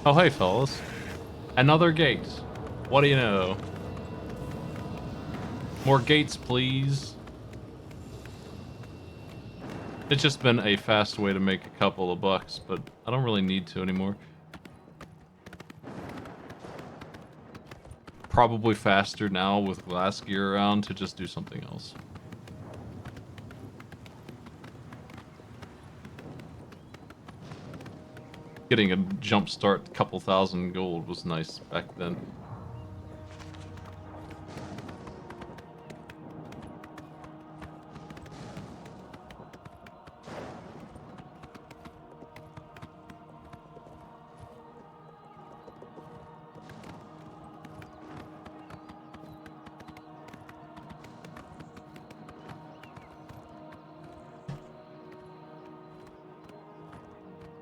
Oh, hey, fellas. Another gate. What do you know? More gates, please. It's just been a fast way to make a couple of bucks, but I don't really need to anymore. Probably faster now with glass gear around to just do something else. Getting a jump start, couple thousand gold was nice back then.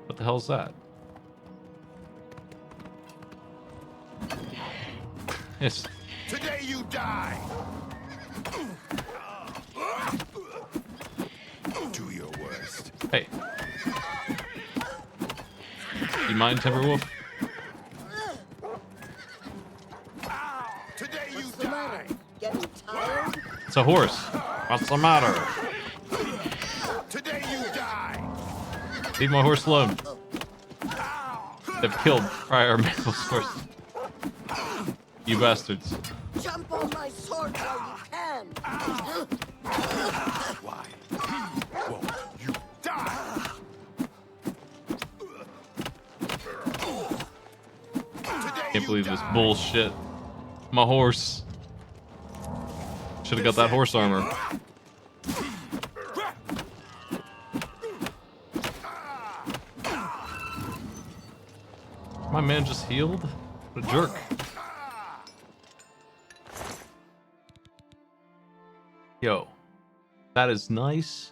What the hell's that? Yes. Today you die. Do your worst. Hey. You mind, Timberwolf? Today you die. Getting tired? It's a horse. What's the matter? Today you die. Leave my horse alone. They've killed prior Michael's horse. You bastards. Jump on my sword while you can. Why won't you die? Can't believe this bullshit. My horse. Should have got that horse armor. My man just healed? What a jerk. Yo, that is nice.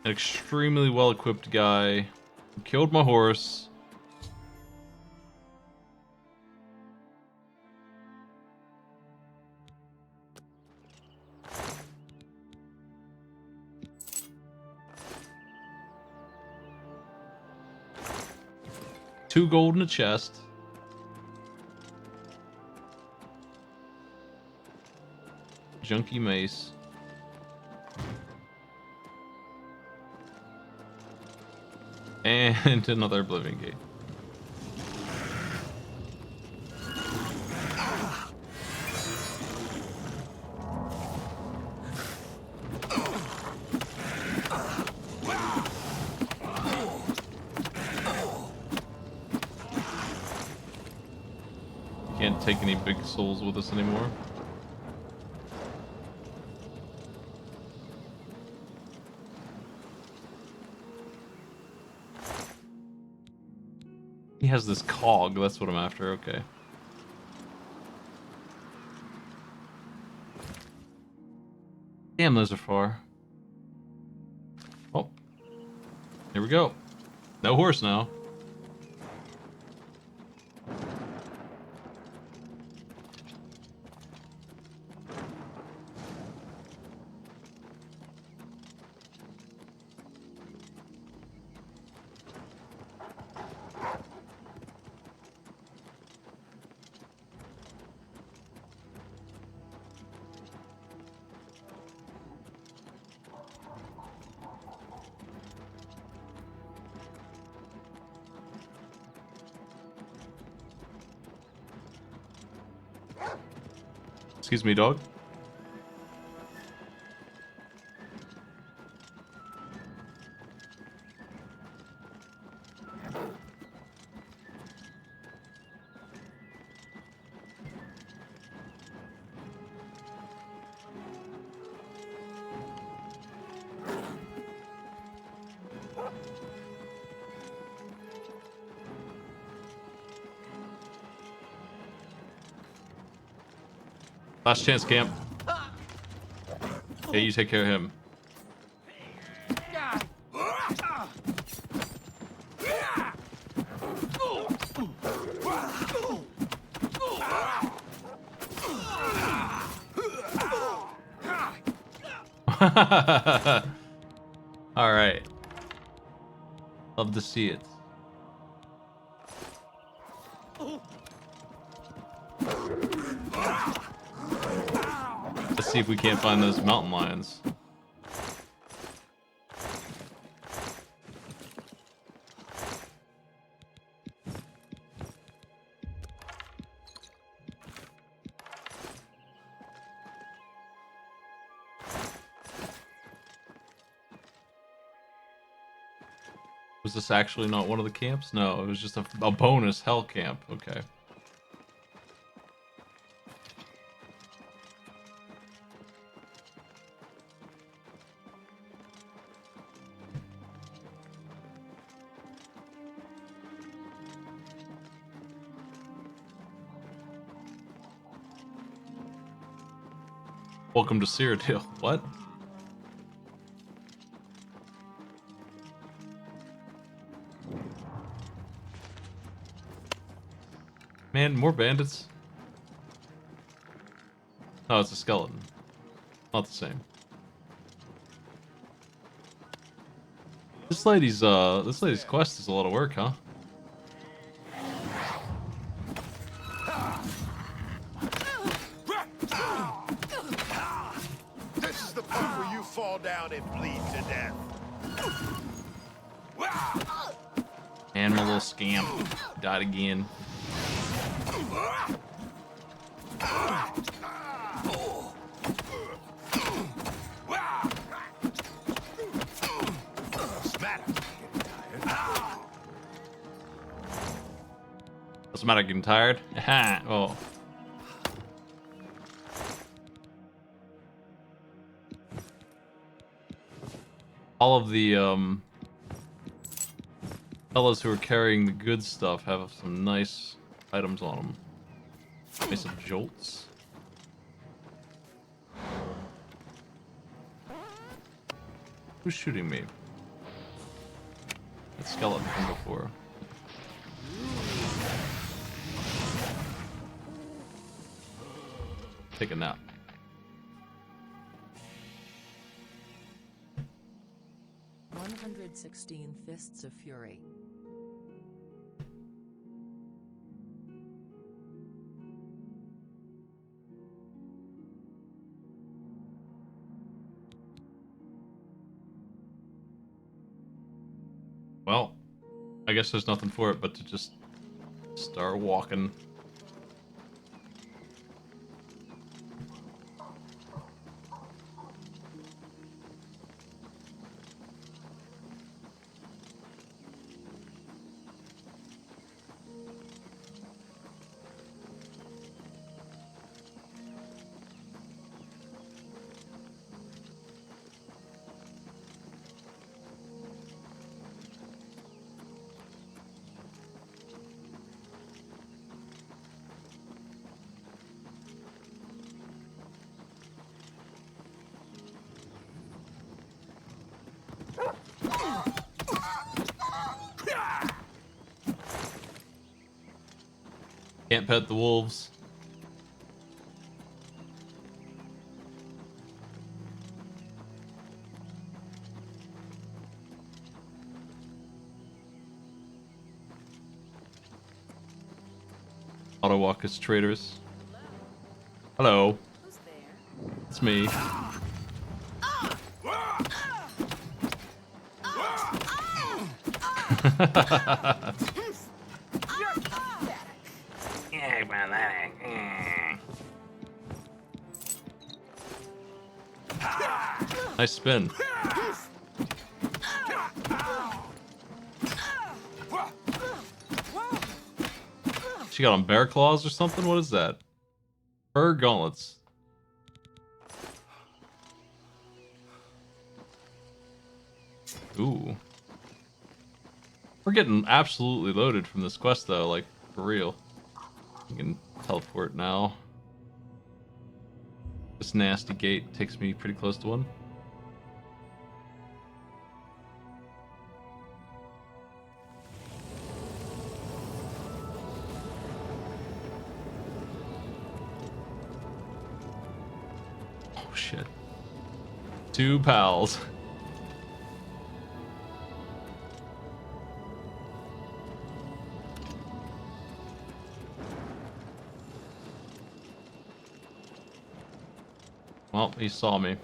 An extremely well-equipped guy who killed my horse. Two gold in a chest. Junky mace. And another Oblivion gate. Can't take any big souls with us anymore. has this cog. That's what I'm after. Okay. Damn, those are far. Oh. Here we go. No horse now. Excuse me, dog. Last chance, camp. Hey, you take care of him. All right. Love to see it. Let's see if we can't find those mountain lions. Was this actually not one of the camps? No, it was just a bonus hell camp. Okay. Welcome to Cyrodiil. What? Man, more bandits? Oh, it's a skeleton. Not the same. This lady's quest is a lot of work, huh? This is the part where you fall down and bleed to death. And my little scamp died again. What's the matter? Getting tired? Oh. All of the fellas who are carrying the good stuff have some nice items on them. Maybe some jolts. Who's shooting me? That skeleton from before. Take a nap. "116 Fists of Fury." Well, I guess there's nothing for it but to just start walking. Can't pet the wolves. Auto walk as traitors. Hello. Who's there? It's me. Nice spin. She got on bear claws or something? What is that? Fur gauntlets. Ooh. We're getting absolutely loaded from this quest though, like for real. You can teleport now. This nasty gate takes me pretty close to one. Oh shit. Two pals. Well, he saw me.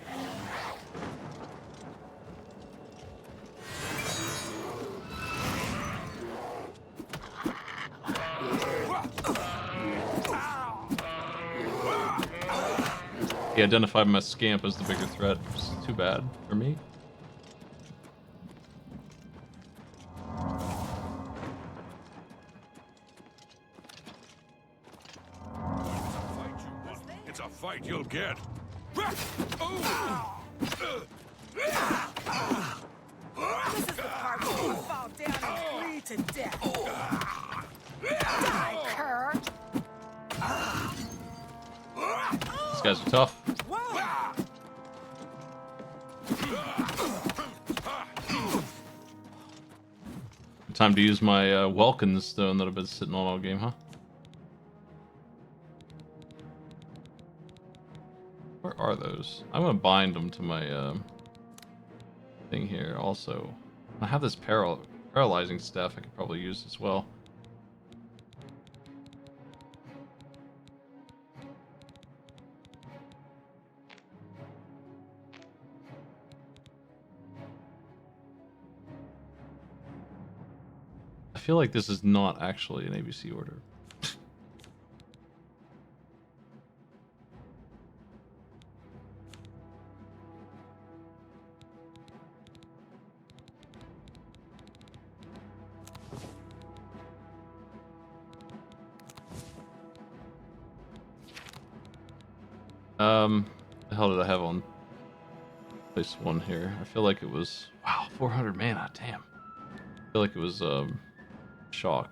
He identified my scamp as the bigger threat, which is too bad for me. It's a fight you'll get. This is the part where you fall down and bleed to death. Die, Kurt! These guys are tough. Time to use my Welkin stone that I've been sitting on all game, huh? Where are those? I'm gonna bind them to my thing here also. I have this paralyzing staff I could probably use as well. I feel like this is not actually an ABC order. The hell did I have on place one here? I feel like it was, wow, 400 mana, damn. I feel like it was, shock.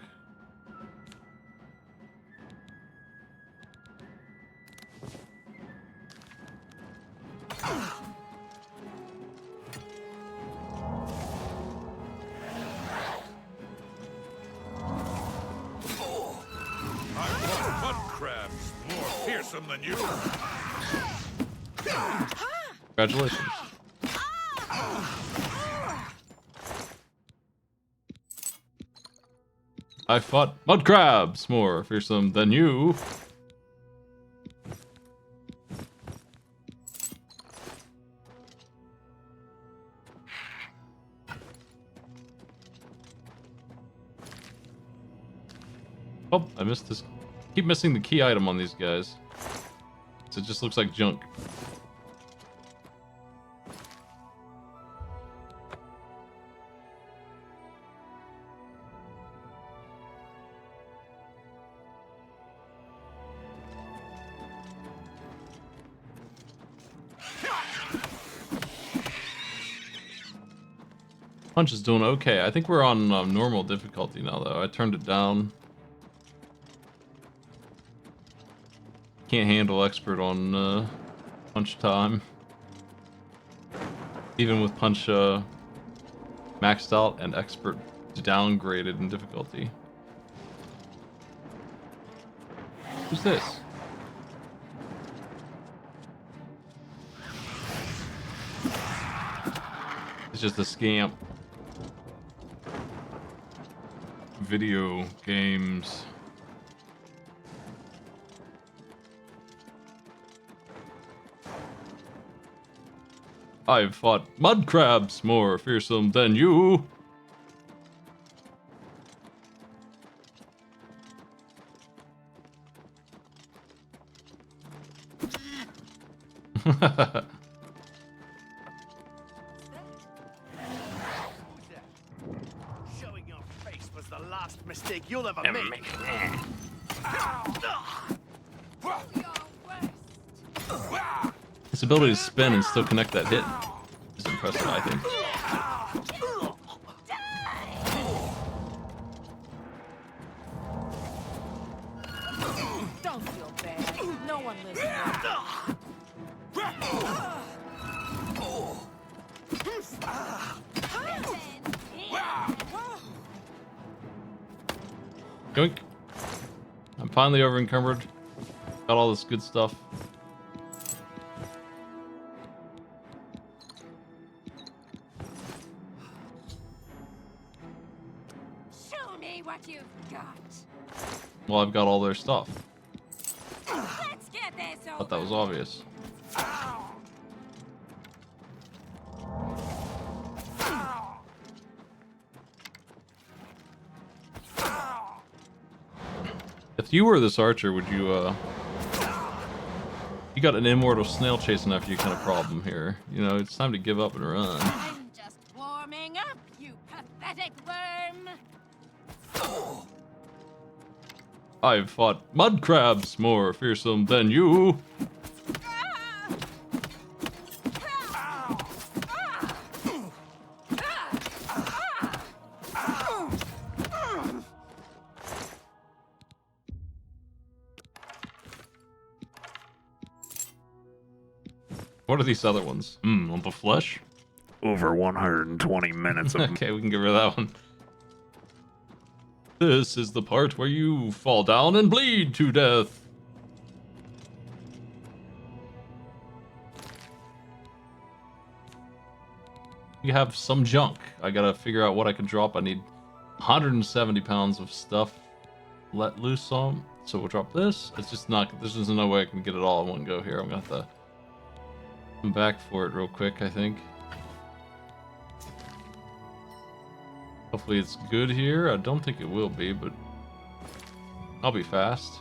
Mud crabs, more fearsome than you. Congratulations. I fought mud crabs more fearsome than you. Oh, I missed this. Keep missing the key item on these guys. So it just looks like junk. Punch is doing okay. I think we're on normal difficulty now, though. I turned it down. Can't handle expert on Punch time. Even with Punch maxed out and expert downgraded in difficulty. Who's this? It's just a scamp. Video games. I've fought mud crabs more fearsome than you. Showing your face was the last mistake you'll ever make. His ability to spin and still connect that hit is impressive, I think. Don't feel bad. No one listens. Yoink. I'm finally over encumbered. Got all this good stuff. Show me what you've got. Well, I've got all their stuff. Let's get this over. Thought that was obvious. If you were this archer, would you, you got an immortal snail chasing after you kind of problem here. You know, it's time to give up and run. I'm just warming up, you pathetic worm. I've fought mud crabs more fearsome than you. What are these other ones? Lump of flesh? Over 120 minutes of... Okay, we can get rid of that one. This is the part where you fall down and bleed to death. You have some junk. I gotta figure out what I can drop. I need 170 pounds of stuff let loose on. So we'll drop this. It's just not, there's just no way I can get it all in one go here. I'm gonna have to come back for it real quick, I think. Hopefully it's good here. I don't think it will be, but I'll be fast.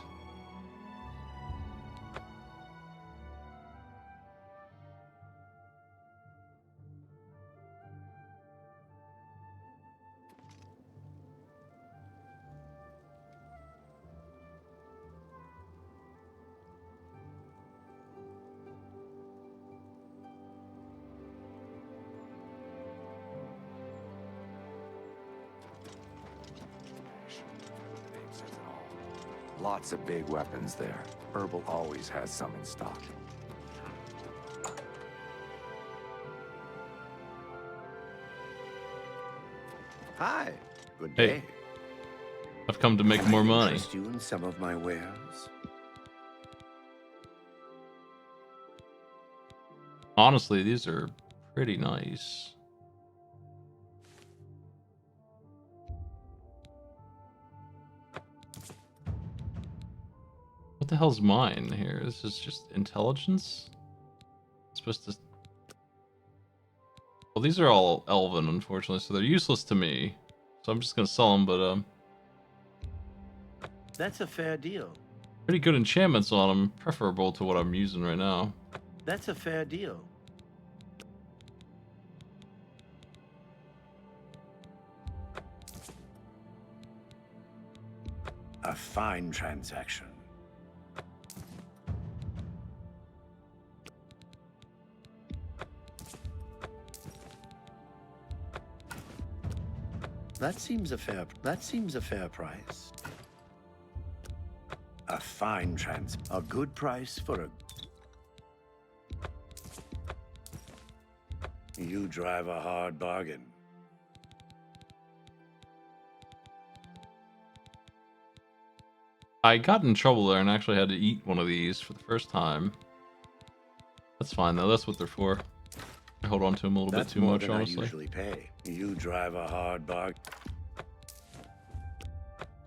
Lots of big weapons there. Herbal always has some in stock. Hi. Good Hey. day. I've come to make Can I more money. interest you in some of my wares? Honestly, these are pretty nice. What the hell's mine here? This is just intelligence? It's supposed to... Well, these are all elven, unfortunately, so they're useless to me. So I'm just gonna sell them, but That's a fair deal. pretty good enchantments on them, preferable to what I'm using right now. That's a fair deal. A fine transaction. That seems a fair price. A fine a good price for a... You drive a hard bargain. – I got in trouble there and actually had to eat one of these for the first time. That's fine though. That's what they're for. I hold on to them a little bit too much, honestly. I usually pay. You drive a hard bargain.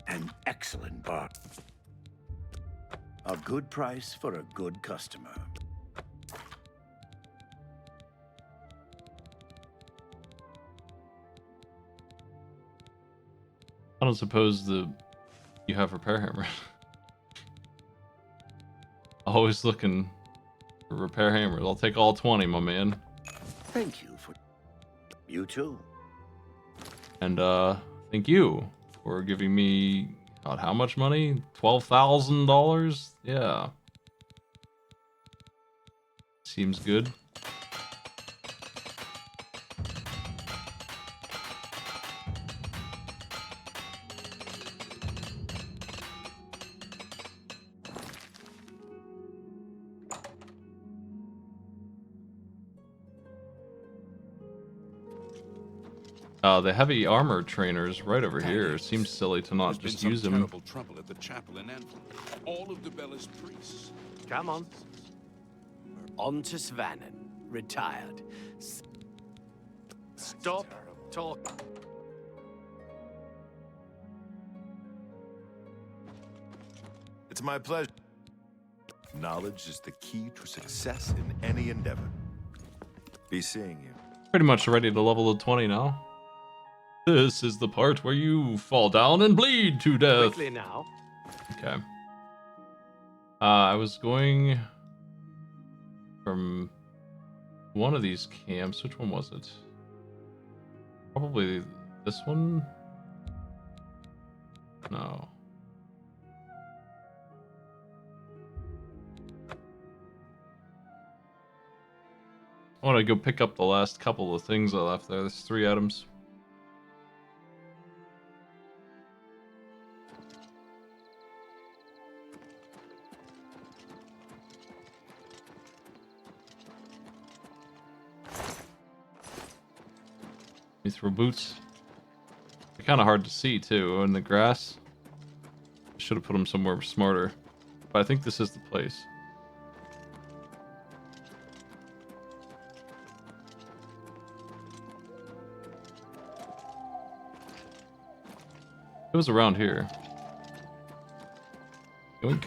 An excellent bar. A good price for a good customer. I don't suppose you have repair hammers. Always looking for repair hammers. I'll take all 20, my man. Thank you for... You too. And thank you for giving me, God, how much money? $12,000? Yeah. Seems good. The heavy armor trainers right over here. Seems silly to not just use them. Terrible trouble at the chapel in Antwerp. All of the Bella's priests. Come on. On to Svanen. Retired. Stop talking. It's my pleasure. Knowledge is the key to success in any endeavor. Be seeing you. Pretty much ready to level to 20 now. This is the part where you fall down and bleed to death. Quickly now. Okay. I was going from one of these camps. Which one was it? Probably this one? No. I want to go pick up the last couple of things I left there. There's 3 items. These throw boots. They're kind of hard to see too in the grass. Should have put them somewhere smarter. But I think this is the place. It was around here. Yoink.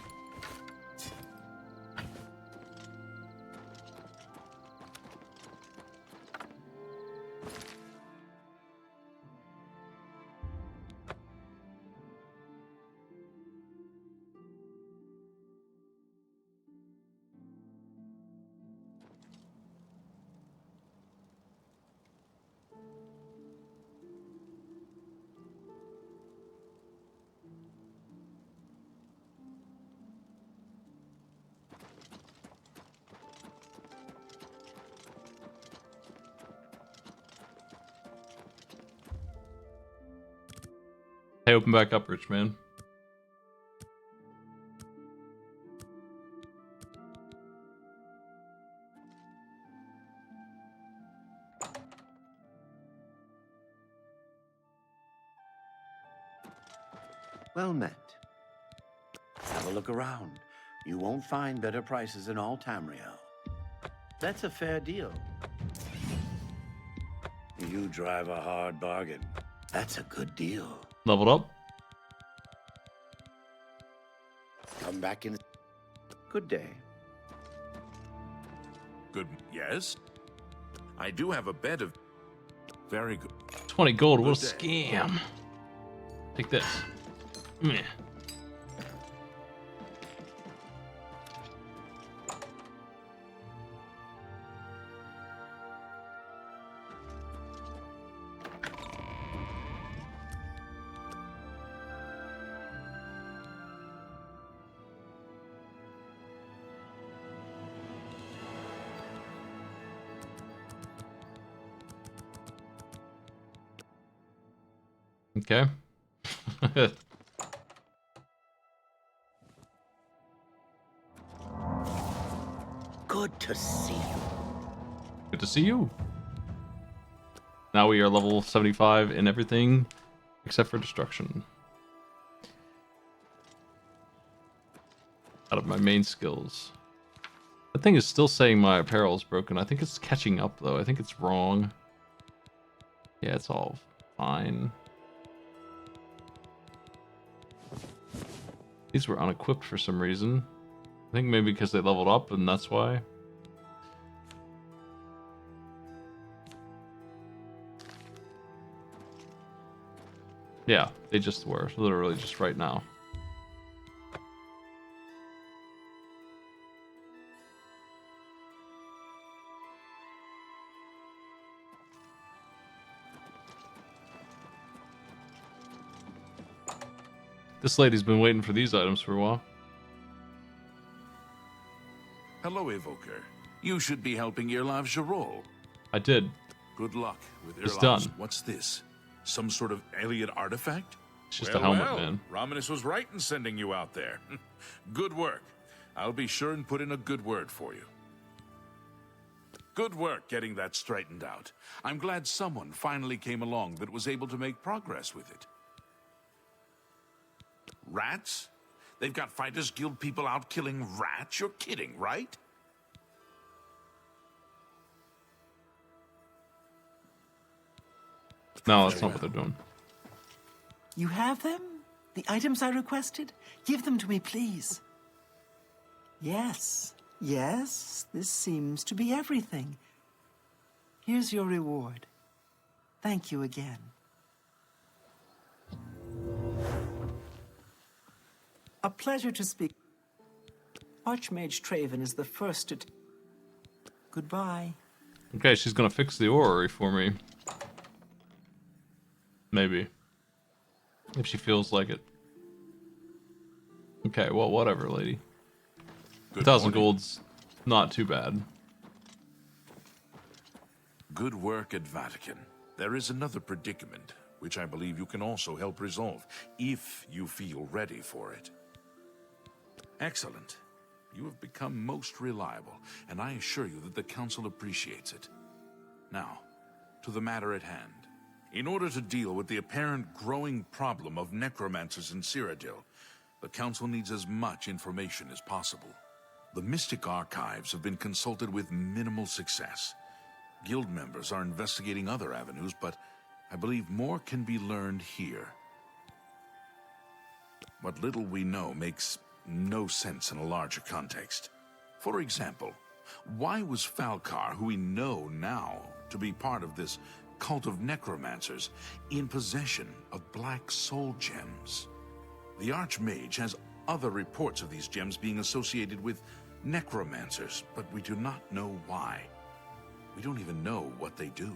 Hey, open back up, rich man. Well met. Have a look around. You won't find better prices in all Tamriel. That's a fair deal. You drive a hard bargain. That's a good deal. Leveled up. Come back in. Good day. Good. Yes. I do have a bed of. Very good. 20 gold. What a Good day. scam. Take this. Meh. Okay. Good to see you. Good to see you. Now we are level 75 in everything except for destruction. out of my main skills. That thing is still saying my apparel is broken. I think it's catching up, though. I think it's wrong. Yeah, it's all fine. These were unequipped for some reason. I think maybe because they leveled up, and that's why. Yeah, they just were. Literally just right now. This lady's been waiting for these items for a while. Hello, Evoker. You should be helping Irlav Jarol. I did. Good luck with It's Irlav's. done. What's this? Some sort of alien artifact? It's just a helmet, well, man. Romanus was right in sending you out there. Good work. I'll be sure and put in a good word for you. Good work getting that straightened out. I'm glad someone finally came along that was able to make progress with it. Rats? They've got Fighters Guild people out killing rats? You're kidding, right? No, that's not what they're doing. You have them? The items I requested? Give them to me, please. Yes, yes, this seems to be everything. Here's your reward. Thank you again. A pleasure to speak. Archmage Traven is the first to... Goodbye. Okay, she's gonna fix the orrery for me. Maybe. If she feels like it. Okay, well, whatever, lady. 1,000 gold's not too bad. Good work at Vatican. There is another predicament, which I believe you can also help resolve, if you feel ready for it. Excellent. You have become most reliable, and I assure you that the Council appreciates it. Now, to the matter at hand. In order to deal with the apparent growing problem of necromancers in Cyrodiil, the Council needs as much information as possible. The Mystic Archives have been consulted with minimal success. Guild members are investigating other avenues, but I believe more can be learned here. What little we know makes no sense in a larger context. For example, why was Falcar, who we know now to be part of this cult of necromancers, in possession of black soul gems? The Archmage has other reports of these gems being associated with necromancers, but we do not know why. We don't even know what they do.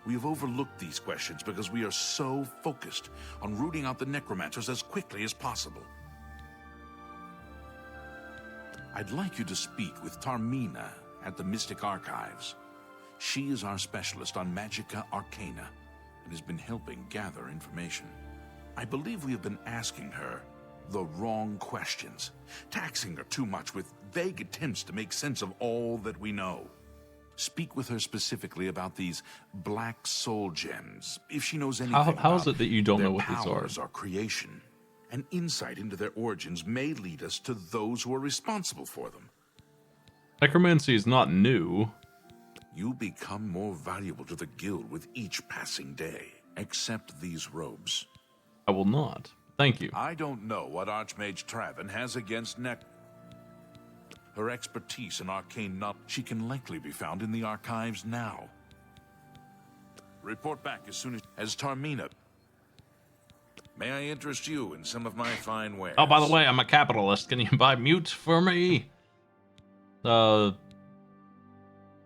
We have overlooked these questions because we are so focused on rooting out the necromancers as quickly as possible. I'd like you to speak with Tarmina at the Mystic Archives. She is our specialist on Magica Arcana and has been helping gather information. I believe we have been asking her the wrong questions, taxing her too much with vague attempts to make sense of all that we know. Speak with her specifically about these black soul gems, if she knows anything How is it that you don't know what these are? powers or creation. An insight into their origins may lead us to those who are responsible for them. Necromancy is not new. You become more valuable to the guild with each passing day. Accept these robes. I will not. Thank you. I don't know what Archmage Traven has against her expertise in arcane knowledge. She can likely be found in the archives now. Report back as soon as Tarmina. May I interest you in some of my fine wares? Oh, by the way, I'm a capitalist. Can you buy mute for me?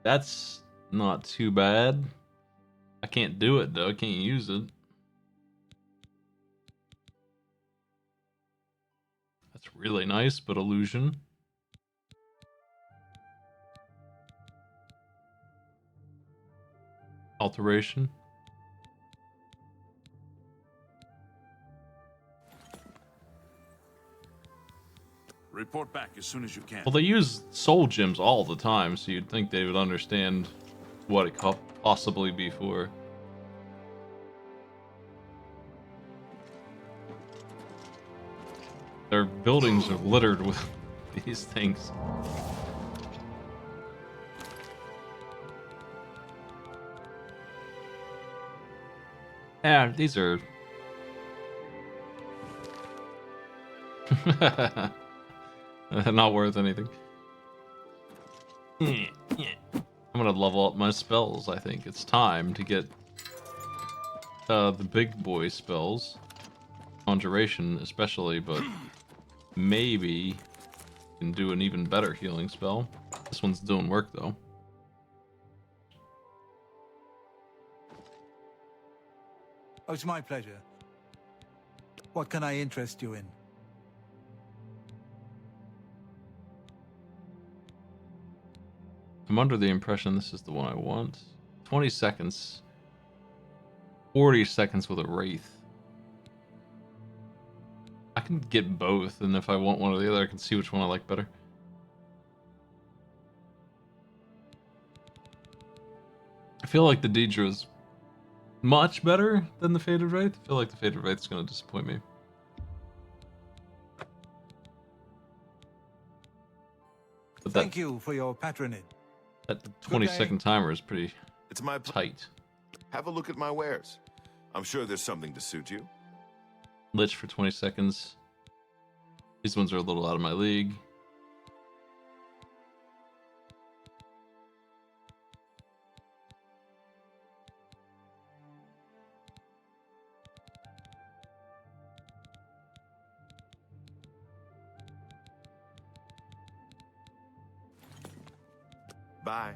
That's not too bad. I can't do it, though. I can't use it. That's really nice, but illusion. Alteration. Report back as soon as you can. Well, they use soul gems all the time, so you'd think they would understand what it could possibly be for. Their buildings are littered with these things. Yeah, these are... not worth anything. I'm gonna level up my spells, I think. It's time to get the big boy spells. Conjuration especially, but maybe can do an even better healing spell. This one's doing work though. Oh, it's my pleasure. What can I interest you in? I'm under the impression this is the one I want. 20 seconds. 40 seconds with a Wraith. I can get both, and if I want one or the other, I can see which one I like better. I feel like the Deidre is much better than the Faded Wraith. I feel like the Faded Wraith is going to disappoint me. But Thank you for your patronage. That 20-second timer is pretty tight. Have a look at my wares. I'm sure there's something to suit you. Lich for 20 seconds. These ones are a little out of my league. Bye.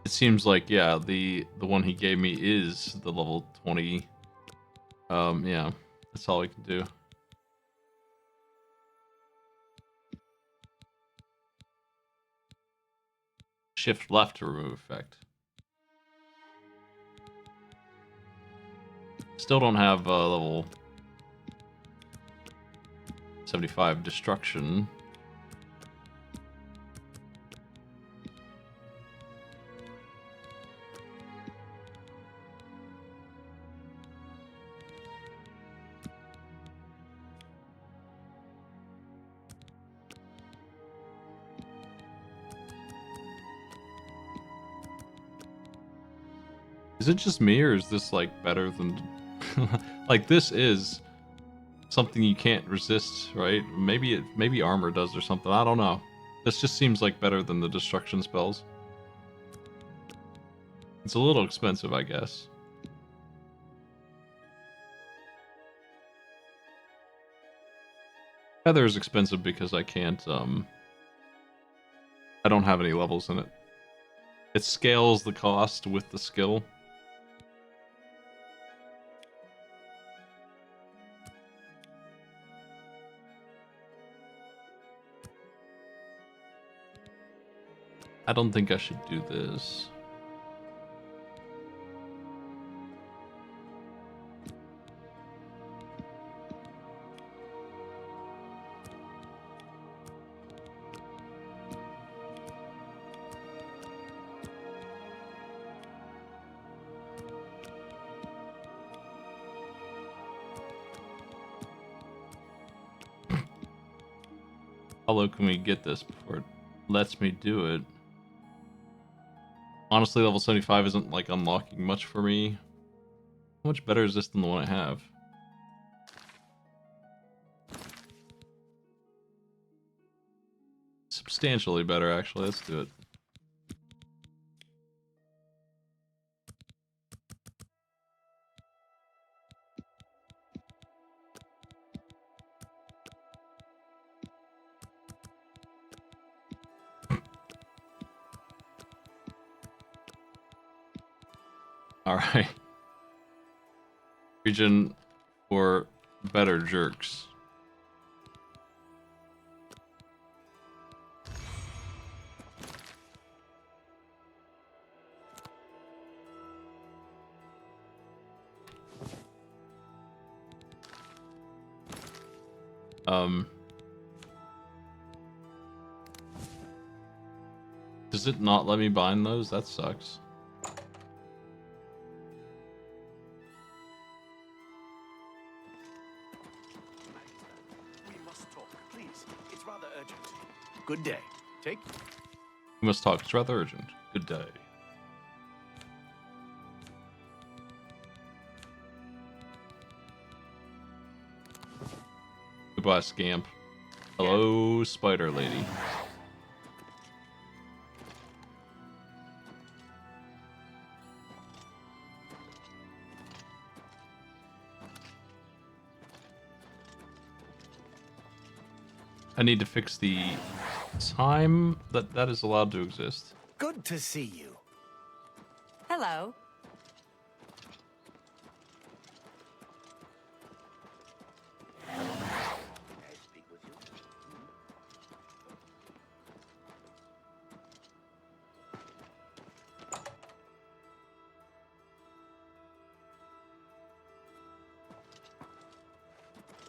It seems like, yeah, the one he gave me is the level 20. Yeah, that's all we can do. Shift left to remove effect. Still don't have level 75 destruction. Is it just me, or is this like better than like this is something you can't resist, right? Maybe armor does or something. I don't know. This just seems like better than the destruction spells. It's a little expensive, I guess. Feather is expensive because I can't I don't have any levels in it. It scales the cost with the skill. I don't think I should do this. How low can we get this before it lets me do it? Honestly, level 75 isn't like unlocking much for me. How much better is this than the one I have? Substantially better, actually. Let's do it. Alright. Region for better jerks. Does it not let me bind those? That sucks. We must talk, please. It's rather urgent. Good day. Take. We must talk. It's rather urgent. Good day. Goodbye, scamp. Hello, spider lady. I need to fix the time that is allowed to exist. Good to see you. Hello.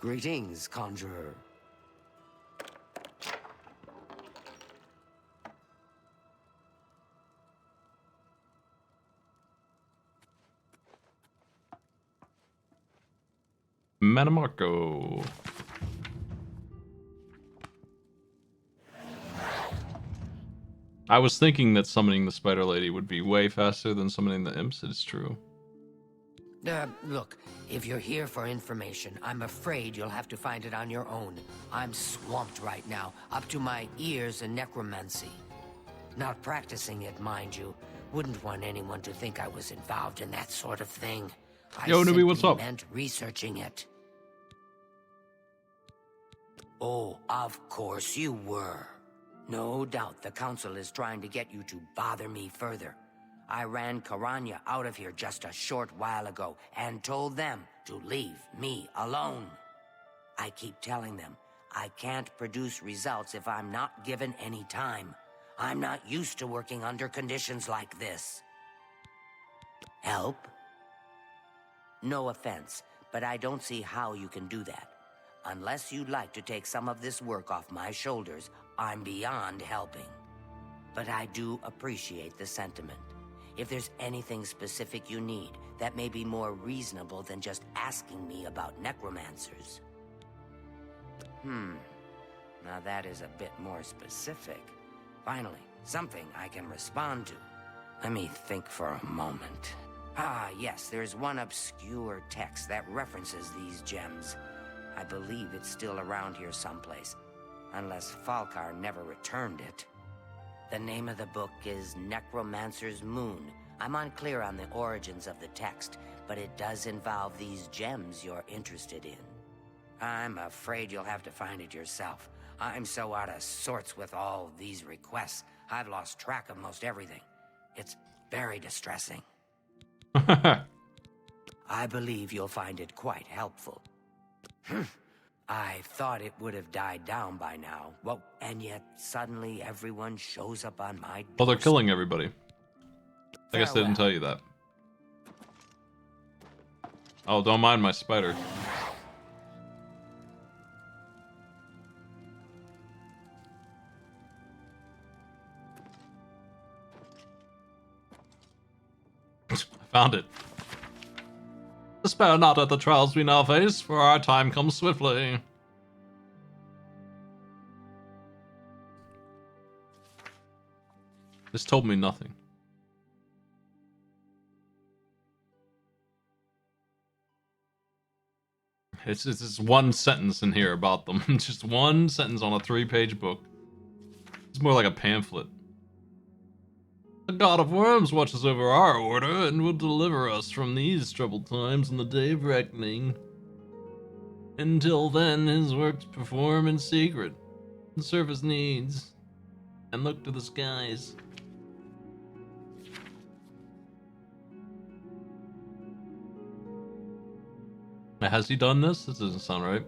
Greetings, conjurer. Metamarco. I was thinking that summoning the spider lady would be way faster than summoning the imps. It's true. Look, if you're here for information, I'm afraid you'll have to find it on your own. I'm swamped right now, up to my ears in necromancy. Not practicing it, mind you. Wouldn't want anyone to think I was involved in that sort of thing. Yo, newbie, what's up? I meant researching it. Oh, of course you were. No doubt the council is trying to get you to bother me further. I ran Karanya out of here just a short while ago and told them to leave me alone. I keep telling them I can't produce results if I'm not given any time. I'm not used to working under conditions like this. Help? No offense, but I don't see how you can do that. Unless you'd like to take some of this work off my shoulders, I'm beyond helping. But I do appreciate the sentiment. If there's anything specific you need, that may be more reasonable than just asking me about necromancers. Now that is a bit more specific. Finally, something I can respond to. Let me think for a moment. Ah, yes, there's one obscure text that references these gems. I believe it's still around here someplace, unless Falkar never returned it. The name of the book is Necromancer's Moon. I'm unclear on the origins of the text, but it does involve these gems you're interested in. I'm afraid you'll have to find it yourself. I'm so out of sorts with all these requests, I've lost track of most everything. It's very distressing. I believe you'll find it quite helpful. I thought it would have died down by now. Well, and yet suddenly everyone shows up on my doorstep. Well, they're killing everybody. I guess they didn't tell you that. Oh, don't mind my spider. I found it. Despair not at the trials we now face, for our time comes swiftly. This told me nothing. It's just one sentence in here about them. Just one sentence on a 3-page book. It's more like a pamphlet. The God of Worms watches over our order and will deliver us from these troubled times in the day of reckoning. Until then, his works perform in secret, and serve his needs, and look to the skies. Has he done this? This doesn't sound right.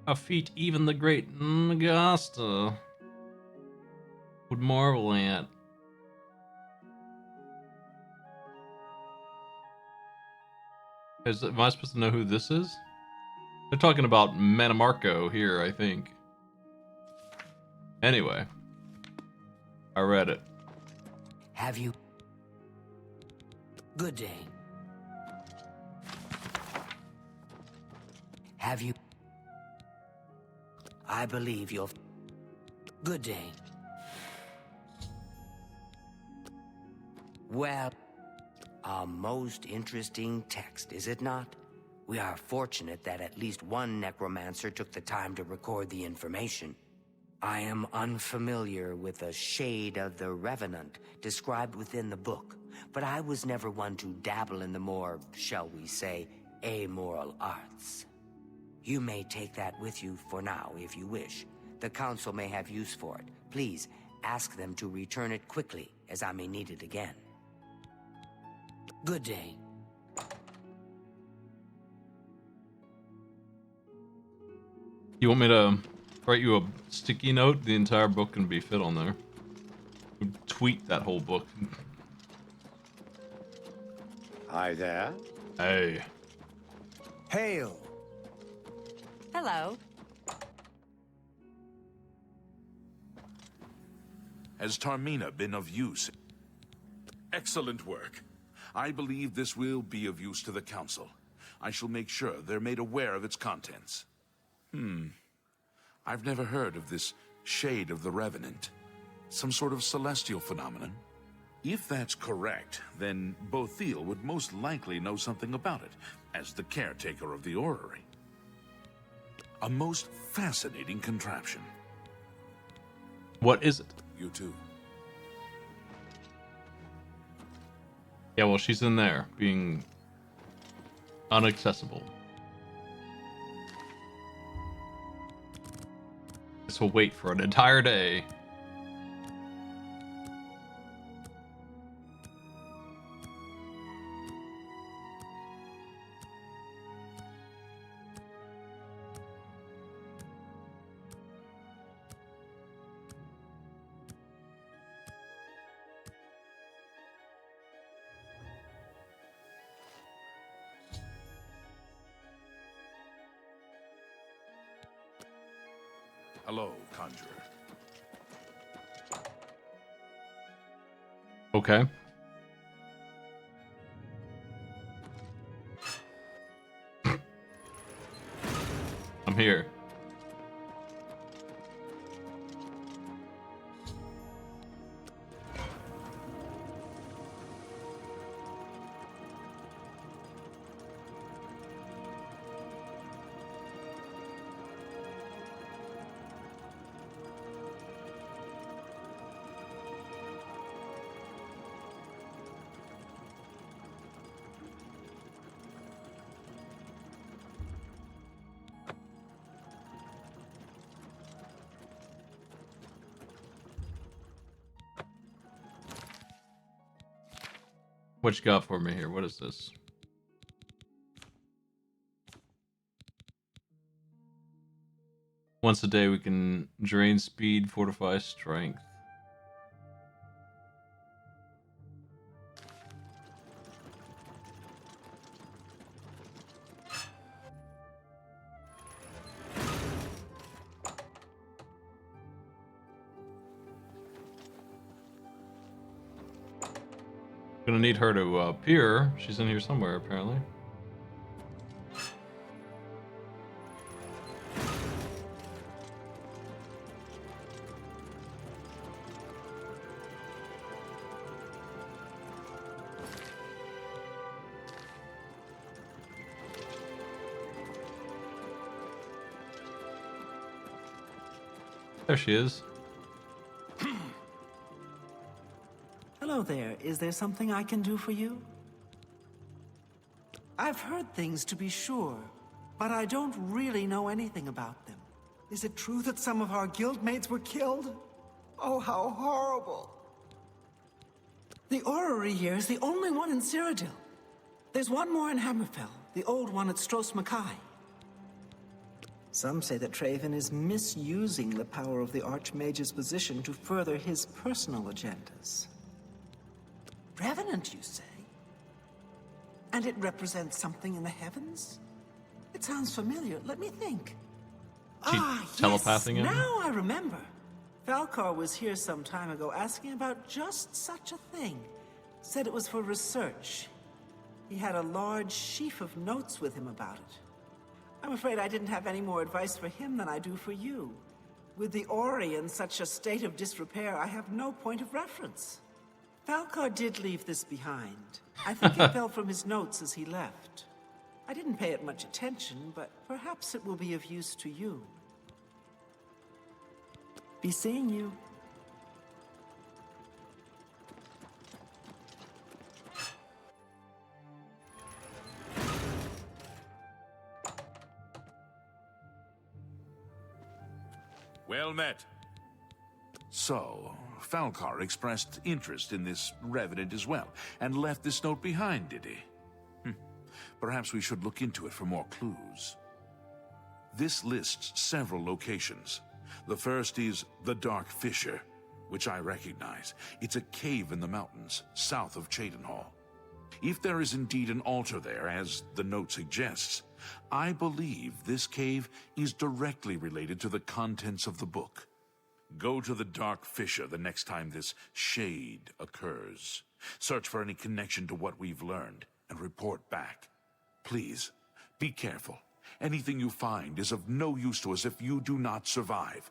A feat even the great Nagasta would marvel at. Am I supposed to know who this is? They're talking about Manamarco here, I think. Anyway, I read it. Have you? Good day. Have you? I believe you'll... Good day. Well, a most interesting text, is it not? We are fortunate that at least one necromancer took the time to record the information. I am unfamiliar with the shade of the Revenant described within the book, but I was never one to dabble in the more, shall we say, amoral arts. You may take that with you for now, if you wish. The Council may have use for it. Please, ask them to return it quickly, as I may need it again. Good day. You want me to write you a sticky note? The entire book can be fit on there. Tweet that whole book. Hi there. Hey. Hail. Hello. Has Tarmina been of use? Excellent work. I believe this will be of use to the Council. I shall make sure they're made aware of its contents. I've never heard of this Shade of the Revenant. Some sort of celestial phenomenon? If that's correct, then Bothiel would most likely know something about it, as the caretaker of the orrery. A most fascinating contraption. What is it? You too. Yeah, well, she's in there, being inaccessible. This will wait for an entire day. Hello, Conjurer. Okay. I'm here. What you got for me here? What is this? Once a day we can drain speed, fortify strength. Gonna need her to appear. She's in here somewhere, apparently. There she is. Hello there. Is there something I can do for you? I've heard things, to be sure, but I don't really know anything about them. Is it true that some of our guildmates were killed? Oh, how horrible. The orrery here is the only one in Cyrodiil. There's one more in Hammerfell, the old one at Stros Mackay. Some say that Traven is misusing the power of the Archmage's position to further his personal agendas. Revenant, you say? And it represents something in the heavens? It sounds familiar. Let me think. Telepathing him? Now I remember. Falcar was here some time ago asking about just such a thing. Said it was for research. He had a large sheaf of notes with him about it. I'm afraid I didn't have any more advice for him than I do for you. With the Ori in such a state of disrepair, I have no point of reference. Falcar did leave this behind. I think it fell from his notes as he left. I didn't pay it much attention, but perhaps it will be of use to you. Be seeing you. Well met. So, Falcar expressed interest in this revenant as well, and left this note behind, did he? Perhaps we should look into it for more clues. This lists several locations. The first is the Dark Fissure, which I recognize. It's a cave in the mountains, south of Cheydinhall. If there is indeed an altar there, as the note suggests, I believe this cave is directly related to the contents of the book. Go to the Dark Fissure the next time this shade occurs. Search for any connection to what we've learned, and report back. Please, be careful. Anything you find is of no use to us if you do not survive.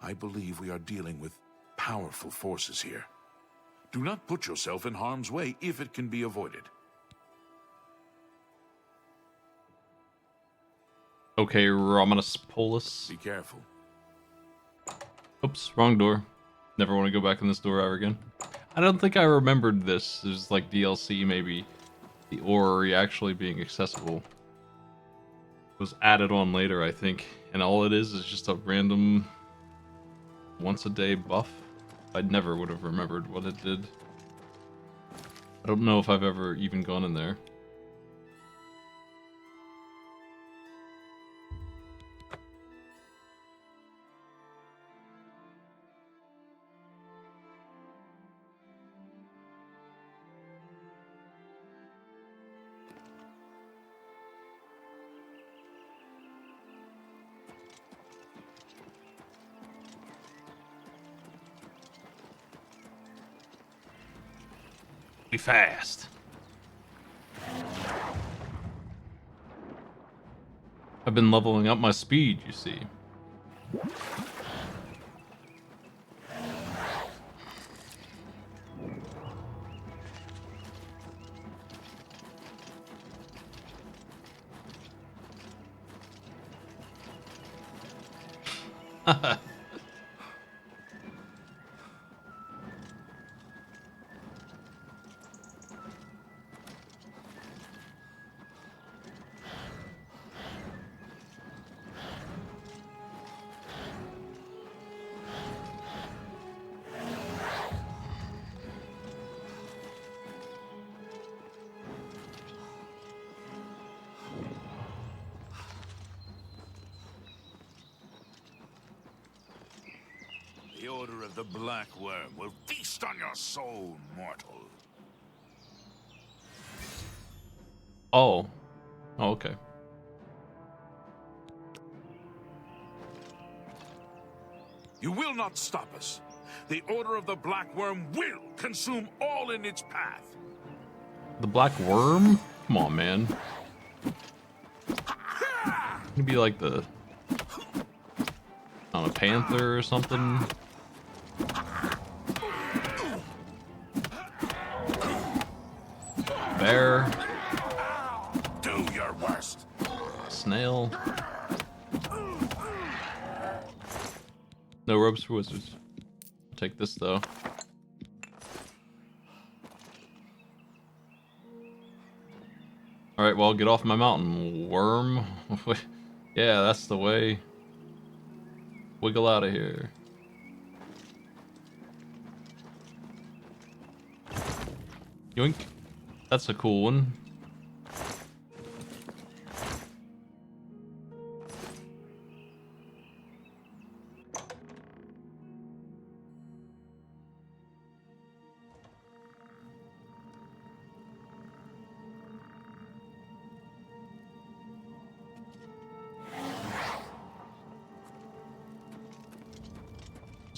I believe we are dealing with powerful forces here. Do not put yourself in harm's way if it can be avoided. Okay, Romanus Polus. Be careful. Oops, wrong door. Never want to go back in this door ever again. I don't think I remembered this. There's like DLC, maybe the Orrery actually being accessible. It was added on later, I think. And all it is just a random once-a-day buff. I never would have remembered what it did. I don't know if I've ever even gone in there. Be fast. I've been leveling up my speed, you see. The Order of the Black Worm will feast on your soul, mortal. Oh. Oh, okay. You will not stop us. The Order of the Black Worm will consume all in its path. The Black Worm? Come on, man. You'd be like the... on a panther or something. Bear. Do your worst. Snail. No ropes for wizards. Take this though. Alright, well, get off my mountain, worm. Yeah, that's the way. Wiggle out of here. Yoink. That's a cool one.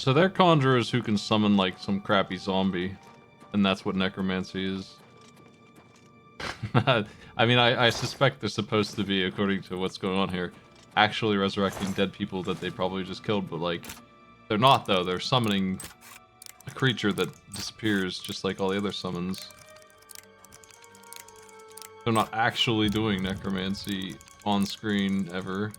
So they're conjurers who can summon like some crappy zombie, and that's what necromancy is. I mean, I suspect they're supposed to be, according to what's going on here, actually resurrecting dead people that they probably just killed, but like, they're not though. They're summoning a creature that disappears just like all the other summons. They're not actually doing necromancy on screen ever.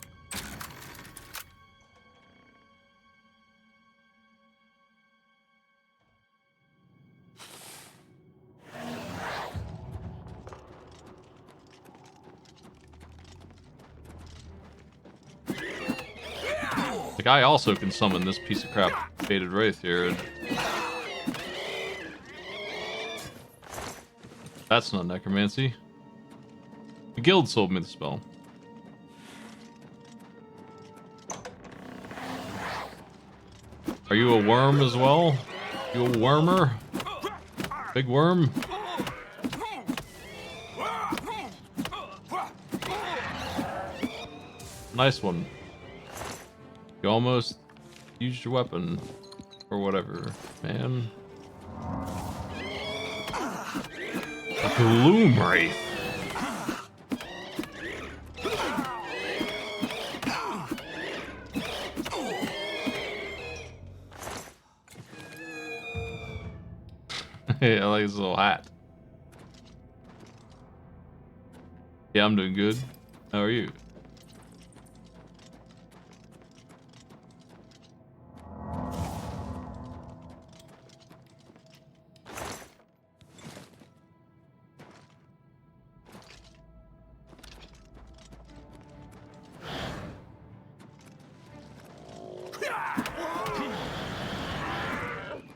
The guy also can summon this piece of crap Faded Wraith here. And that's not necromancy. The guild sold me the spell. Are you a worm as well? You a wormer? Big worm? Nice one. You almost used your weapon. Or whatever, man. A Gloom Wraith. Hey, I like his little hat. Yeah, I'm doing good. How are you?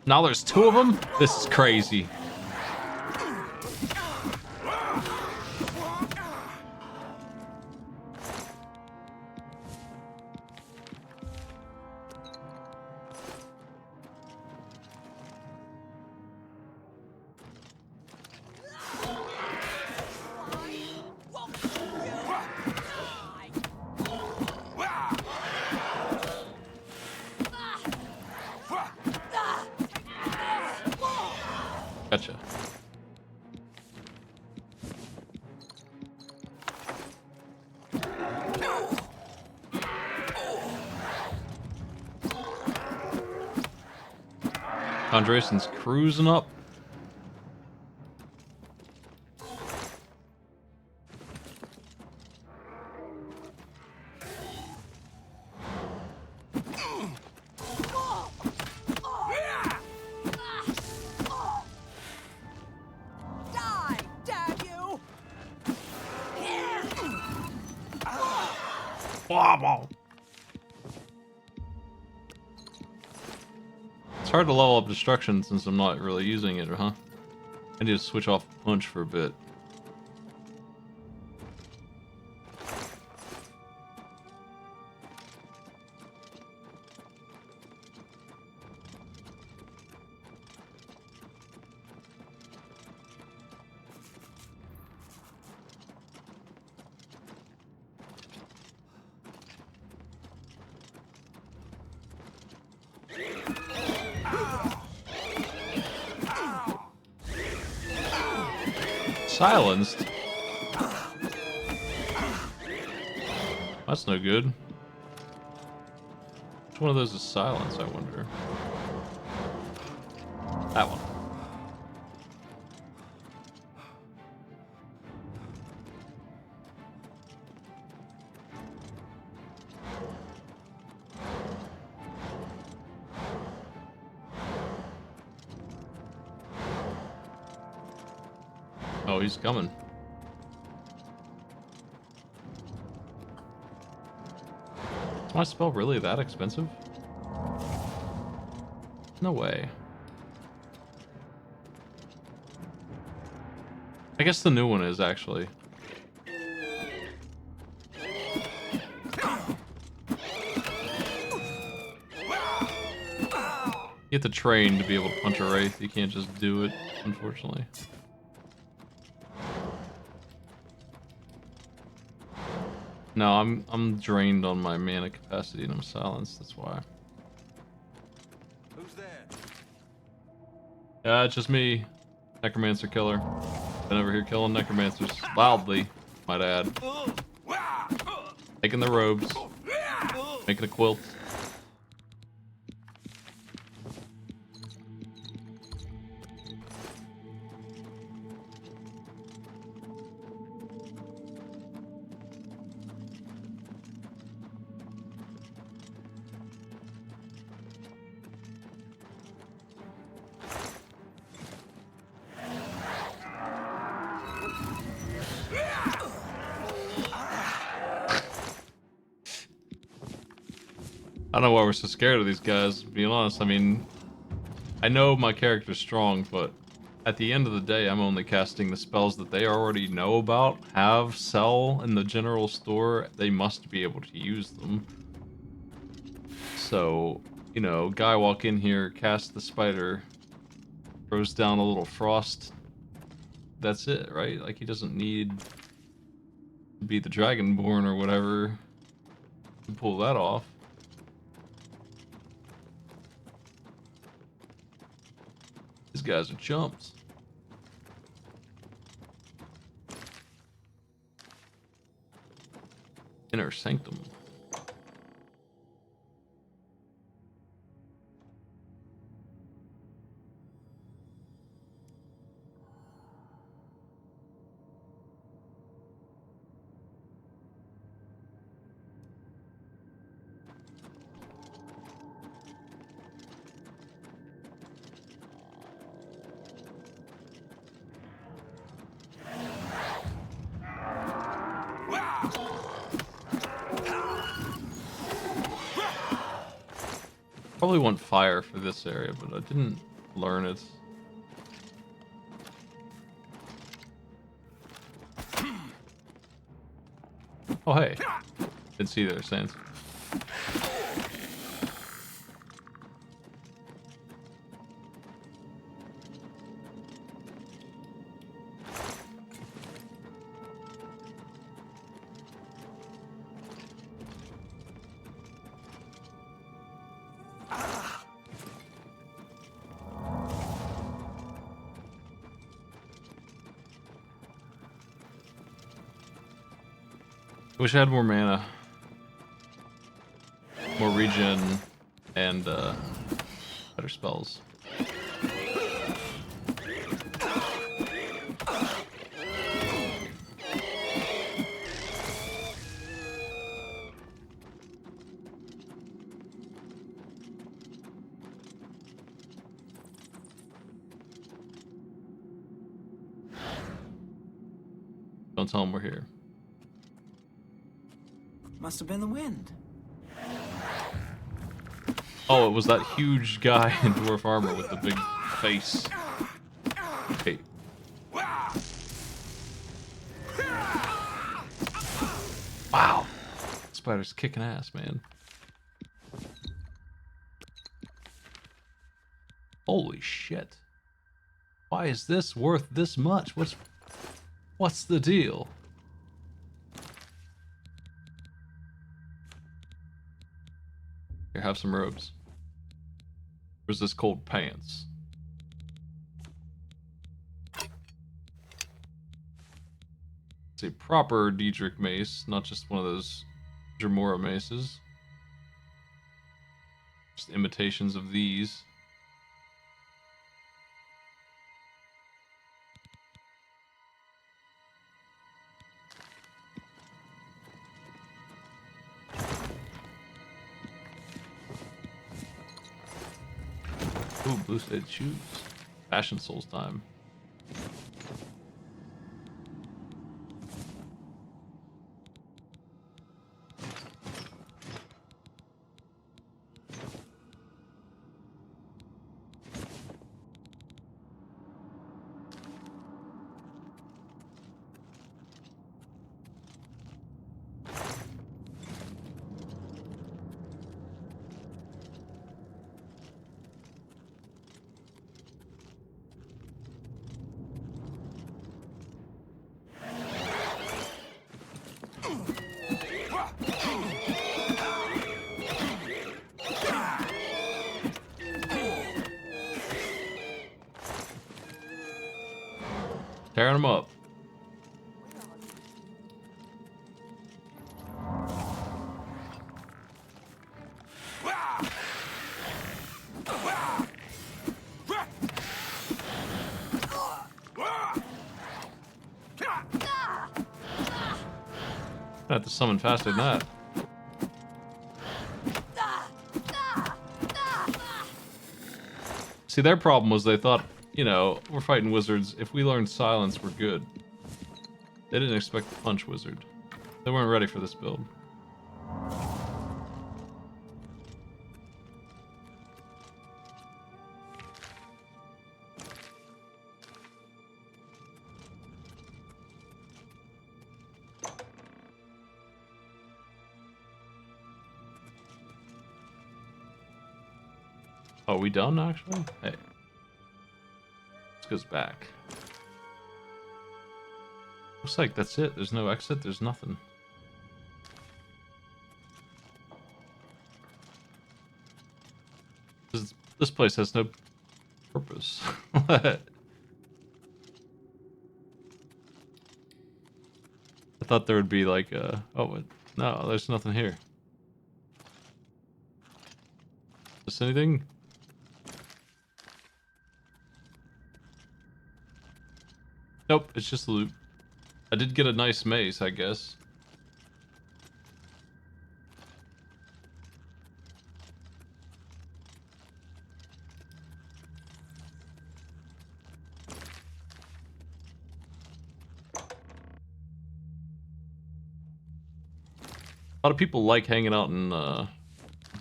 Now there's two of them? This is crazy. Gotcha. Conjuration's cruising up. It's hard to level up destruction since I'm not really using it, huh? I need to switch off punch for a bit. Silenced? That's no good. Which one of those is silenced, I wonder? That one. Oh, he's coming. Is my spell really that expensive? No way. I guess the new one is actually. You have to train to be able to punch a wraith. You can't just do it, unfortunately. No, I'm drained on my mana capacity and I'm silenced, that's why. Yeah, it's just me, necromancer killer. Been over here killing necromancers loudly, might add. Taking the robes, making a quilt. I don't know why we're so scared of these guys, to be honest. I mean, I know my character's strong, but at the end of the day, I'm only casting the spells that they already know about, sell in the general store. They must be able to use them. So, you know, guy walk in here, cast the spider, throws down a little frost. That's it, right? Like, he doesn't need to be the Dragonborn or whatever to pull that off. These guys are chumps. Inner Sanctum. Probably want fire for this area, but I didn't learn it. Oh, hey. Didn't see there, Sans. Wish I had more mana. More regen and better spells. Don't tell them we're here. Must have been the wind. Oh, it was that huge guy in dwarf armor with the big face. Hey. Wow. Spider's kicking ass, man. Holy shit. Why is this worth this much? What's the deal? Here, have some robes. Where's this cold pants? It's a proper Diedrich mace, not just one of those Dremora maces. Just imitations of these. Ooh, blue suede shoes. Fashion Souls time. firing them up. I have to summon faster than that. See, their problem was they thought, you know, we're fighting wizards. If we learn silence, we're good. They didn't expect to punch wizard. They weren't ready for this build. Oh, are we done, actually? Hey. This goes back. Looks like that's it. There's no exit. There's nothing. This place has no purpose. I thought there would be like a... Oh, no, there's nothing here. Is anything? Nope, it's just loot. I did get a nice mace, I guess. A lot of people like hanging out in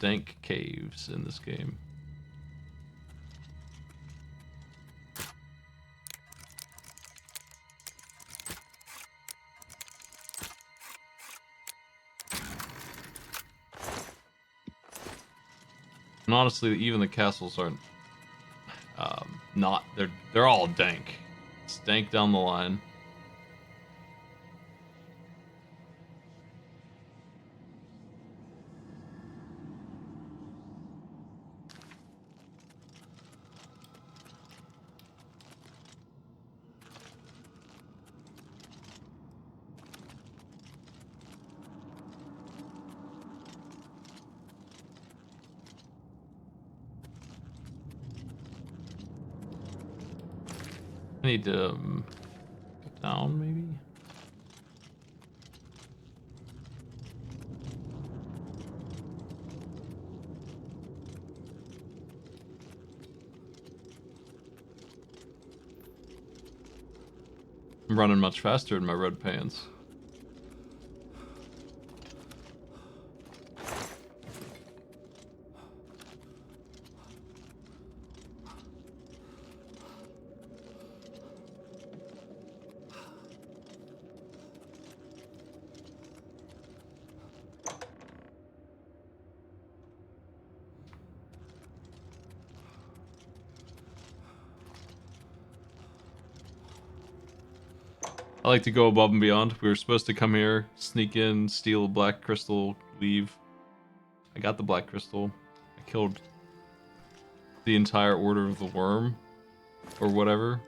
dank caves in this game. And honestly, even the castles aren't not they're all dank. It's dank down the line. I need to get down, maybe? I'm running much faster in my red pants. I like to go above and beyond. We were supposed to come here, sneak in, steal a black crystal, leave. I got the black crystal. I killed the entire Order of the Worm, or whatever.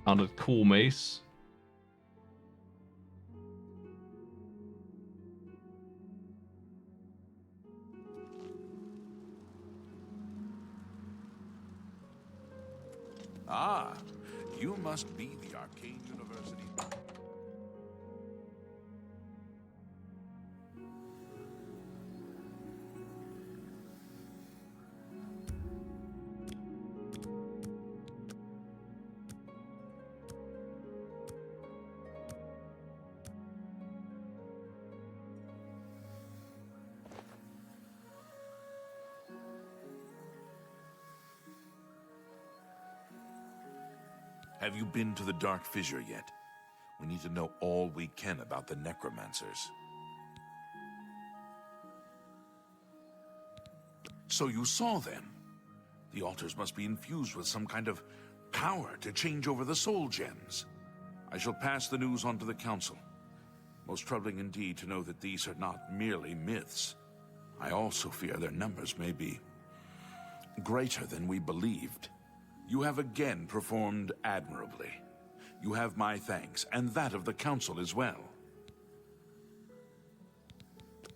Found a cool mace. Ah, you must be the Arcane University. Have you been to the Dark Fissure yet? We need to know all we can about the necromancers. So you saw them. The altars must be infused with some kind of power to change over the soul gems. I shall pass the news on to the council. Most troubling indeed to know that these are not merely myths. I also fear their numbers may be greater than we believed. You have again performed admirably. You have my thanks, and that of the Council as well.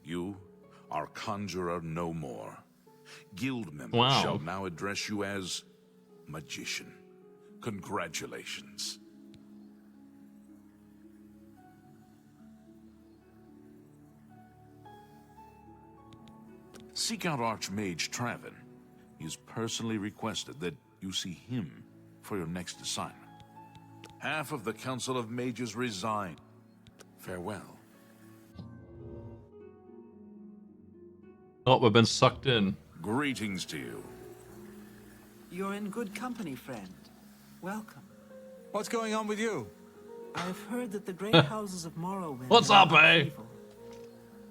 You are Conjurer no more. Guild members Wow. shall now address you as Magician. Congratulations. Seek out Archmage Travin. He has personally requested that you see him for your next assignment. Half of the Council of Mages resign. Farewell. Oh, we've been sucked in. Greetings to you. You're in good company, friend. Welcome. What's going on with you? I've heard that the great houses of Morrowind What's are up, in eh? upheaval.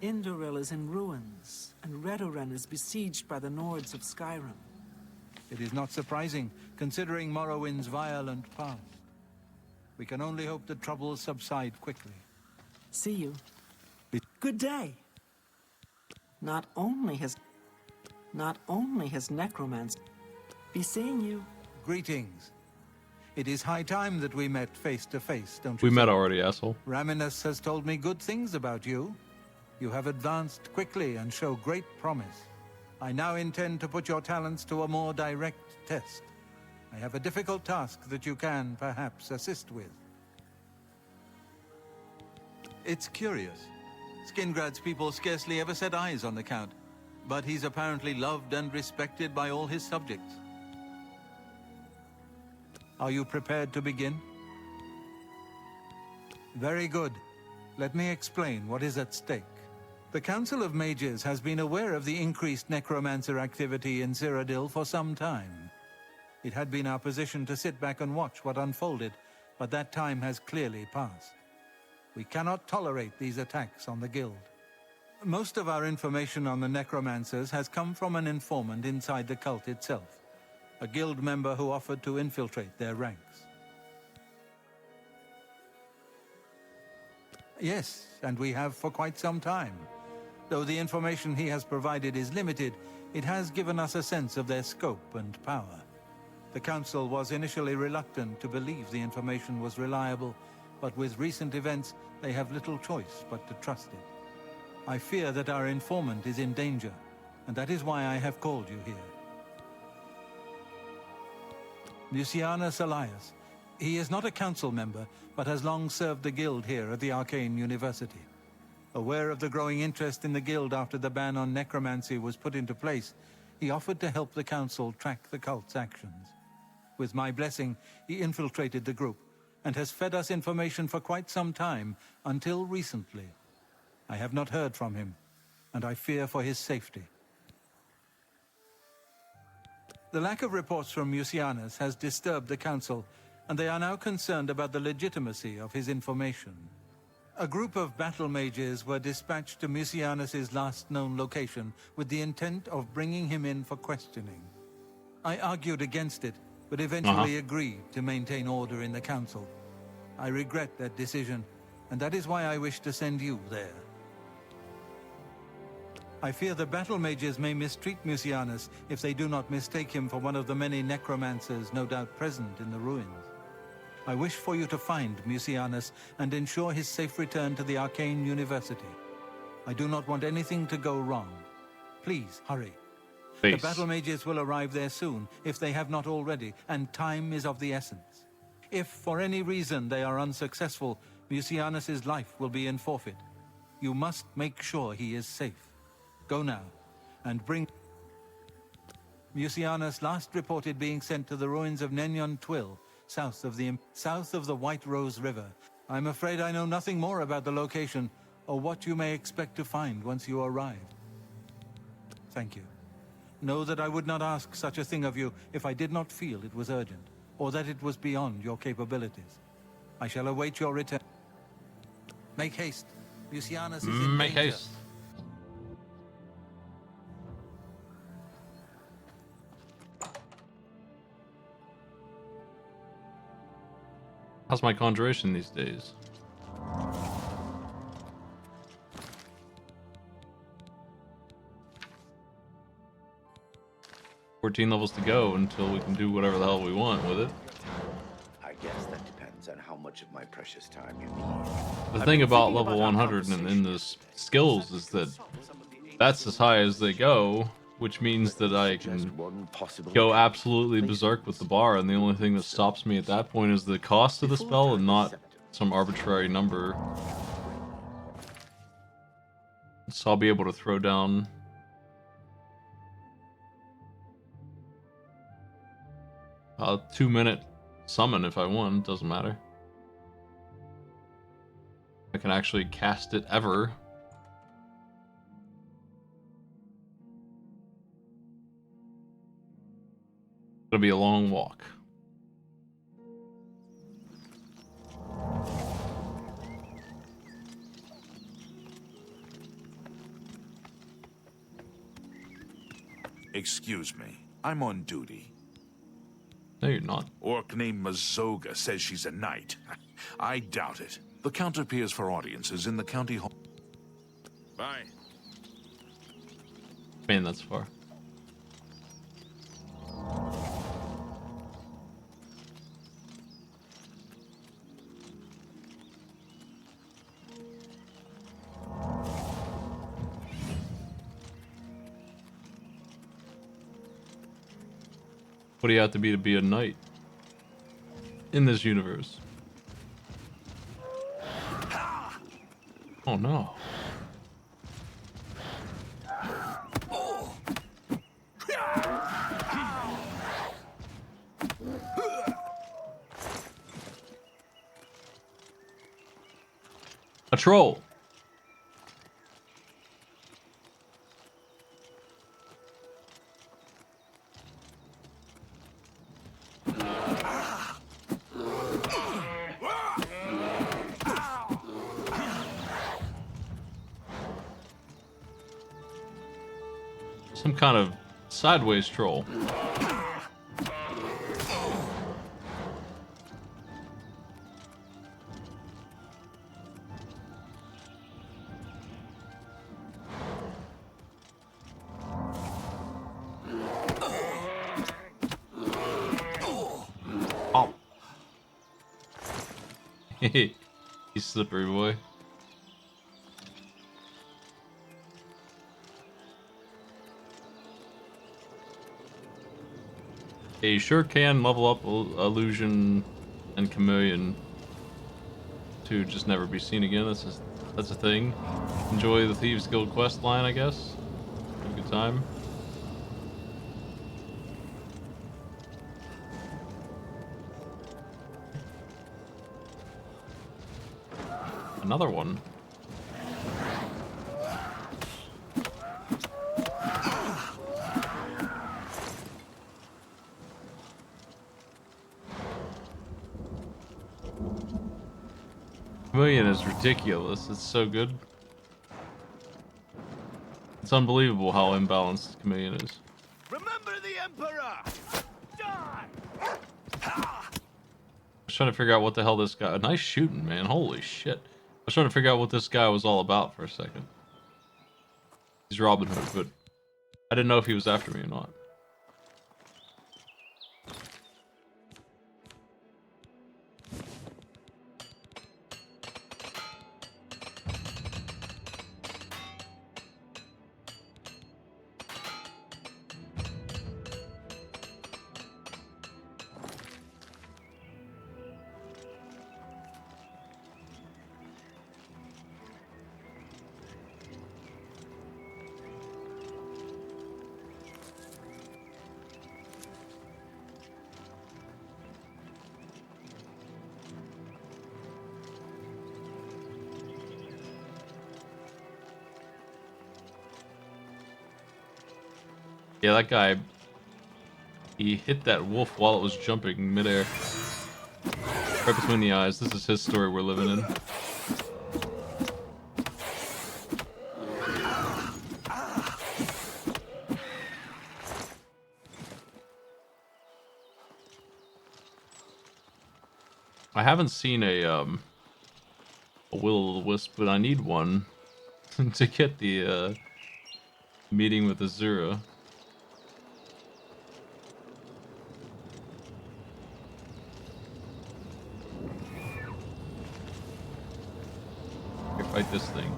Indoril is in ruins, and Redoran is besieged by the Nords of Skyrim. It is not surprising, considering Morrowind's violent past. We can only hope that troubles subside quickly. See you. Good day. Not only has necromancy be seeing you. Greetings. It is high time that we met face to face, don't We you met think? already, asshole. Raminus has told me good things about you. You have advanced quickly and show great promise. I now intend to put your talents to a more direct test. I have a difficult task that you can, perhaps, assist with. It's curious. Skingrad's people scarcely ever set eyes on the Count, but he's apparently loved and respected by all his subjects. Are you prepared to begin? Very good. Let me explain what is at stake. The Council of Mages has been aware of the increased necromancer activity in Cyrodiil for some time. It had been our position to sit back and watch what unfolded, but that time has clearly passed. We cannot tolerate these attacks on the Guild. Most of our information on the necromancers has come from an informant inside the cult itself, a Guild member who offered to infiltrate their ranks. Yes, and we have for quite some time. Though the information he has provided is limited, it has given us a sense of their scope and power. The Council was initially reluctant to believe the information was reliable, but with recent events, they have little choice but to trust it. I fear that our informant is in danger, and that is why I have called you here. Lucianus Elias. He is not a council member, but has long served the Guild here at the Arcane University. Aware of the growing interest in the Guild after the ban on necromancy was put into place, he offered to help the Council track the cult's actions. With my blessing, he infiltrated the group, and has fed us information for quite some time, until recently. I have not heard from him, and I fear for his safety. The lack of reports from Mucianus has disturbed the Council, and they are now concerned about the legitimacy of his information. A group of battle mages were dispatched to Mucianus's last known location with the intent of bringing him in for questioning. I argued against it, but eventually agreed to maintain order in the Council. I regret that decision, and that is why I wish to send you there. I fear the battle mages may mistreat Mucianus if they do not mistake him for one of the many necromancers no doubt present in the ruins. I wish for you to find Mucianus and ensure his safe return to the Arcane University. I do not want anything to go wrong. Please, hurry. The battle mages will arrive there soon, if they have not already, and time is of the essence. If, for any reason, they are unsuccessful, Mucianus's life will be in forfeit. You must make sure he is safe. Go now, and bring... Mucianus last reported being sent to the ruins of Nenyon Twill, south of the White Rose River. I'm afraid I know nothing more about the location, or what you may expect to find once you arrive. Thank you. Know that I would not ask such a thing of you if I did not feel it was urgent, or that it was beyond your capabilities. I shall await your return. Make haste. Mucianus is in Make danger. haste. How's my conjuration these days? 14 levels to go until we can do whatever the hell we want with it. I guess that depends on how much of my precious time you need. The thing about level 100 in this skills is that that's as high as they go, which means that I can go absolutely berserk with the bar, and the only thing that stops me at that point is the cost of the spell and not some arbitrary number. So I'll be able to throw down a 2-minute summon if I want, doesn't matter. I can actually cast it ever. It'll be a long walk. Excuse me, I'm on duty. No, you're not. Orc named Mazoga says she's a knight. I doubt it. The Count appears for audiences in the county hall. Bye. Man, that's far. What do you have to be a knight in this universe? Oh no. A troll. Some kind of sideways troll. Oh. He's slippery boy. You sure can level up Illusion and Chameleon to just never be seen again. That's a thing. Enjoy the Thieves Guild quest line, I guess. Have a good time. Another one. Chameleon is ridiculous. It's so good. It's unbelievable how imbalanced Chameleon is. Remember the Emperor! Die! I was trying to figure out what the hell this guy... Nice shooting, man. Holy shit. I was trying to figure out what this guy was all about for a second. He's Robin Hood, but I didn't know if he was after me or not. Yeah, that guy, he hit that wolf while it was jumping midair. Right between the eyes. This is his story we're living in. I haven't seen a Will-O-the-Wisp, but I need one to get the meeting with Azura. Fight this thing.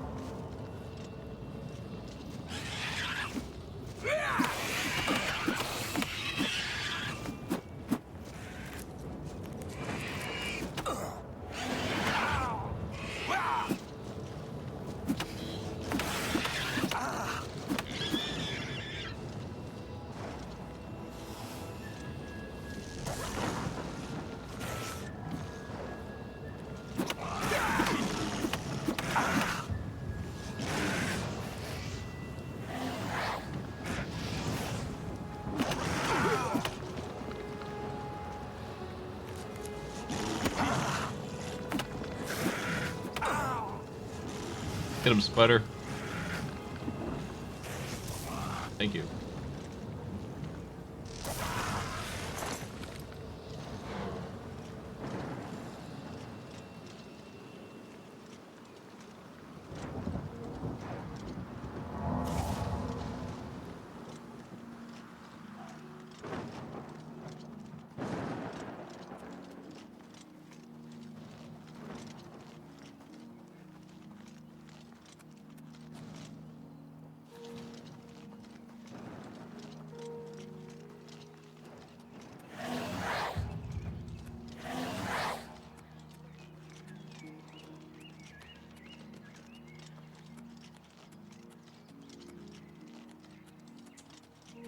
Get him, Spider. Thank you.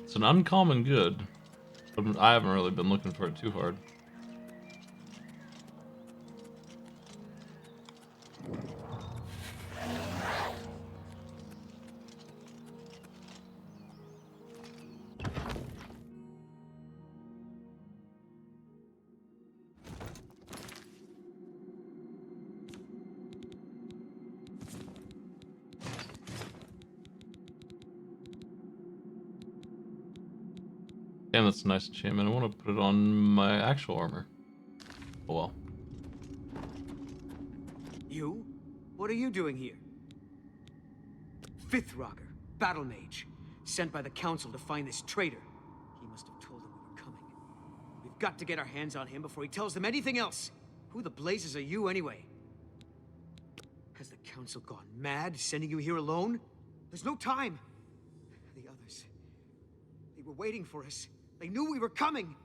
It's an uncommon good, but I haven't really been looking for it too hard. Damn, that's a nice enchantment. I want to put it on my actual armor. Oh well. You? What are you doing here? Fifth Rocker, Battle Mage, sent by the Council to find this traitor. He must have told them we were coming. We've got to get our hands on him before he tells them anything else. Who the blazes are you, anyway? Has the Council gone mad, sending you here alone? There's no time. The others, they were waiting for us. They knew we were coming.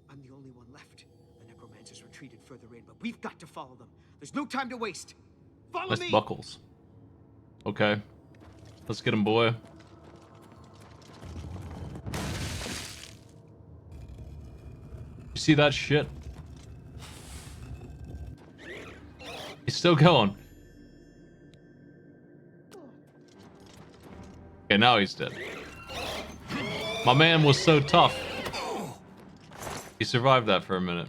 I'm the only one left. The necromancers retreated further in, but we've got to follow them. There's no time to waste. Follow Nice me! buckles. Okay. Let's get him, boy. You see that shit? He's still going. Okay, now he's dead. My man was so tough. He survived that for a minute.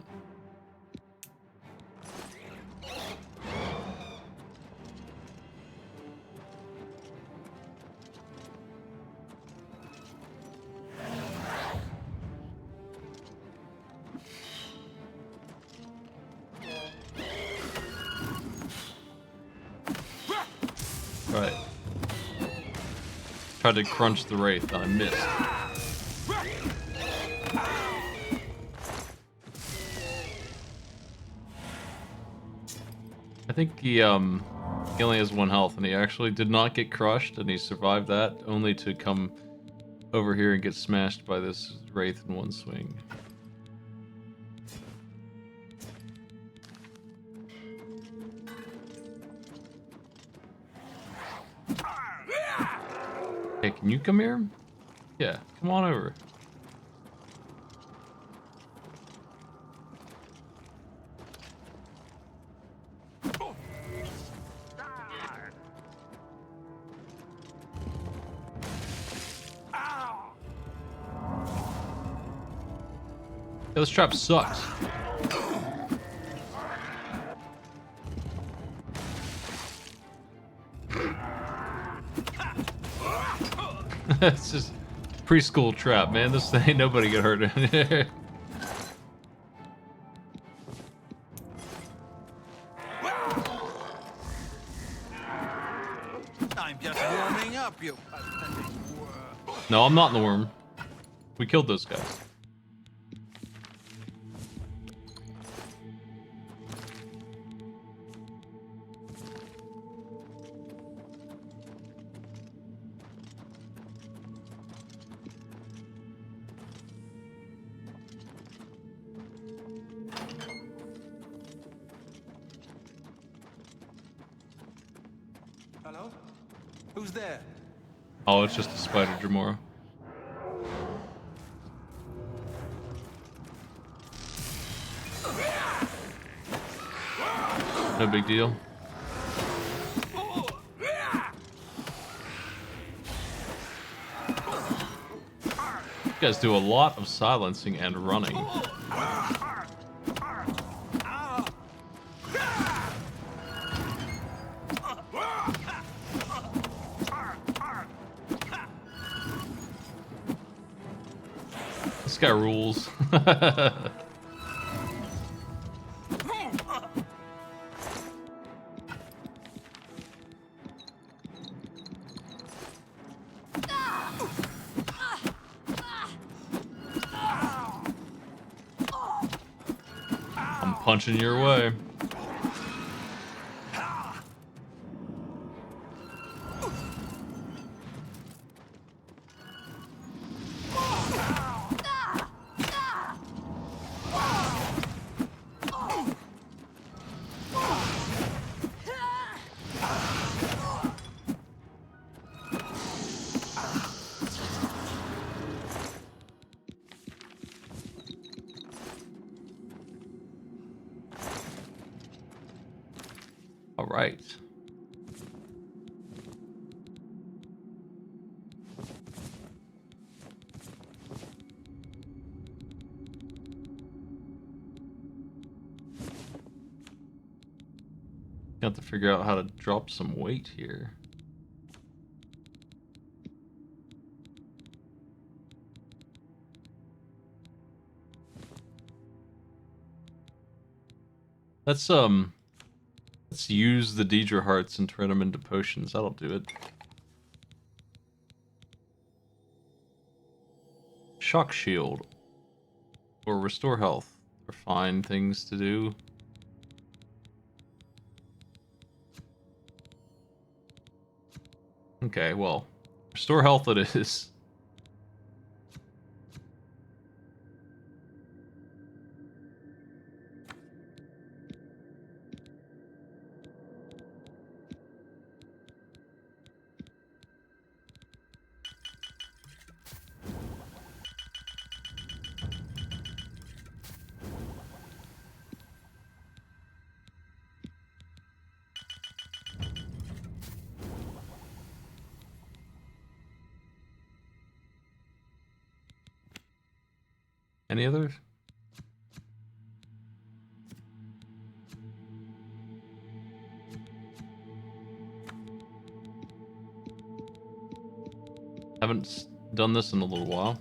Right. Tried to crunch the Wraith, and I missed. I think he only has 1 health, and he actually did not get crushed, and he survived that, only to come over here and get smashed by this Wraith in 1 swing. Hey, can you come here? Yeah, come on over. Yeah, this trap sucks. It's just preschool trap, man. This thing, ain't nobody get hurt in here. I'm just warming up, you. No, I'm not in the worm. We killed those guys. Who's there? Oh, it's just a spider, Dremora. No big deal. You guys do a lot of silencing and running. This guy rules. I'm punching your way. All right. Got to figure out how to drop some weight here. Let's use the Deidre hearts and turn them into potions. That'll do it. Shock shield or restore health are fine things to do. Okay, well, restore health it is. Any others? Haven't done this in a little while.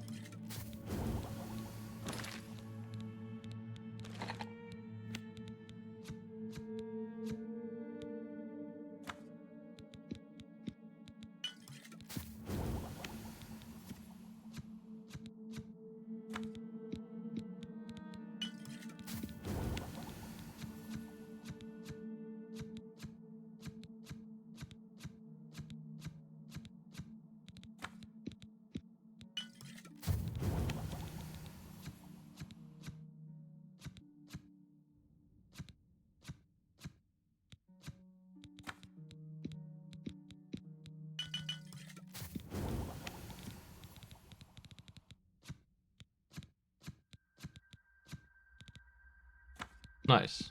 Nice.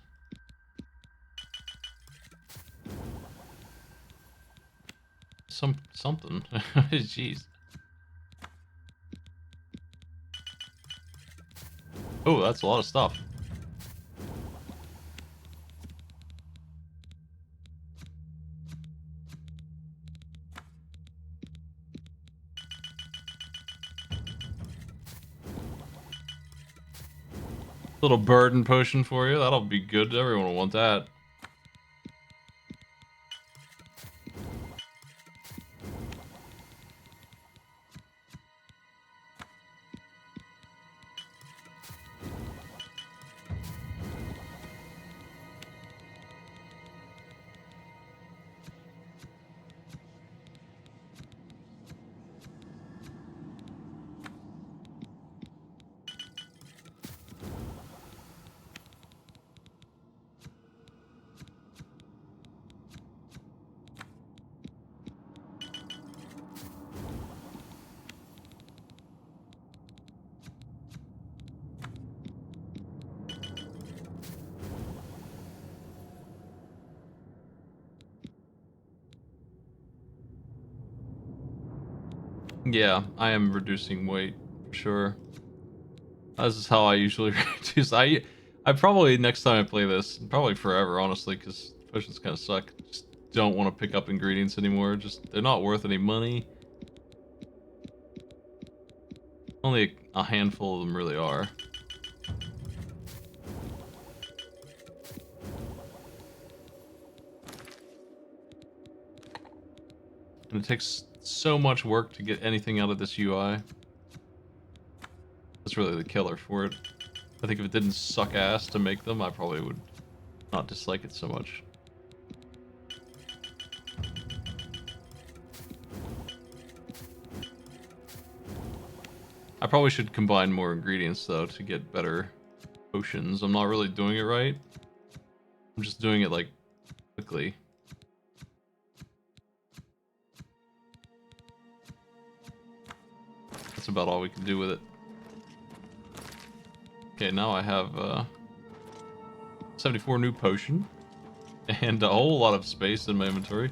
Something. Jeez. Oh, that's a lot of stuff. Little burden potion for you. That'll be good. Everyone will want that. Yeah, I am reducing weight, for sure. This is how I usually reduce. I probably, next time I play this, probably forever, honestly, because potions kind of suck. Just don't want to pick up ingredients anymore. Just, they're not worth any money. Only a handful of them really are. And it takes so much work to get anything out of this UI. That's really the killer for it. I think if it didn't suck ass to make them, I probably would not dislike it so much. I probably should combine more ingredients though to get better potions. I'm not really doing it right. I'm just doing it like quickly. That's about all we can do with it. Okay, now I have 74 new potion and a whole lot of space in my inventory.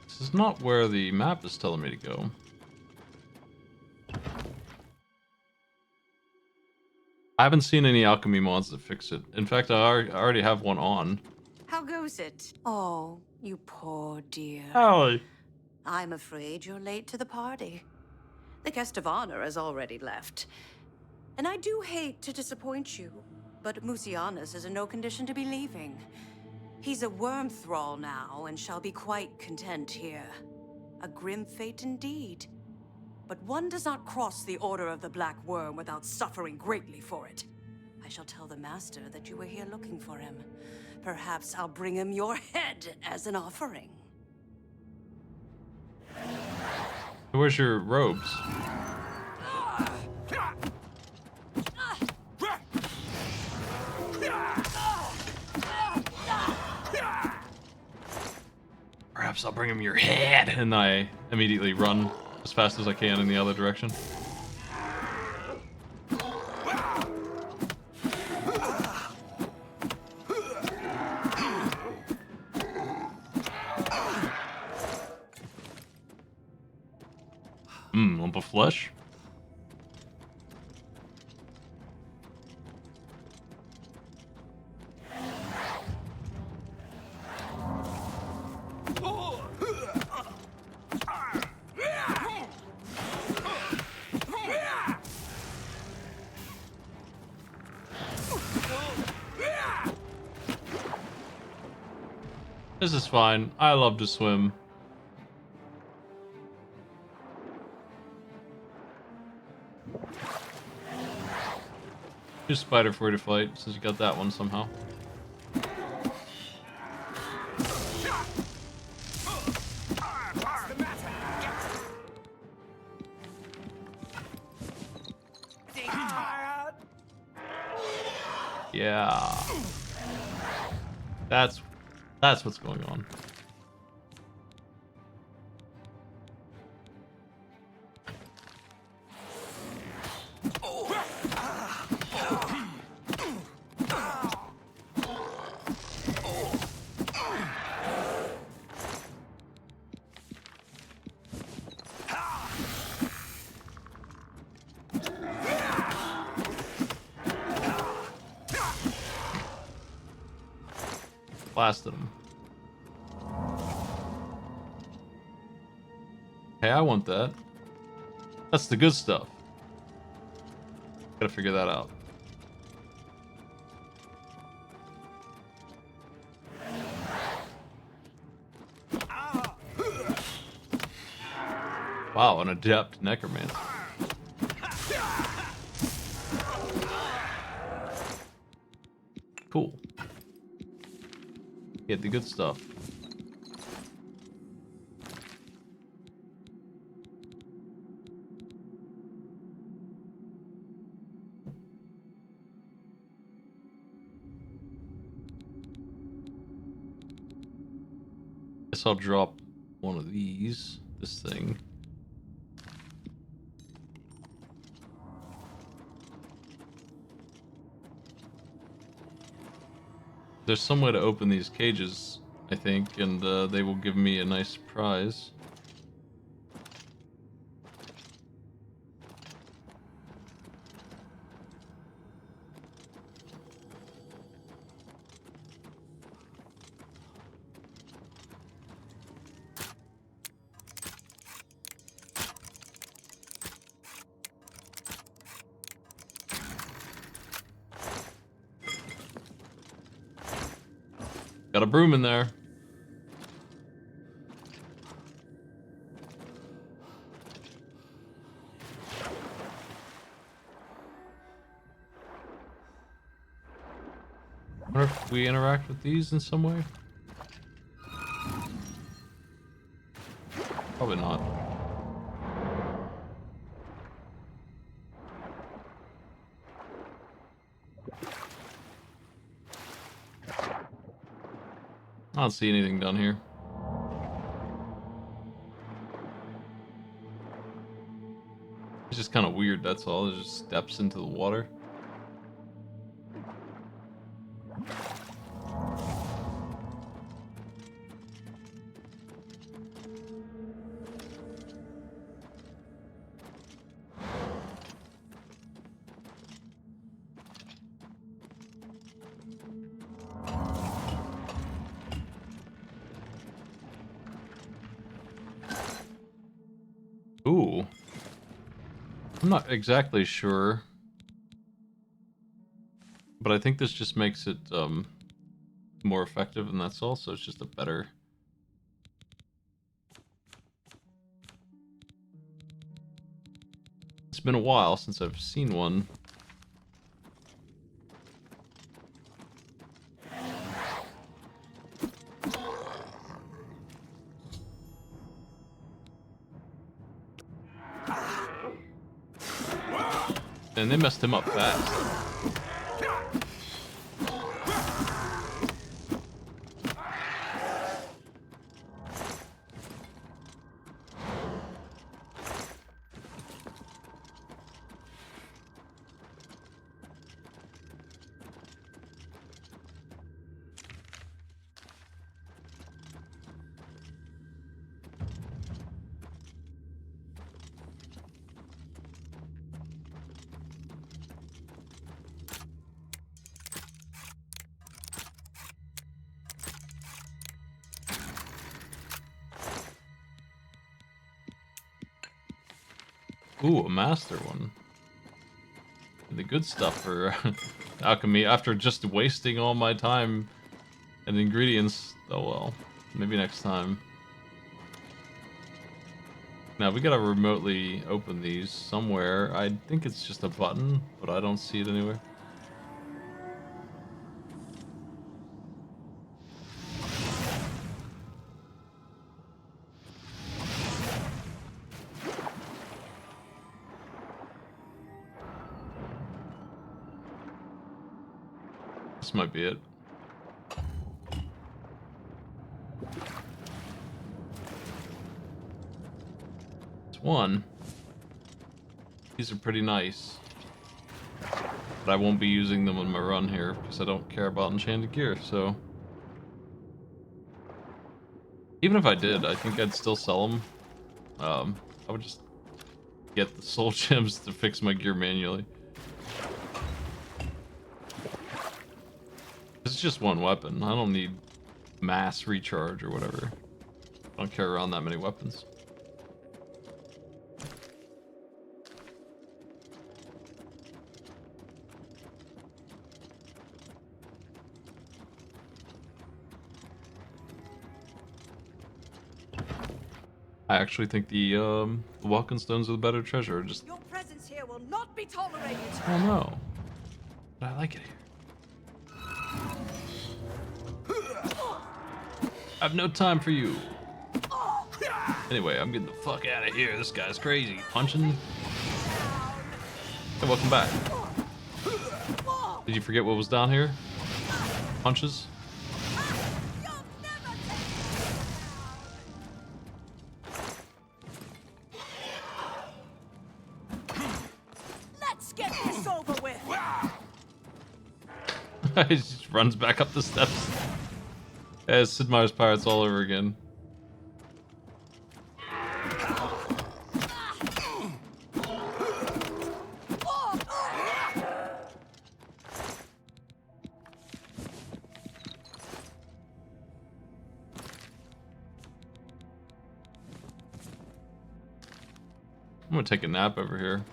This is not where the map is telling me to go. I haven't seen any alchemy mods that fix it. In fact, I already have one on. How goes it? Oh, you poor dear. Howie. I'm afraid you're late to the party. The guest of honor has already left. And I do hate to disappoint you, but Musianus is in no condition to be leaving. He's a worm thrall now and shall be quite content here. A grim fate indeed. But one does not cross the Order of the Black Worm without suffering greatly for it. I shall tell the Master that you were here looking for him. Perhaps I'll bring him your head as an offering. Where's your robes? Perhaps I'll bring him your head. And I immediately run as fast as I can in the other direction. Lump of flesh. This is fine. I love to swim. Use spider for you to fight, since you got that one somehow. Yeah. That's what's going on. Blasted him. Hey, I want that. That's the good stuff. Gotta figure that out. Wow, an adept necromancer. Cool. Get the good stuff. guess I'll drop one of these. This thing. There's some way to open these cages, I think, and they will give me a nice prize. Got a broom in there. I wonder if we interact with these in some way? Probably not. I don't see anything down here. It's just kind of weird, that's all. It just steps into the water. Ooh. I'm not exactly sure. But I think this just makes it more effective, and that's all, so it's just a better... It's been a while since I've seen one. And they messed him up fast. Ooh, a master one. The good stuff for alchemy after just wasting all my time and ingredients. Oh well, maybe next time. Now we gotta remotely open these somewhere. I think it's just a button, but I don't see it anywhere. This might be it. It's one. These are pretty nice. But I won't be using them in my run here because I don't care about enchanted gear, so... Even if I did, I think I'd still sell them. I would just get the soul gems to fix my gear manually. It's just one weapon. I don't need mass recharge or whatever. I don't carry around that many weapons. I actually think the Walking Stones are the better treasure. Just Your presence here will not be tolerated. I don't know. But I like it here. I have no time for you. Anyway, I'm getting the fuck out of here. This guy's crazy. Punching. Hey, welcome back. Did you forget what was down here? Punches? It's over with. He just runs back up the steps. Yeah, it's Sid Meier's Pirates all over again. I'm gonna take a nap over here.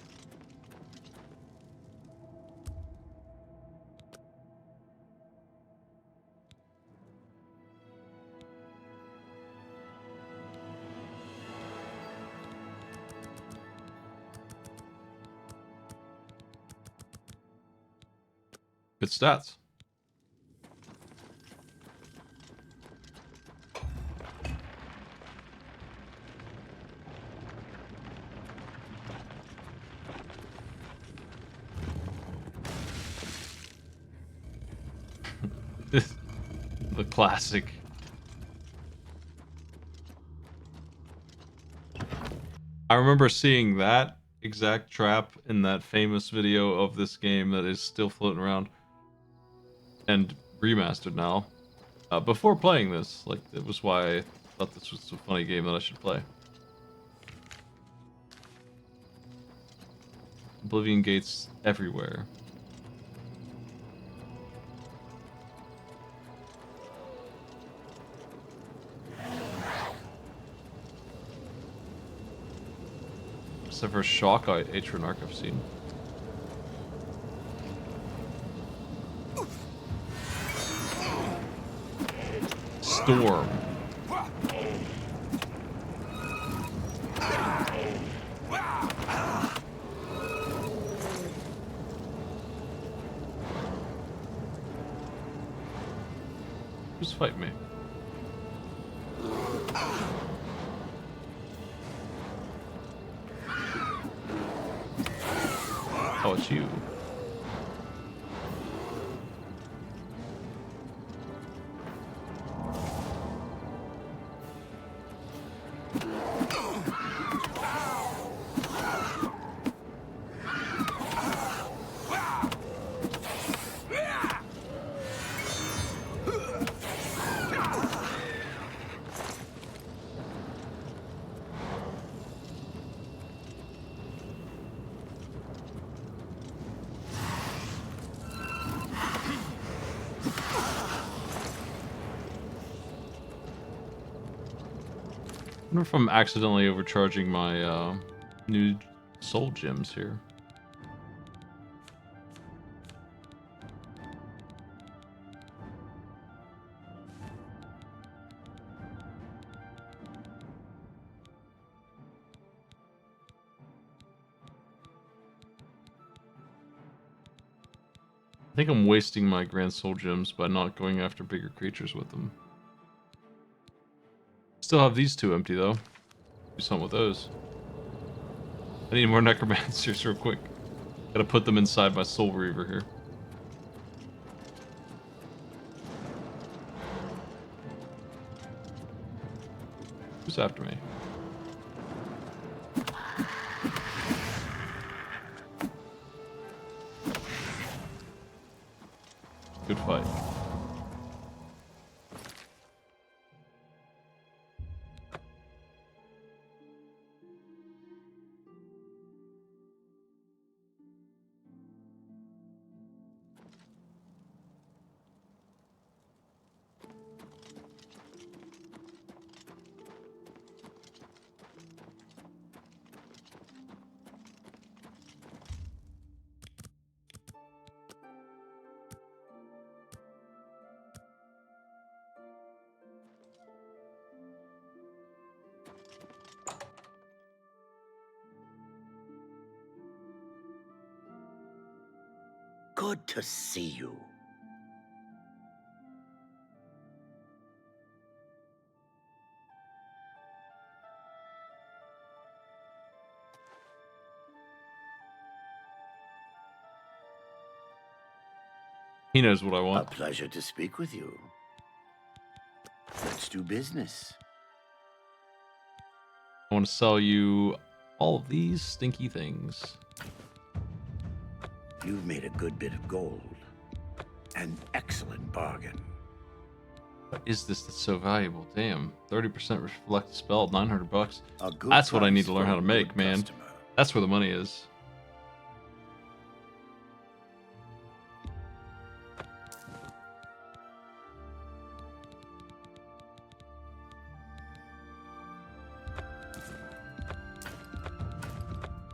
Good stats. The classic. I remember seeing that exact trap in that famous video of this game that is still floating around and remastered now. Before playing this, like, it was why I thought this was a funny game that I should play. Oblivion gates everywhere. Except for Shock Atronach I've seen. Storm. Who's fighting me? Oh, it's you. I wonder if I'm accidentally overcharging my new soul gems here. I think I'm wasting my grand soul gems by not going after bigger creatures with them. Still have these two empty though. Do something with those. I need more necromancers real quick. Gotta put them inside my soul reaver here. Who's after me? Good fight. Good to see you. He knows what I want. A pleasure to speak with you. Let's do business. I want to sell you all of these stinky things. You've made a good bit of gold. An excellent bargain. What is this that's so valuable? Damn, 30% reflect spell, $900. A good That's what I need price to learn for how a to good make, man. customer. That's where the money is.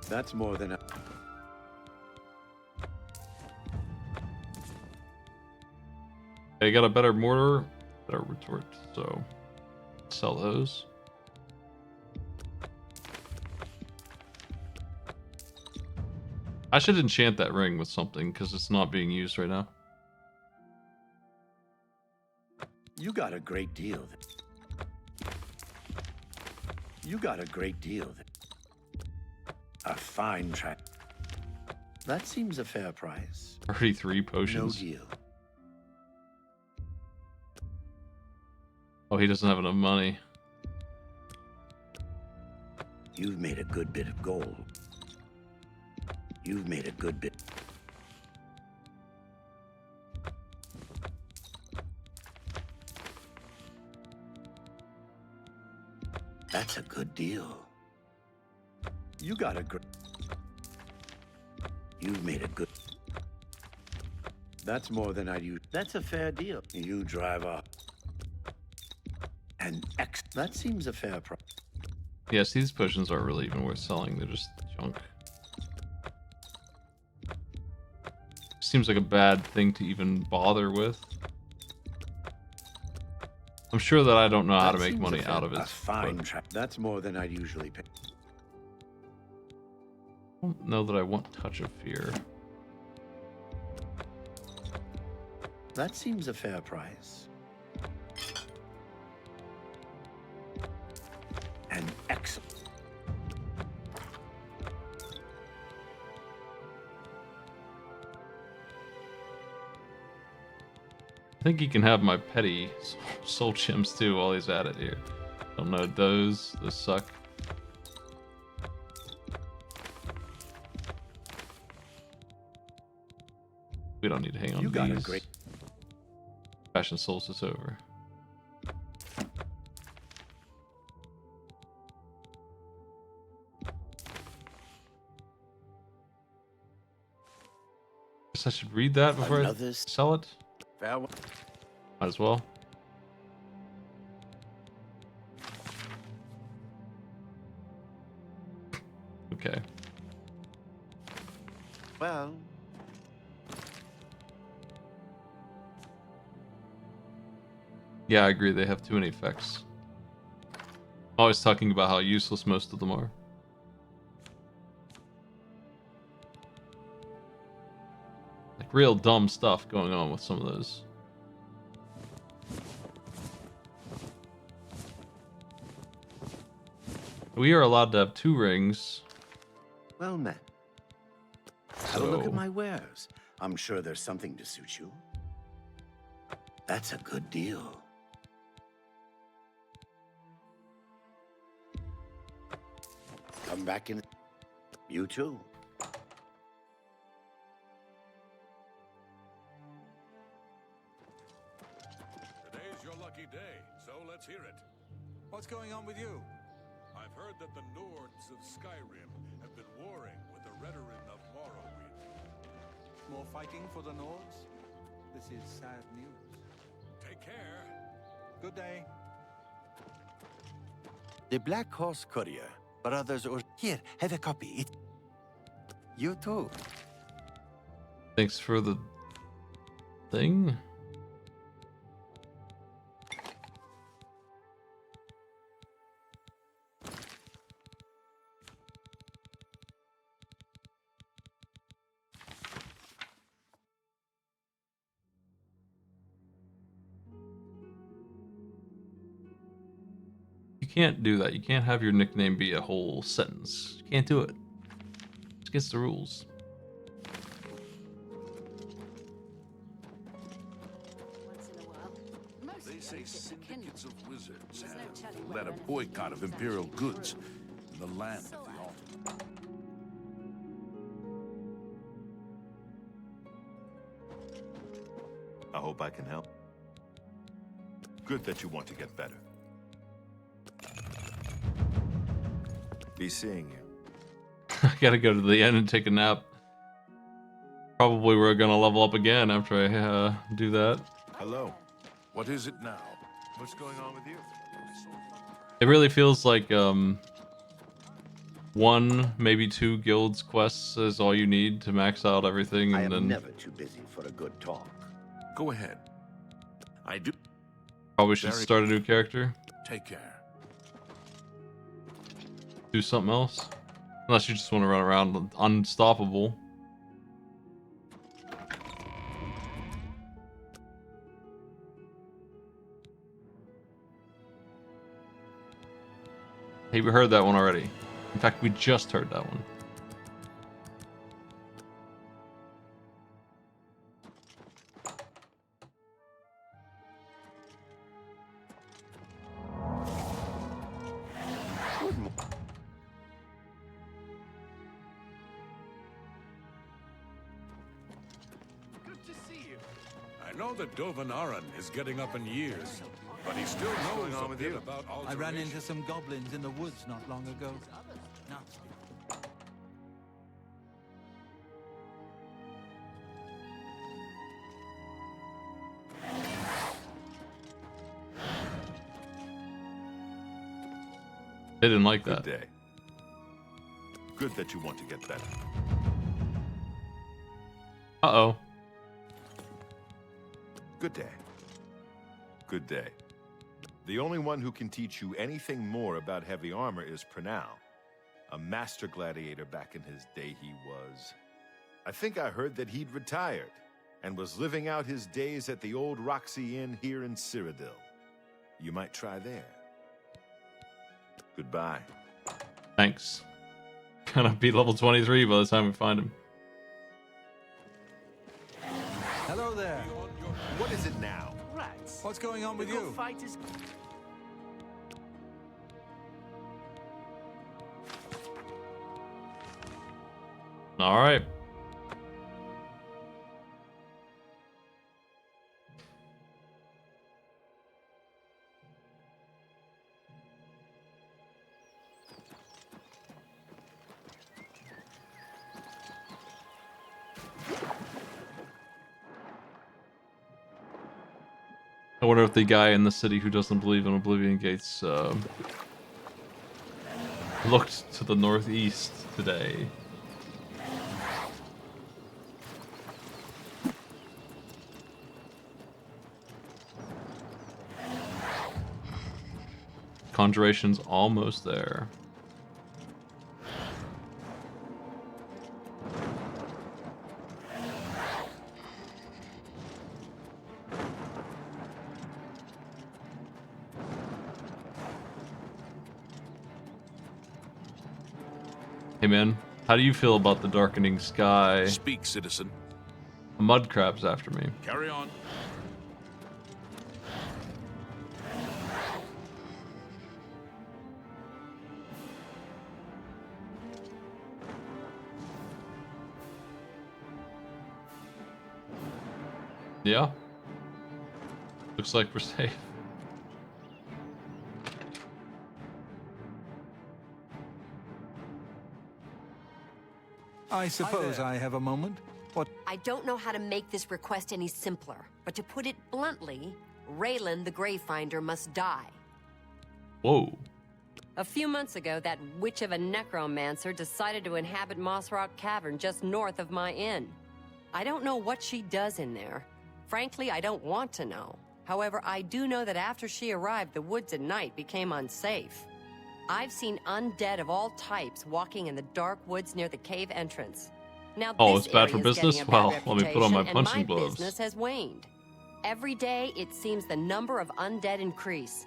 That's more than a... They got a better mortar, better retort, so sell those. I should enchant that ring with something because it's not being used right now. You got a great deal. You got a great deal. A fine track. That seems a fair price. 33 potions. No deal. Oh, he doesn't have enough money. You've made a good bit of gold. You've made a good bit. That's a good deal. You got a great... You've made a good... That's more than I'd use. That's a fair deal. You drive up. And X... That seems a fair price. Yes, these potions aren't really even worth selling. They're just junk. Seems like a bad thing to even bother with. I'm sure that I don't know how to make money out of it. A fine trap. That's more than I'd usually pay. I don't know that I want Touch of Fear. That seems a fair price. And excellent. I think he can have my petty soul gems too while he's at it here. Don't know those suck. We don't need to hang on You to got a these. great... Fashion Solstice over. Guess I should read that before I sell it. Farewell. Might as well. Okay. Well... Yeah, I agree. They have too many effects. Always talking about how useless most of them are. Like real dumb stuff going on with some of those. We are allowed to have 2 rings. Well met. Have a look at my wares. I'm sure there's something to suit you. That's a good deal. Come back in. You too. Today's your lucky day, so let's hear it. What's going on with you? I've heard that the Nords of Skyrim have been warring with the Redoran of Morrowind. More fighting for the Nords? This is sad news. Take care. Good day. The Black Horse Courier. Brothers or... Here, have a copy. It... You too. Thanks for the thing. You can't do that. You can't have your nickname be a whole sentence. You can't do it. It's against the rules. They say syndicates of wizards have led a boycott of Imperial goods in the land of the Ultimate. I hope I can help. Good that you want to get better. Be seeing you. I gotta go to the end and take a nap. Probably we're gonna level up again after I do that. Hello. What is it now? What's going on with you? It really feels like one, maybe two guilds quests is all you need to max out everything, and I am then never too busy for a good talk. Go ahead. I do. probably should Very- start a new character. Take care. Do something else. Unless you just want to run around unstoppable. Hey, we heard that one already. In fact, we just heard that one. I know that Dovanaran is getting up in years, but he still knows a bit about I ran alteration. into some goblins in the woods not long ago. Nasty. They didn't like Good that. day. Good that you want to get better. Uh-oh. Good day. Good day. The only one who can teach you anything more about heavy armor is Pranal, a master gladiator back in his day he was. I think I heard that he'd retired and was living out his days at the old Roxy Inn here in Cyrodiil. You might try there. Goodbye. Thanks. Gonna be level 23 by the time we find him. Hello there. What is it now? Rats. What's going on with The you? fight is... All right. I wonder if the guy in the city who doesn't believe in Oblivion Gates looked to the northeast today. Conjuration's almost there. Hey man, how do you feel about the darkening sky? Speak, citizen. A mud crab's after me. Carry on. Yeah. Looks like we're safe. I suppose I have a moment. What? I don't know how to make this request any simpler, but to put it bluntly, Raylan the Gravefinder must die. Whoa. A few months ago, that witch of a necromancer decided to inhabit Mossrock Cavern just north of my inn. I don't know what she does in there. Frankly, I don't want to know. However, I do know that after she arrived, the woods at night became unsafe. I've seen undead of all types walking in the dark woods near the cave entrance. Now, Oh, this it's bad for area's business? getting a bad Well, let me put on my reputation, punching and my gloves. business has waned. Every day, it seems the number of undead increase.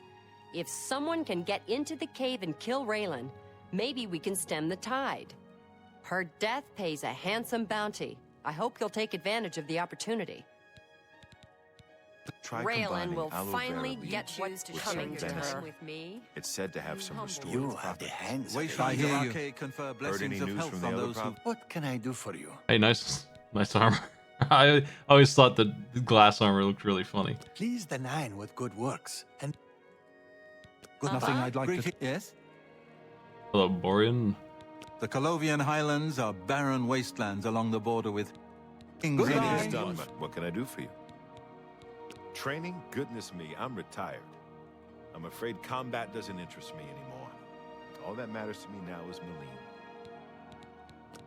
If someone can get into the cave and kill Raylan, maybe we can stem the tide. Her death pays a handsome bounty. I hope you'll take advantage of the opportunity. Try Raylan combining will aloe finally vera get leaves what's with coming some to her. venison. With me, It's said to have some restorative You have the properties. hands. Wait, of I a hear hero. you. Confer Heard blessings any of news health from the on other those who... prop? What can I do for you? Hey, nice armor. I always thought the glass armor looked really funny. Please the Nine with good works, and Nothing I'd like to... Yes? Hello, Borean. The Colovian Highlands are barren wastelands along the border with... Good done. What can I do for you? Training? Goodness me, I'm retired. I'm afraid combat doesn't interest me anymore. All that matters to me now is Malene.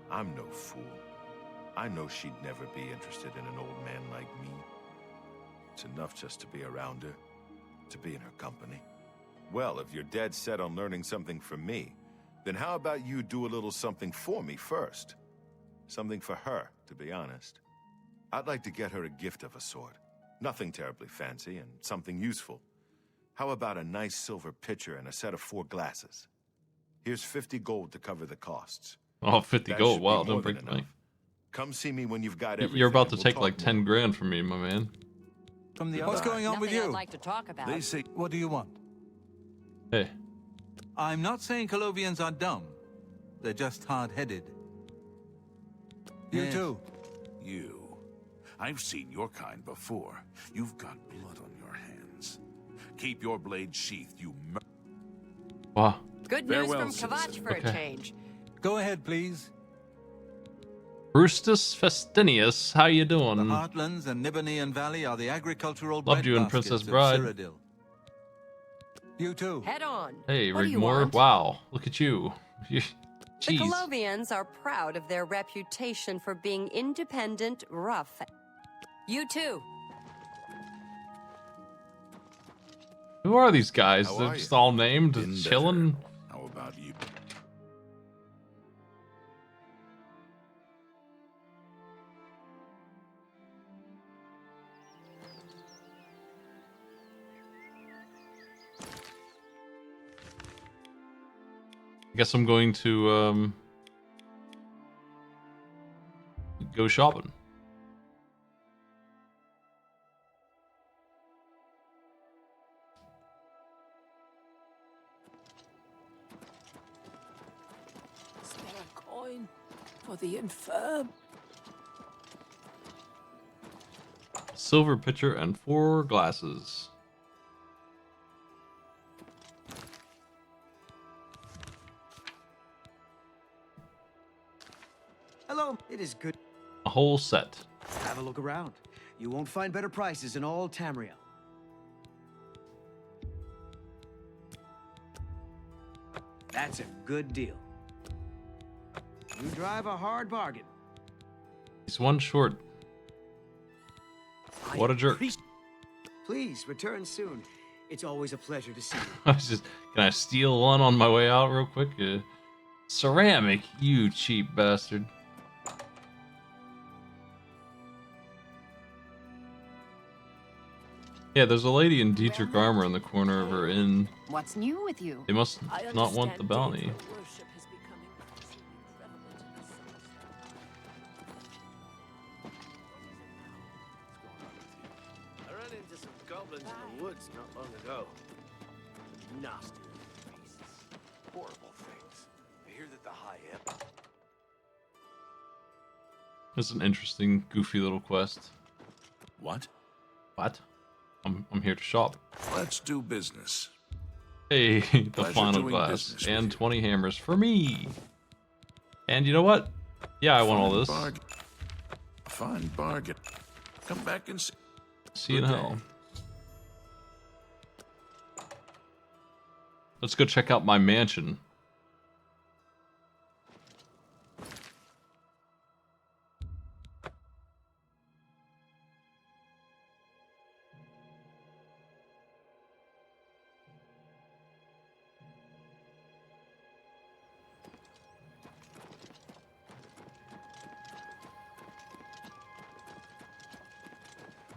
I'm no fool. I know she'd never be interested in an old man like me. It's enough just to be around her, to be in her company. Well, if you're dead set on learning something from me, then how about you do a little something for me first? Something for her, to be honest. I'd like to get her a gift of a sort. Nothing terribly fancy, and something useful. How about a nice silver pitcher and a set of 4 glasses? Here's 50 gold to cover the costs. Oh, 50 That gold. should be Wow, more don't than break the enough. bank. Come see me when you've got everything. You're about to and take we'll like talk 10 grand from me, my man. From the What's going on with Nothing you? I'd like to talk about. They say... What do you want? Hey. I'm not saying Colovians are dumb. They're just hard-headed. You Yes. too. You. I've seen your kind before. You've got blood on your hands. Keep your blade sheathed, you Wow. Good news from Kvatch for Okay. a change. Go ahead, please. Brustus Festinius, how you doing? The Heartlands and Nibonian Valley are the agricultural Loved you in breadbaskets Princess of Bride. Cyrodiil. You too. Head on. Hey, What do you Rigmore. want? Wow, look at you. The Jeez. Colovians are proud of their reputation for being independent, rough. You too. Who are these guys? How They're are just you? all named, Been just chilling. How about you? I guess I'm going to go shopping. Spare a coin for the infirm. Silver pitcher and 4 glasses. Hello, it is good. A whole set. Have a look around. You won't find better prices in all Tamriel. That's a good deal. You drive a hard bargain. He's one short. What a jerk. Please return soon. It's always a pleasure to see you. I was just, can I steal one on my way out real quick? Ceramic, you cheap bastard. Yeah, there's a lady in Dietrich armor in the corner of her inn. What's new with you? They must not want the bounty. I ran into some goblins in the woods not long ago. Nasty faces. Horrible things. I hear that the high up. It's an interesting, goofy little quest. What? What? I'm here to shop. Let's do business. Hey, the Pleasure final doing glass business with and 20 hammers for me. And you know what? Yeah, I want all this. Bargain. Fine bargain. Come back and see. See you in Good hell. Let's go check out my mansion.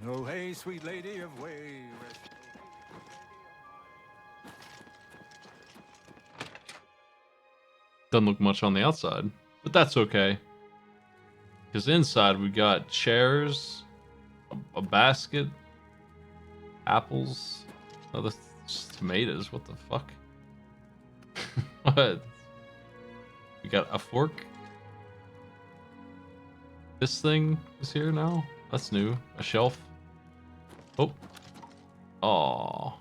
Oh, hey, sweet lady of way. Doesn't look much on the outside, but that's okay. Because inside we got chairs, a basket, apples, other tomatoes. What the fuck? What? We got a fork. This thing is here now? That's new. A shelf. Oh. Aw.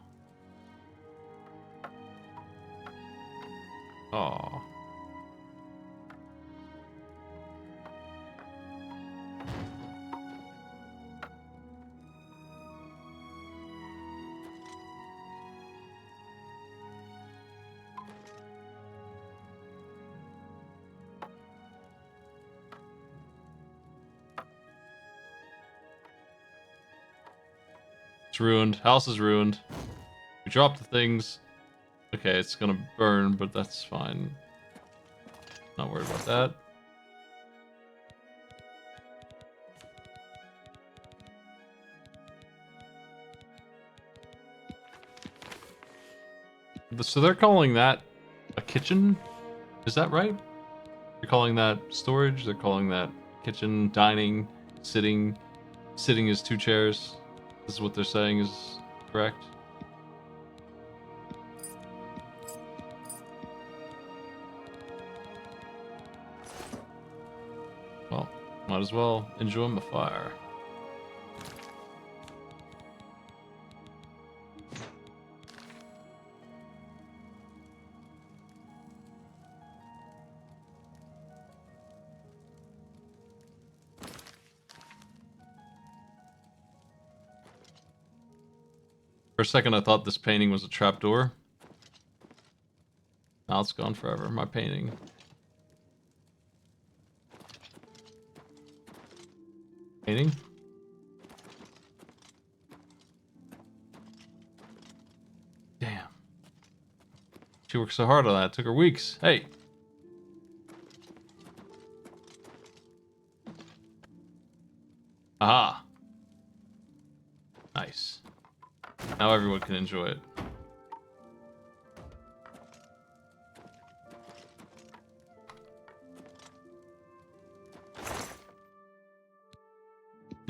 Aw. It's ruined. House is ruined. We dropped the things. Okay, it's gonna burn, but that's fine. Not worried about that. So they're calling that a kitchen? Is that right? They're calling that storage. They're calling that kitchen, dining, sitting. Sitting is 2 chairs. This is what they're saying is correct. Well, might as well enjoy my fire. For a second, I thought this painting was a trapdoor. Now it's gone forever. My painting. Painting? Damn. She worked so hard on that. It took her weeks. Hey. Aha. Nice. Now everyone can enjoy it.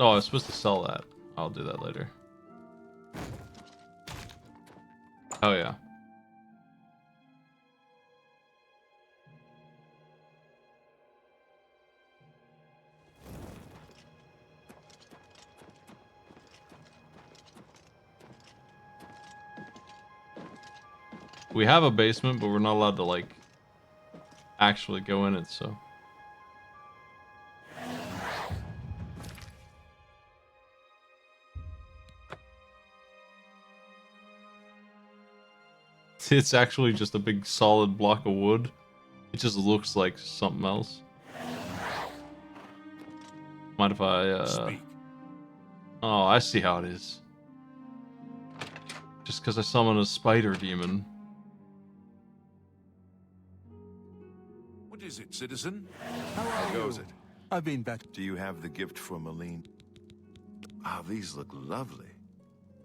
Oh, I was supposed to sell that. I'll do that later. Oh, yeah. We have a basement, but we're not allowed to, like, actually go in it, so. It's actually just a big solid block of wood. It just looks like something else. Mind if I, Speak. Oh, I see how it is. Just because I summon a spider demon. What is it, citizen? How goes it? I've been better. Do you have the gift for Malene? Ah, these look lovely.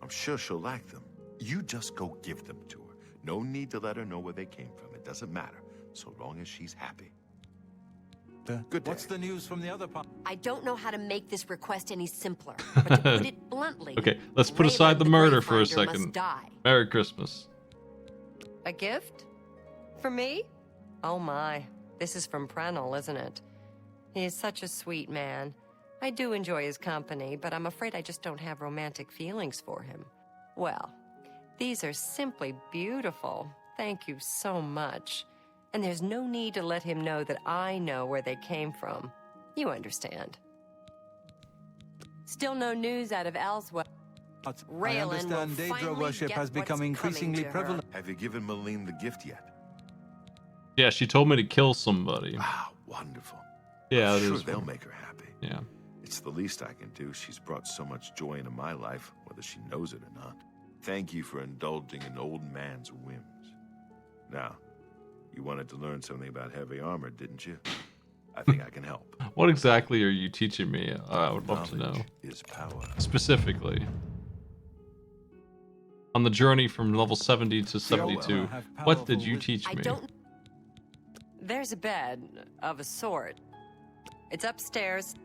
I'm sure she'll like them. You just go give them to her. No need to let her know where they came from. It doesn't matter, so long as she's happy. Good day. What's the news from the other part? I don't know how to make this request any simpler, but to put it bluntly, Okay, let's put Raylan aside the the murder for a Gravefinder must second. die. Merry Christmas. A gift? For me? Oh my, this is from Prenel, isn't it? He is such a sweet man. I do enjoy his company, but I'm afraid I just don't have romantic feelings for him. Well, these are simply beautiful. Thank you so much. And there's no need to let him know that I know where they came from. You understand. Still no news out of Elsewhere. I Raylan understand will Daedra finally worship get has become what's increasingly coming to her. prevalent. Have you given Malene the gift yet? Yeah, she told me to kill somebody. Ah, wonderful. Yeah, I'm it sure is they'll wonderful. make her happy. Yeah. It's the least I can do. She's brought so much joy into my life, whether she knows it or not. Thank you for indulging an old man's whims. Now, you wanted to learn something about heavy armor, didn't you? I think I can help. What exactly are you teaching me? I would love to know. Knowledge is power. Specifically. On the journey from level 70 to 72, what did you teach I me? don't. There's a bed of a sort. It's upstairs.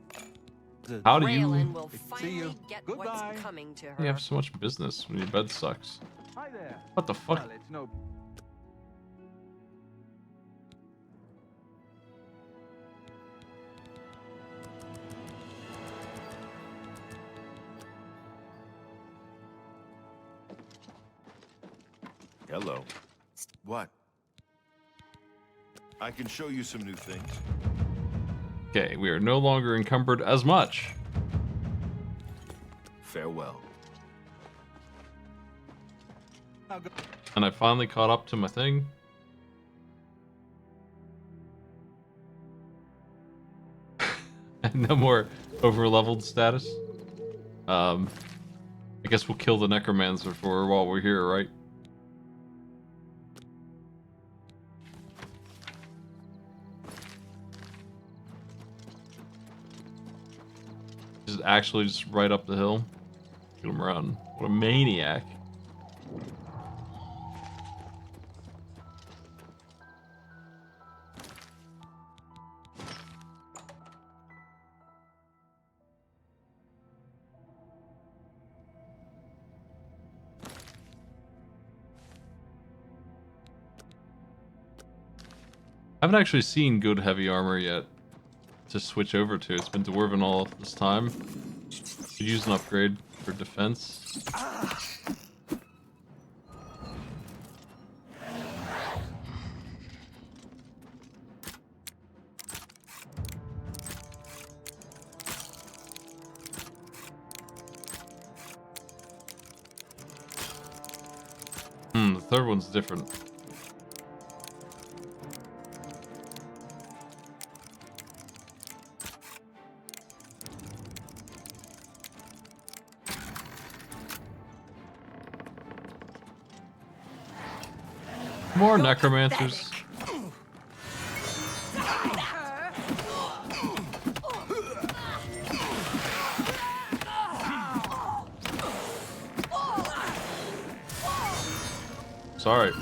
How do you... Raylan will finally get what's coming to her. You have so much business when your bed sucks. Hi there. What the fuck? Well, it's no... Hello. What? I can show you some new things. Okay, we are no longer encumbered as much. Farewell. And I finally caught up to my thing. No more over-leveled status. I guess we'll kill the necromancer while we're here, right? Just actually just right up the hill. Get him run. What a maniac. I haven't actually seen good heavy armor yet to switch over to. It's been dwarven all this time. Could use an upgrade for defense. The third one's different. More necromancers. Sorry.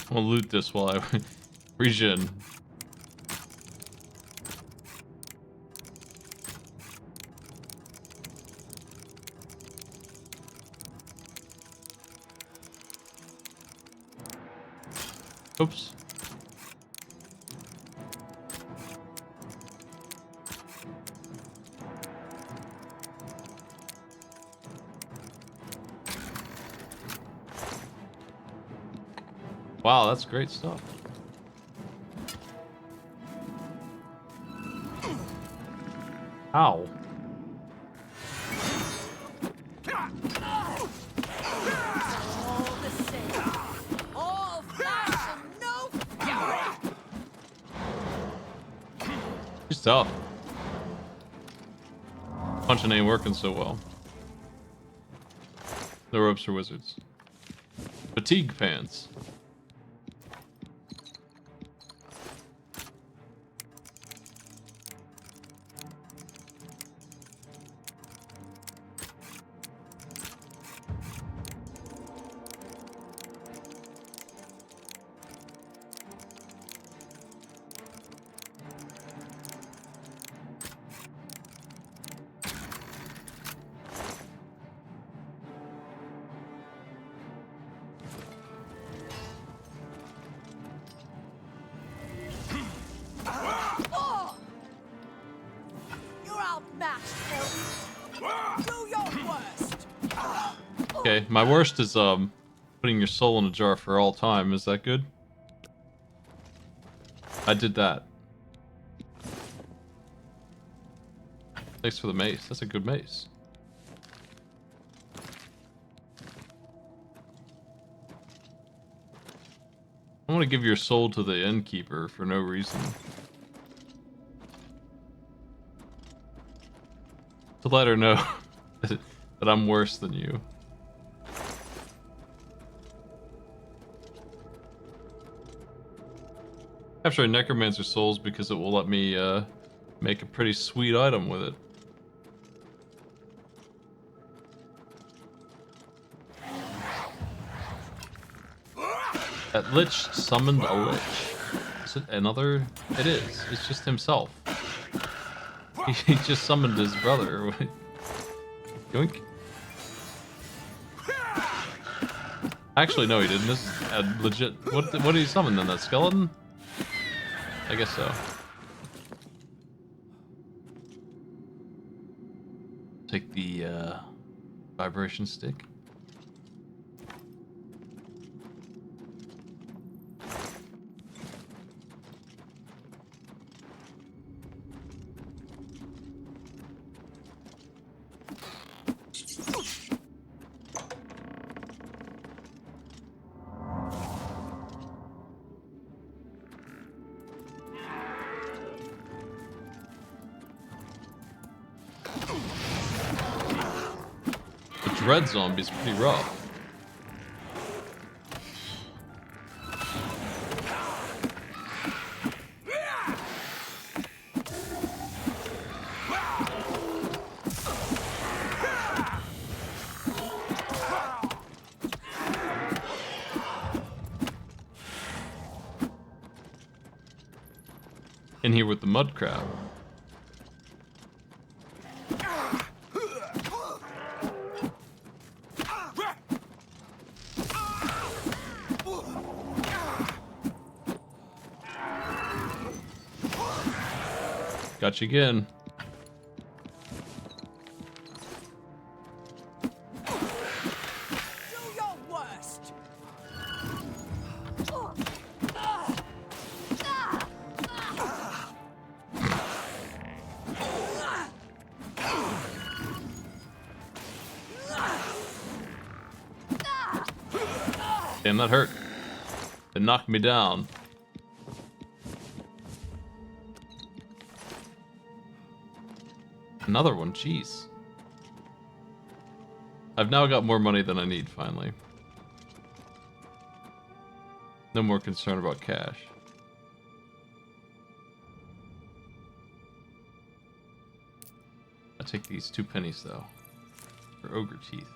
I'll loot this while I regen. Oops. Wow, that's great stuff. Ow. She's tough. Punching ain't working so well. The ropes are wizards. Fatigue pants. Okay, my worst is putting your soul in a jar for all time. Is that good? I did that. Thanks for the mace. That's a good mace. I want to give your soul to the innkeeper for no reason. To let her know that I'm worse than you. Capture necromancer souls because it will let me make a pretty sweet item with it. That lich summoned a lich. Is it another? It is. It's just himself. He just summoned his brother. Yoink. Actually, no, he didn't. This is a legit. What did he summon then? That skeleton? I guess so. Take the vibration stick. Red zombies pretty rough. In here with the mud crab. Got you again. Do your worst. Damn, that hurt. It knocked me down. Another one, jeez. I've now got more money than I need, finally. No more concern about cash. I'll take these 2 pennies, though. For ogre teeth.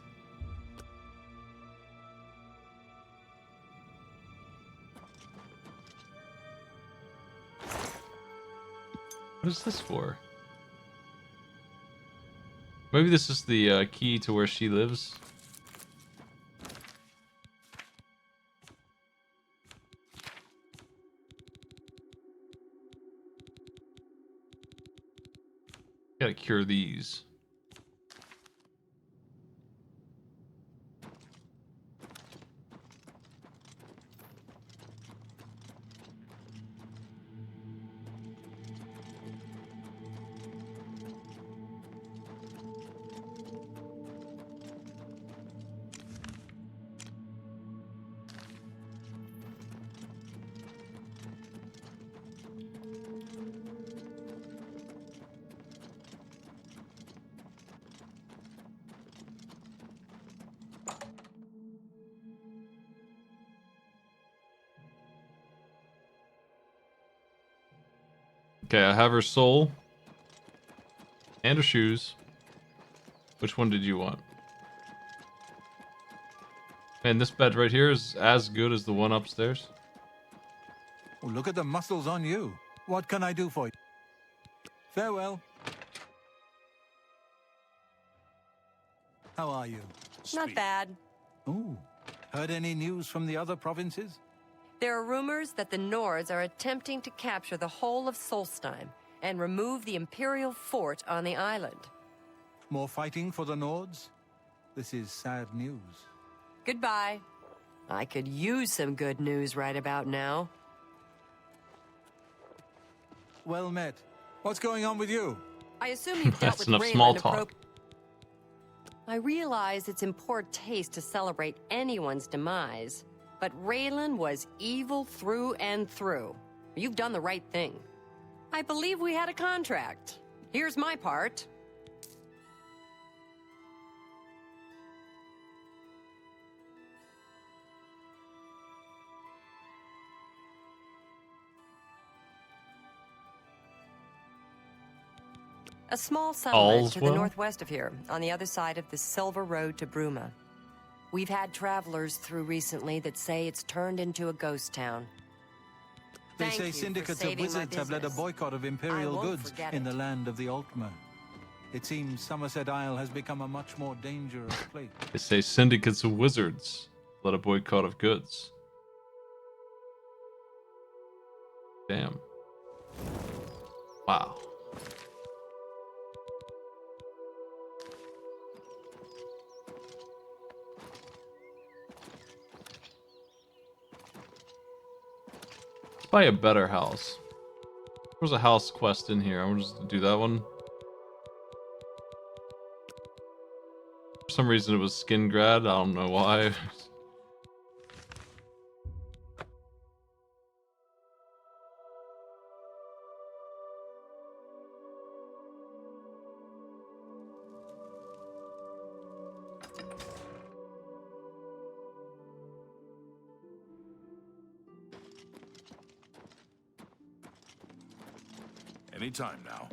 What is this for? Maybe this is the key to where she lives. Gotta cure these. Okay, I have her soul. And her shoes. Which one did you want? And this bed right here is as good as the one upstairs. Oh, look at the muscles on you. What can I do for you? Farewell. How are you? Not bad. Ooh. Heard any news from the other provinces? There are rumors that the Nords are attempting to capture the whole of Solstheim and remove the Imperial fort on the island. More fighting for the Nords? This is sad news. Goodbye. I could use some good news right about now. Well met. What's going on with you? I assume you've dealt That's with enough Raylan small talk. I realize it's in poor taste to celebrate anyone's demise, but Raylan was evil through and through. You've done the right thing. I believe we had a contract. Here's my part. A small settlement All's to well? the northwest of here, on the other side of the Silver Road to Bruma. We've had travelers through recently that say it's turned into a ghost town. They Thank say you for syndicates of saving my wizards have led a business. boycott of I imperial won't goods forget in it. the land of the Altmer. It seems Somerset Isle has become a much more dangerous place. They say syndicates of wizards led a boycott of goods. Damn. Wow. Let's buy a better house. There's a house quest in here. I'm just gonna do that one. For some reason it was Skingrad. I don't know why. Anytime now.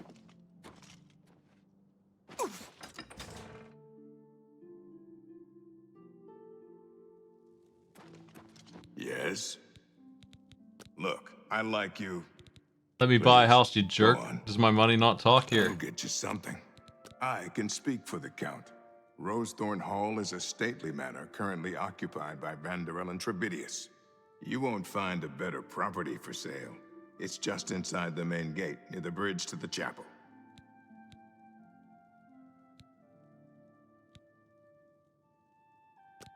Yes? Look, I like you. Let me buy a house, you jerk. Go on. Does my money not talk here? I'll get you something. I can speak for the Count. Rosethorn Hall is a stately manor currently occupied by Vanderell and Trebidius. You won't find a better property for sale. It's just inside the main gate, near the bridge to the chapel.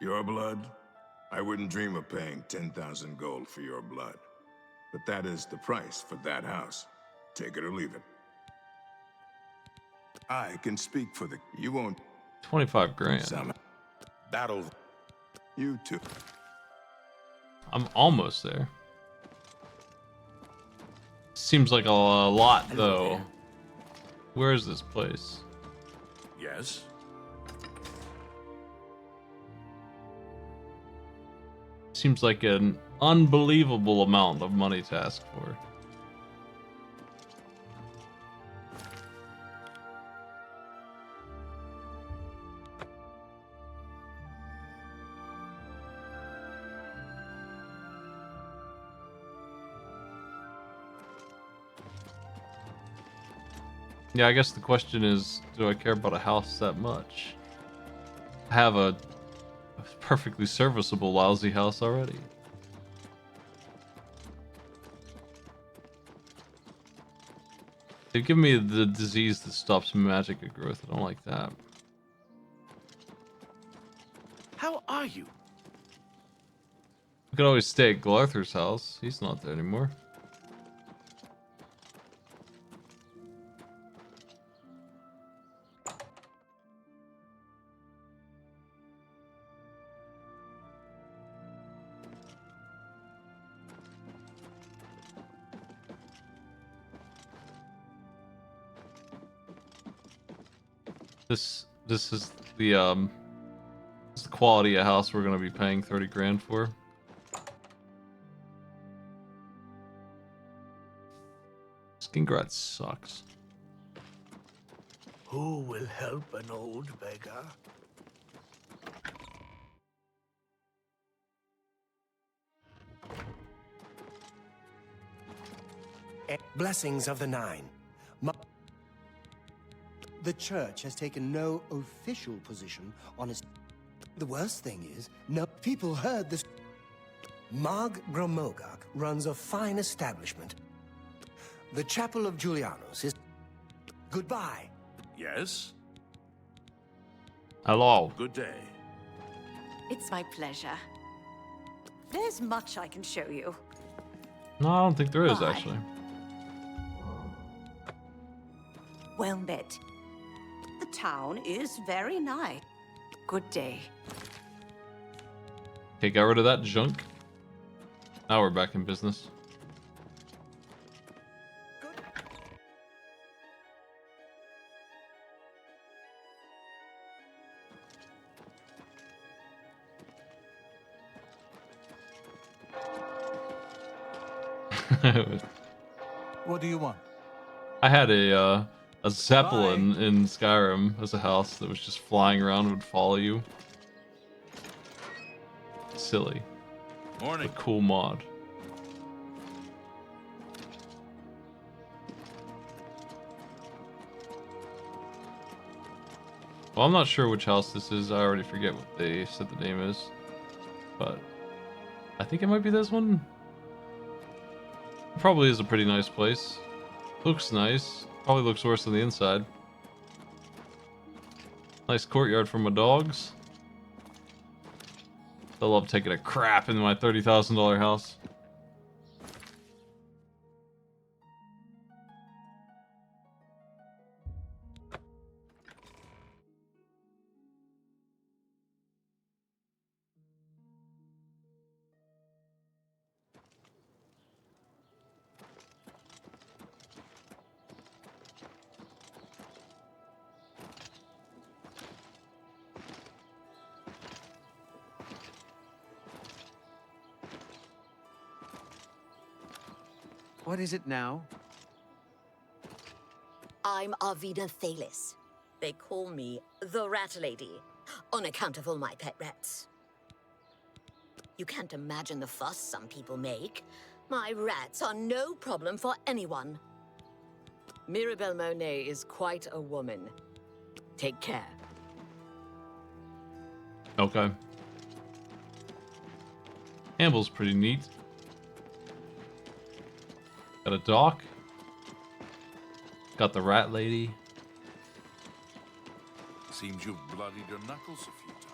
Your blood? I wouldn't dream of paying 10,000 gold for your blood. But that is the price for that house. Take it or leave it. I can speak for the... You won't... 25 grand. Some... Battle... You too. I'm almost there. Seems like a lot, though. Where is this place? Yes? Seems like an unbelievable amount of money to ask for. Yeah, I guess the question is, do I care about a house that much? I have a perfectly serviceable lousy house already. They've given me the disease that stops magic growth. I don't like that. How are you? I could always stay at Glarther's house. He's not there anymore. This is the quality of house we're gonna be paying 30 grand for. Skingrad sucks. Who will help an old beggar? Blessings of the Nine. The church has taken no official position on its... The worst thing is, no people heard this. Marg Gromogak runs a fine establishment. The Chapel of Julianus is... Goodbye. Yes? Hello. Good day. It's my pleasure. There's much I can show you. No, I don't think there is, Bye. actually. Well met. The town is very nice. Good day. Okay, got rid of that junk. Now we're back in business. What do you want? I had a Zeppelin in Skyrim as a house that was just flying around and would follow you. Silly. Morning. A cool mod. Well, I'm not sure which house this is. I already forget what they said the name is. But I think it might be this one. It probably is a pretty nice place. Looks nice. Probably looks worse than the inside. Nice courtyard for my dogs. I love taking a crap in my $30,000 house. What is it now? I'm Arvina Thalis. They call me the Rat Lady, on account of all my pet rats. You can't imagine the fuss some people make. My rats are no problem for anyone. Mirabelle Monet is quite a woman. Take care. Okay. Amble's pretty neat. Got a dock. Got the rat lady. Seems you've bloodied your knuckles a few times.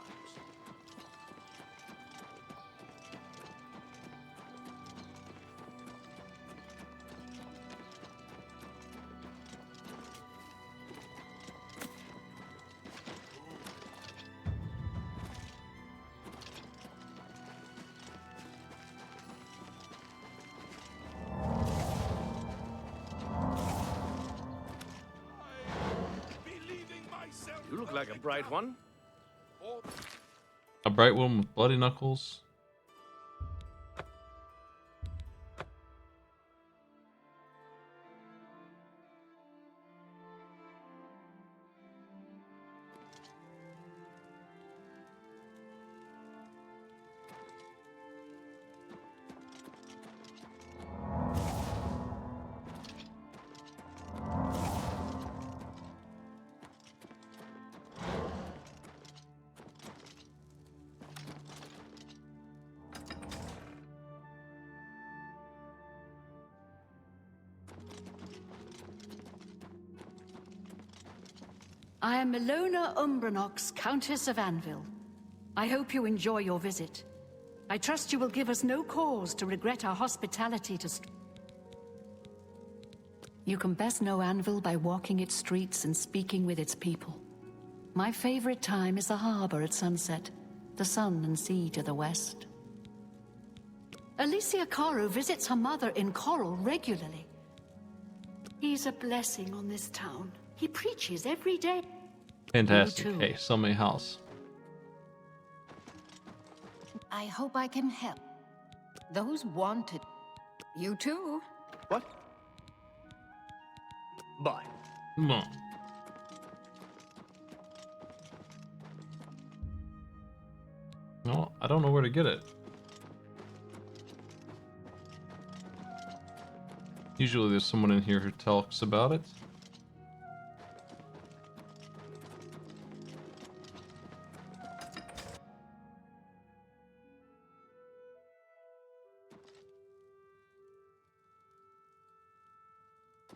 You look like a bright one. A bright one with bloody knuckles. I am Milona Umbranox, Countess of Anvil. I hope you enjoy your visit. I trust you will give us no cause to regret our hospitality to... You can best know Anvil by walking its streets and speaking with its people. My favorite time is the harbor at sunset, the sun and sea to the west. Alicia Caro visits her mother in Coral regularly. He's a blessing on this town. He preaches every day. Fantastic. Hey, sell me a house. I hope I can help. Those wanted. You too. What? Bye. Come on. No, I don't know where to get it. Usually there's someone in here who talks about it.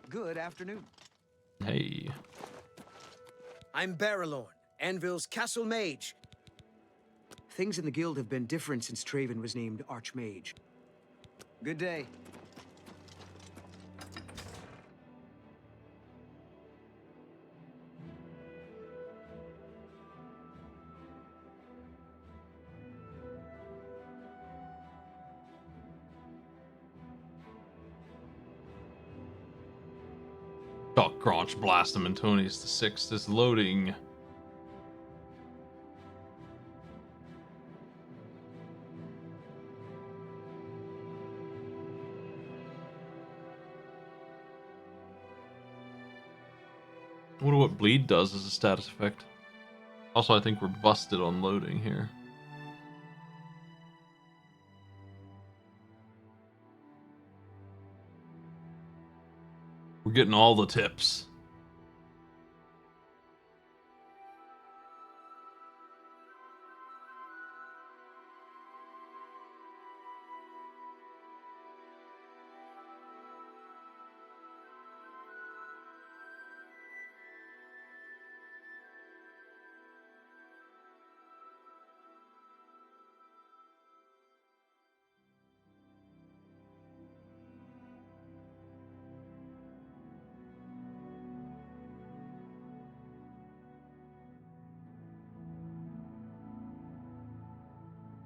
Good afternoon. Hey. I'm Barrelorn, Anvil's castle mage. Things in the guild have been different since Traven was named Archmage. Good day. Doc Granch Blastum Antonius the Sixth is loading. I wonder what bleed does as a status effect. Also, I think we're busted on loading here. We're getting all the tips.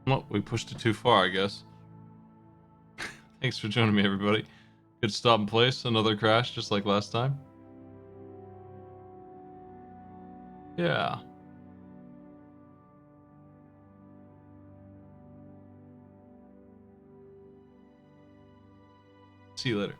Well, we pushed it too far, I guess. Thanks for joining me, everybody. Good stop and place. Another crash, just like last time. Yeah. See you later.